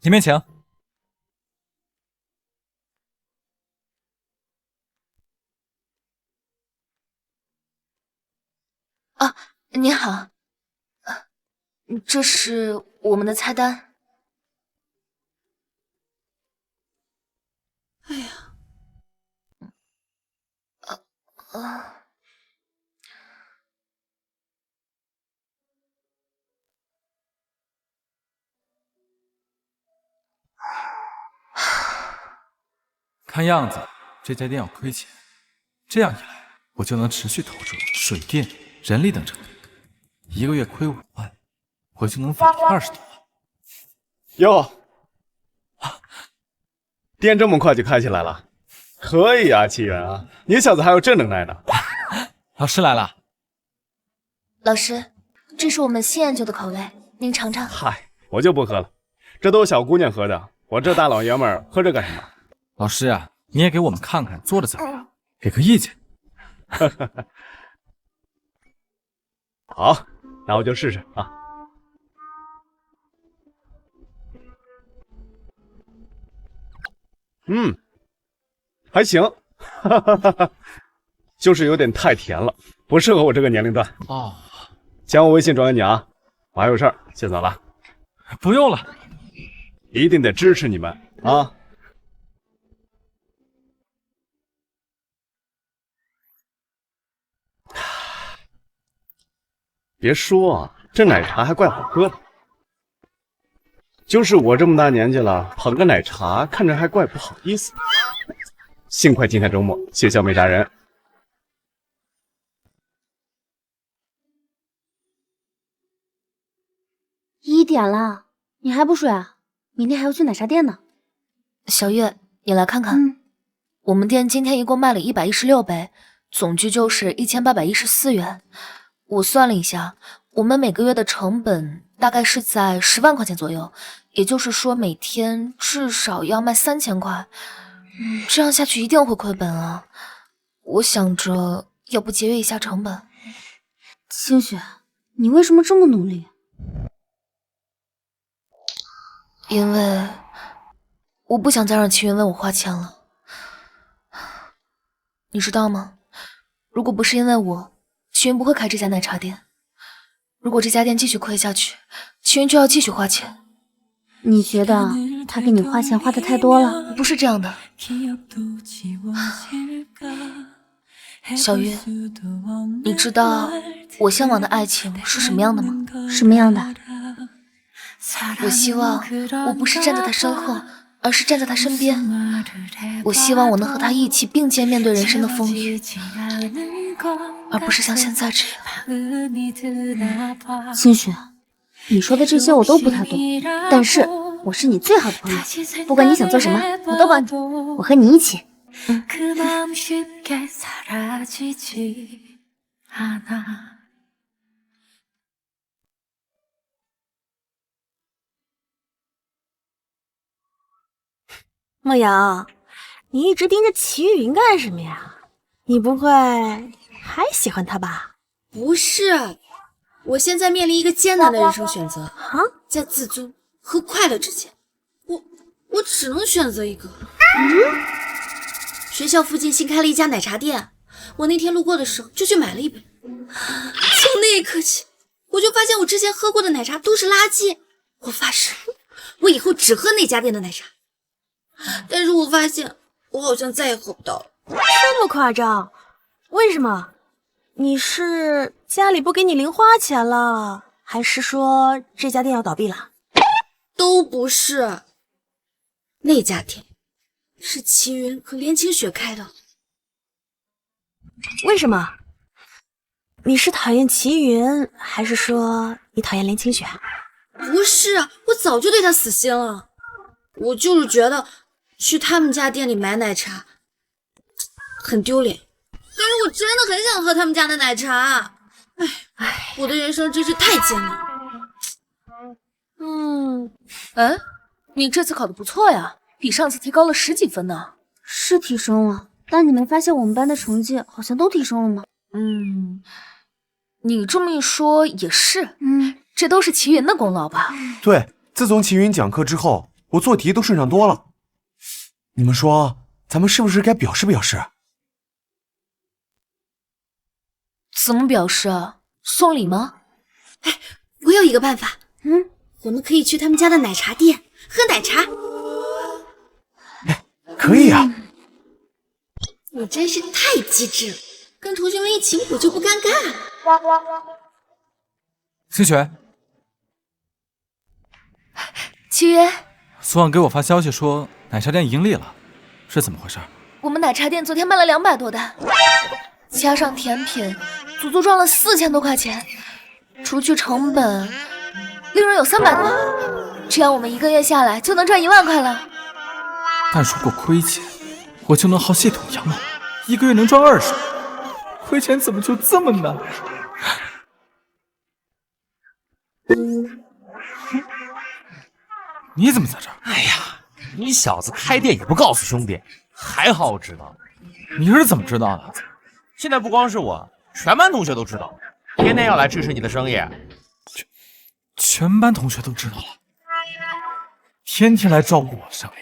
里面请。啊，你好，这是我们的菜单。哎呀。看样子这家店要亏钱，这样一来，我就能持续投入水电、人力等成本，一个月亏5万，我就能返利20多万。哟，店这么快就开起来了，可以啊，齐源啊，你小子还有这能耐呢。老师来了。老师，这是我们新研究的口味，您尝尝。嗨，我就不喝了，这都是小姑娘喝的，我这大老爷们儿喝这干什么？老师啊，你也给我们看看做的怎么样，给个意见。好，那我就试试啊。还行，就是有点太甜了，不适合我这个年龄段。哦，加我微信转给你啊，我还有事儿，先走了。不用了，一定得支持你们啊！别说啊，这奶茶还怪好喝的。就是我这么大年纪了，捧个奶茶看着还怪不好意思。幸亏今天周末，学校没啥人。1点了，你还不睡啊？明天还要去奶茶店呢。小月，你来看看，我们店今天一共卖了116杯，总计就是1814元。我算了一下，我们每个月的成本大概是在10万块钱左右，也就是说每天至少要卖3000块。这样下去一定会亏本啊！我想着要不节约一下成本。清雪，你为什么这么努力？因为我不想再让齐云为我花钱了。你知道吗？如果不是因为我，齐云不会开这家奶茶店。如果这家店继续亏下去，齐云就要继续花钱。你觉得他给你花钱花的太多了？不是这样的。小鱼，你知道我向往的爱情是什么样的吗？什么样的？我希望我不是站在他身后，而是站在他身边。我希望我能和他一起并肩面对人生的风雨，而不是像现在这样。清雪，你说的这些我都不太懂，但是我是你最好的朋友，不管你想做什么，我都帮你，我和你一起。梦瑶，你一直盯着齐云干什么呀？你不会还喜欢他吧？不是，我现在面临一个艰难的人生选择啊，在自尊和快乐之间，我只能选择一个。学校附近新开了一家奶茶店，我那天路过的时候就去买了一杯。从那一刻起，我就发现我之前喝过的奶茶都是垃圾。我发誓，我以后只喝那家店的奶茶。但是我发现我好像再也喝不到了。这么夸张？为什么？你是家里不给你零花钱了，还是说这家店要倒闭了？都不是，那家店是齐云和连清雪开的。为什么？你是讨厌齐云，还是说你讨厌连清雪？不是，我早就对他死心了。我就是觉得去他们家店里买奶茶很丢脸，但是我真的很想喝他们家的奶茶。哎，我的人生真是太艰难了。哎，你这次考得不错呀，比上次提高了10几分呢。是提升了，但你没发现我们班的成绩好像都提升了吗？你这么一说也是，这都是齐云的功劳吧？对，自从齐云讲课之后，我做题都顺畅多了。你们说，咱们是不是该表示表示？怎么表示啊？送礼吗？哎，我有一个办法。我们可以去他们家的奶茶店喝奶茶。可以啊。你真是太机智了，跟同学们一起我就不尴尬。清雪，齐云，昨晚给我发消息说奶茶店盈利了，是怎么回事？我们奶茶店昨天卖了200多单，加上甜品，足足赚了4000多块钱，除去成本，利润有300多，这样我们1个月下来就能赚1万块了。但如果亏钱，我就能薅系统羊毛，1个月能赚20，亏钱怎么就这么难？你怎么在这儿？哎呀，你小子开店也不告诉兄弟，还好我知道。你是怎么知道的？现在不光是我，全班同学都知道，天天要来支持你的生意。全班同学都知道了，天天来照顾我生意。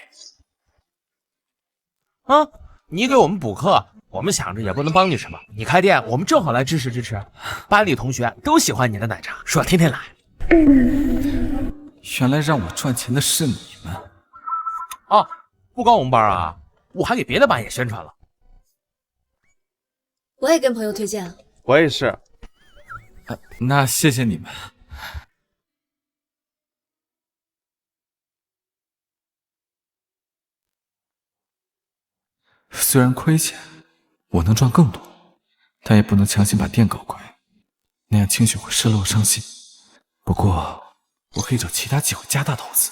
你给我们补课，我们想着也不能帮你什么。你开店，我们正好来支持支持。班里同学都喜欢你的奶茶，说要天天来。原来让我赚钱的是你们。不光我们班啊，我还给别的班也宣传了。我也跟朋友推荐了。我也是。那谢谢你们。虽然亏钱，我能赚更多，但也不能强行把店搞亏，那样清雪会失落伤心。不过，我可以找其他机会加大投资。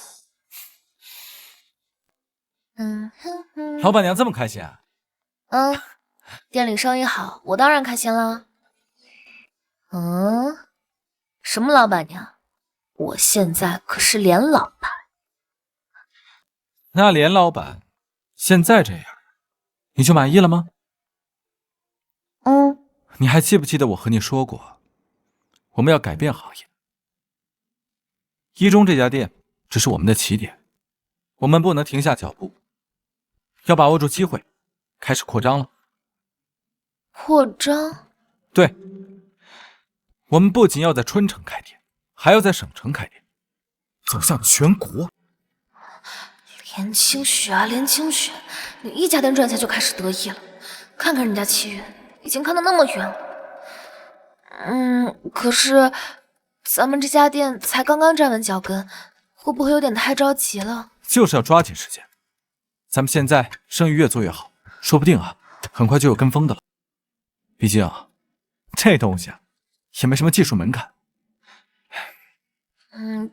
老板娘这么开心啊？店里生意好，我当然开心啦。什么老板娘？我现在可是连老板。那连老板现在这样，你就满意了吗？你还记不记得我和你说过，我们要改变行业？一中这家店只是我们的起点，我们不能停下脚步，要把握住机会，开始扩张了。扩张？对，我们不仅要在春城开店，还要在省城开店，走向全国。连清雪啊，连清雪，你一家店赚钱就开始得意了，看看人家齐云，已经看得那么远了。可是咱们这家店才刚刚站稳脚跟，会不会有点太着急了？就是要抓紧时间。咱们现在生意越做越好，说不定很快就有跟风的了。毕竟这东西也没什么技术门槛。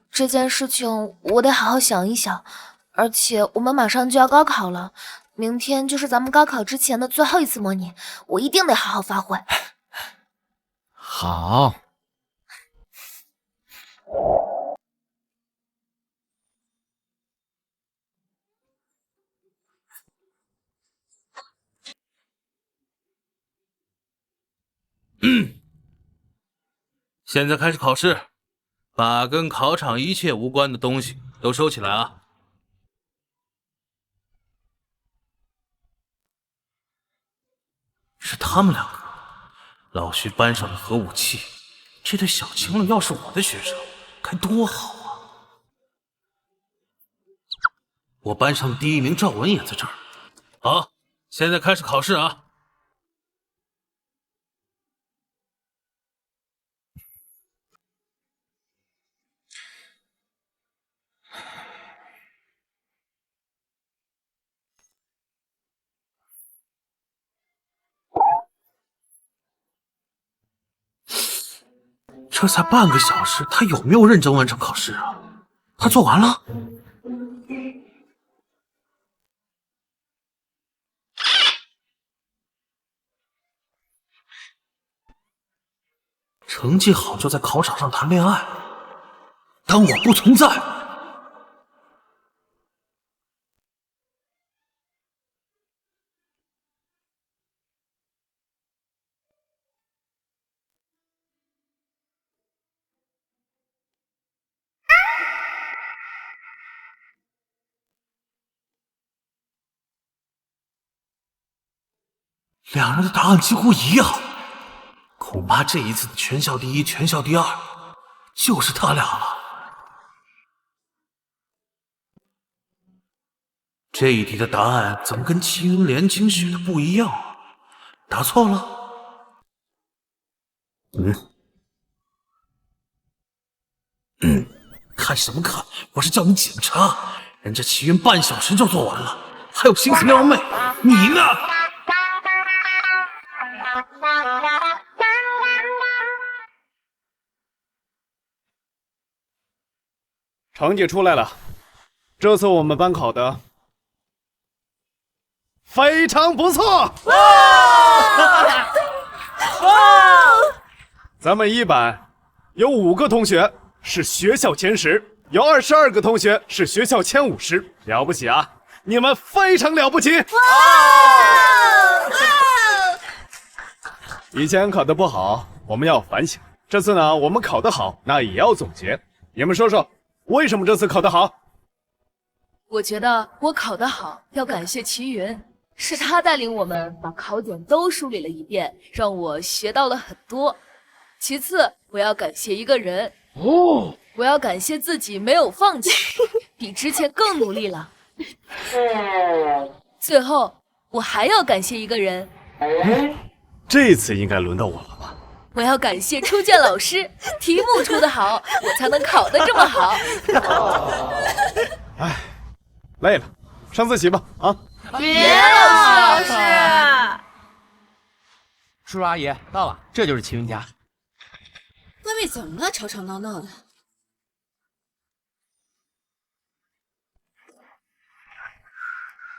这件事情我得好好想一想，而且我们马上就要高考了，明天就是咱们高考之前的最后一次模拟，我一定得好好发挥。好。现在开始考试，把跟考场一切无关的东西都收起来啊！是他们两个，老徐班上的核武器，这对小情侣要是我的学生，该多好啊！我班上的第1名赵文也在这儿。好，现在开始考试啊！这才半个小时，他有没有认真完成考试啊？他做完了？成绩好就在考场上谈恋爱，当我不存在。两人的答案几乎一样，恐怕这一次的全校第一、全校第二就是他俩了。这一题的答案怎么跟齐云连清雪的不一样啊？答错了？看什么看？我是叫你检查，人家齐云半小时就做完了，还有心思撩妹，你呢？成绩出来了，这次我们班考的非常不错。咱们一班有5个同学是学校前10，有22个同学是学校前50，了不起啊！你们非常了不起。以前考得不好，我们要反省。这次呢，我们考得好，那也要总结。你们说说，为什么这次考得好？我觉得我考得好，要感谢齐云，是他带领我们把考点都梳理了一遍，让我学到了很多。其次，我要感谢一个人哦，我要感谢自己没有放弃，比之前更努力了。最后，我还要感谢一个人。这次应该轮到我了吧？我要感谢初见老师，题目出得好，我才能考得这么好。哎，累了，上自习吧啊！别老师，叔叔阿姨到了，这就是齐云家。外面怎么了？吵吵闹闹的。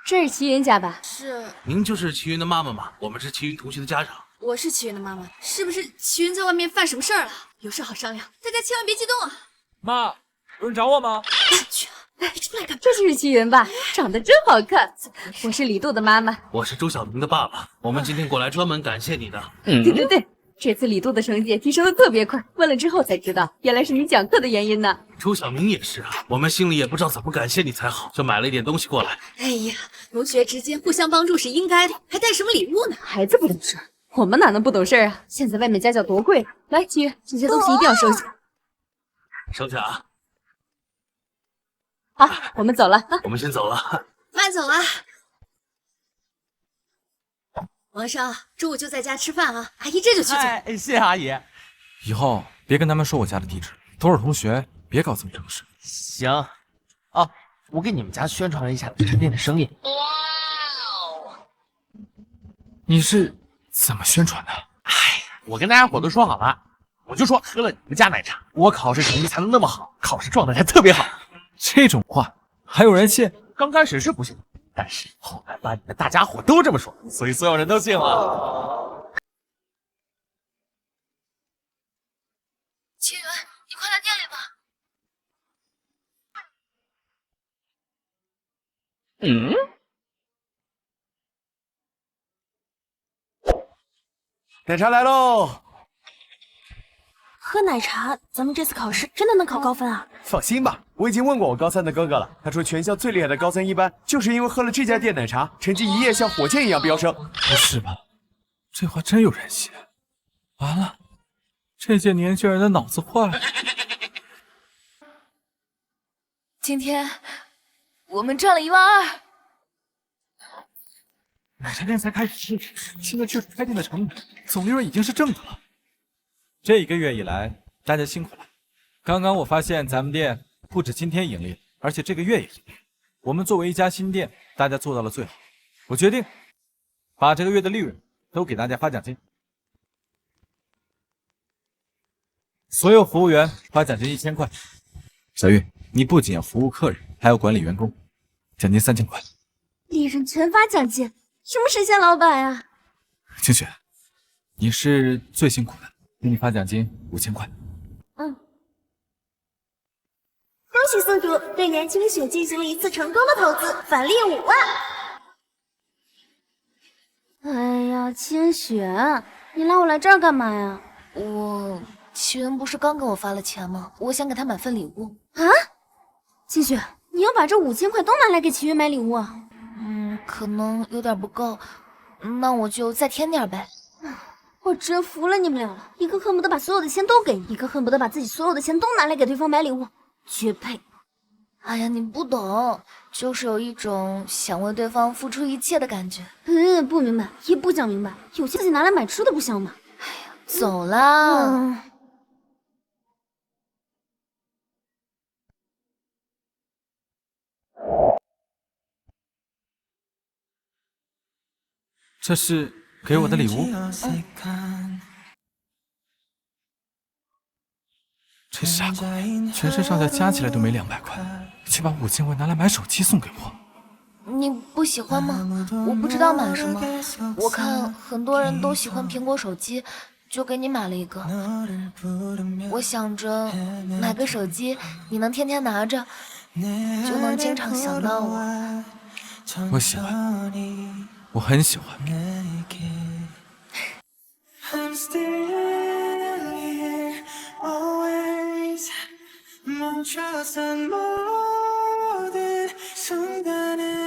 这是齐云家吧？是。您就是齐云的妈妈吗？我们是齐云同学的家长。我是齐云的妈妈，是不是齐云在外面犯什么事儿了？有事好商量，大家千万别激动啊！妈，有人找我吗？去，来出来干嘛？这就是齐云吧？长得真好看。我是李杜的妈妈，我是周小明的爸爸。我们今天过来专门感谢你的。对，这次李杜的成绩提升的特别快，问了之后才知道，原来是你讲课的原因呢。周小明也是啊，我们心里也不知道怎么感谢你才好，就买了一点东西过来。哎呀，同学之间互相帮助是应该的，还带什么礼物呢？孩子不懂事，我们哪能不懂事啊？现在外面家教多贵，来，齐云，这些东西一定要收下。收下啊！好，我们走了。我们先走了。慢走啊！王少，中午就在家吃饭啊，阿姨这就去做。哎，谢谢阿姨。以后别跟他们说我家的地址，都是同学，别搞这么正式。行。哦，我给你们家宣传了一下陈店的生意。你是怎么宣传的？哎呀，我跟大家伙都说好了，我就说喝了你们家奶茶，我考试成绩才能那么好，考试状态才特别好。这种话还有人信？刚开始是不信，但是后来班里的大家伙都这么说，所以所有人都信了。秦源，你快来店里吧。奶茶来喽！喝奶茶，咱们这次考试真的能考高分啊？放心吧，我已经问过我高三的哥哥了，他说全校最厉害的高三一班，就是因为喝了这家店奶茶，成绩一夜像火箭一样飙升。不是吧？这话真有人信？完了，这届年轻人的脑子坏了。今天我们赚了12000。奶茶店才开始，现在就是开店的成本，总利润已经是正的了。这1个月以来，大家辛苦了。刚刚我发现咱们店不止今天盈利，而且这个月也盈利。我们作为一家新店，大家做到了最好。我决定把这个月的利润都给大家发奖金，所有服务员发奖金1000块。小玉，你不仅要服务客人，还要管理员工，奖金3000块。利润全发奖金，什么神仙老板呀？清雪，你是最辛苦的，给你发奖金5000块。恭喜宿主对年轻雪进行了一次成功的投资，返利5万。哎呀，千雪，你拉我来这儿干嘛呀？齐源不是刚给我发了钱吗？我想给他买份礼物。啊？千雪，你要把这5000块都拿来给齐云买礼物啊？可能有点不够，那我就再添点呗。我真服了你们俩了，一个恨不得把所有的钱都给你，一个恨不得把自己所有的钱都拿来给对方买礼物，绝配。哎呀，你不懂，就是有一种想为对方付出一切的感觉。不明白也不讲明白，有些自己拿来买吃的不香吗？哎呀，走啦。这是给我的礼物。这傻瓜，全身上下加起来都没200块，却把5000块拿来买手机送给我。你不喜欢吗？我不知道买什么，我看很多人都喜欢苹果手机，就给你买了一个。我想着买个手机，你能天天拿着，就能经常想到我。我喜欢，我很喜欢。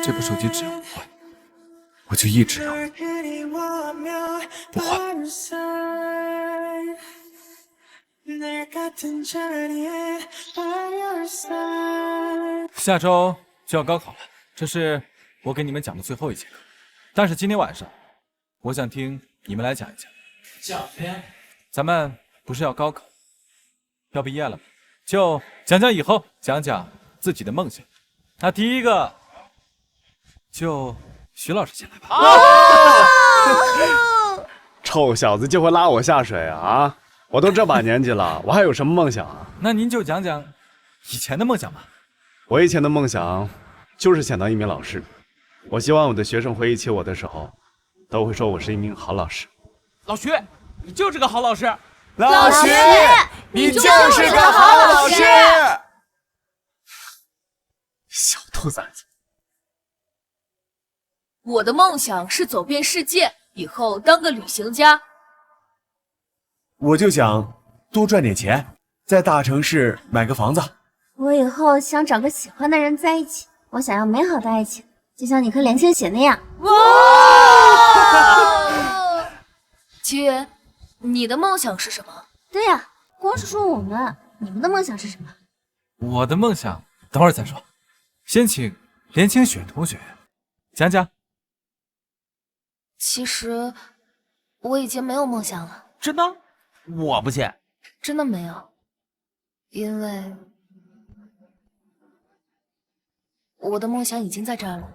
这部手机只要不坏，我就一直用，不换。下周就要高考了，这是我给你们讲的最后一节课。但是今天晚上，我想听你们来讲一讲。讲呗。咱们不是要高考，要毕业了吗？就讲讲以后，讲讲自己的梦想。那第一个，就徐老师先来吧。臭小子就会拉我下水啊！我都这把年纪了，我还有什么梦想啊？那您就讲讲以前的梦想吧。我以前的梦想就是想当一名老师。我希望我的学生回忆起我的时候，都会说我是一名好老师。老徐，你就是个好老师。老徐，你就是个好老师。小兔崽子。我的梦想是走遍世界，以后当个旅行家。我就想多赚点钱，在大城市买个房子。我以后想找个喜欢的人在一起，我想要美好的爱情，就像你和连清雪那样。哇！齐云，你的梦想是什么？对呀，光是说我们，你们的梦想是什么？我的梦想等会儿再说，先请连清雪同学讲讲。其实我已经没有梦想了。真的？我不信。真的没有，因为我的梦想已经在这儿了。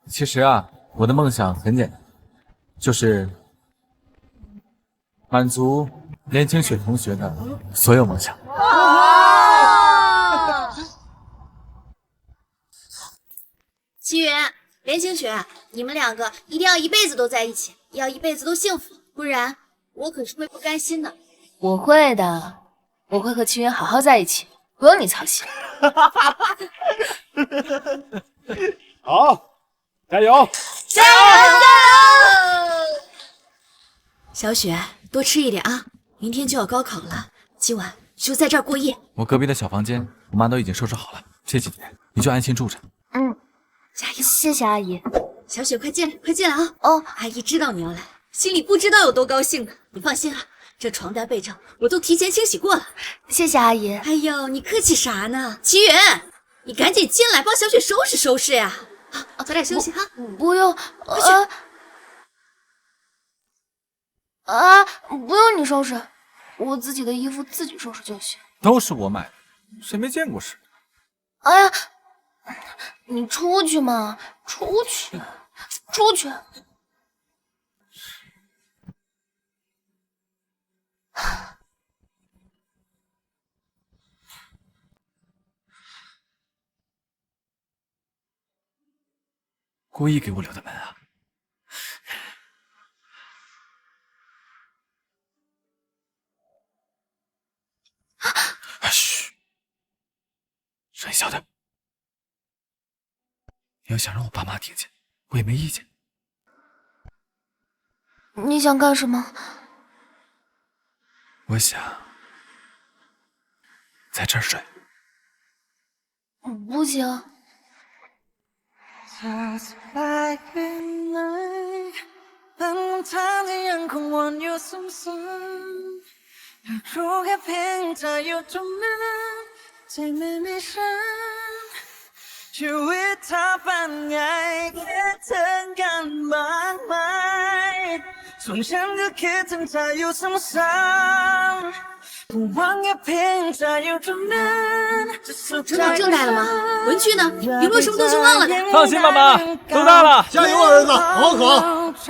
其实啊，我的梦想很简单，就是满足连清雪同学的所有梦想。齐云、连清雪，你们两个一定要一辈子都在一起，要一辈子都幸福，不然我可是会不甘心的。我会的，我会和齐云好好在一起，不用你操心。好，加油！加油！小雪，多吃一点啊，明天就要高考了，今晚就在这儿过夜。我隔壁的小房间，我妈都已经收拾好了，这几天你就安心住着。加油！谢谢阿姨。小雪，快进来，快进来啊！哦，阿姨知道你要来，心里不知道有多高兴呢。你放心啊，这床单被罩我都提前清洗过了。谢谢阿姨。哎呦，你客气啥呢？齐云，你赶紧进来帮小雪收拾收拾呀！早点休息哈。不用，不用你收拾，我自己的衣服自己收拾就行。都是我买的，谁没见过似的。哎呀，你出去嘛，出去，出去。故意给我留的门啊！嘘，声音小点。你要想让我爸妈听见，我也没意见。你想干什么？我想在这儿睡。不行。ชีวิตเธอเป็นไงคิดถึงกันบ้างไหมส่วนฉันก็คิดถึงเธออยู่ซ้ำๆหวังแค่เพียงเธออยู่ตรงนั้นจะสุขใจ 正带了吗？文具呢？有没有什么东西忘了的？放心吧，妈，都带了。加油啊，儿子，好好考。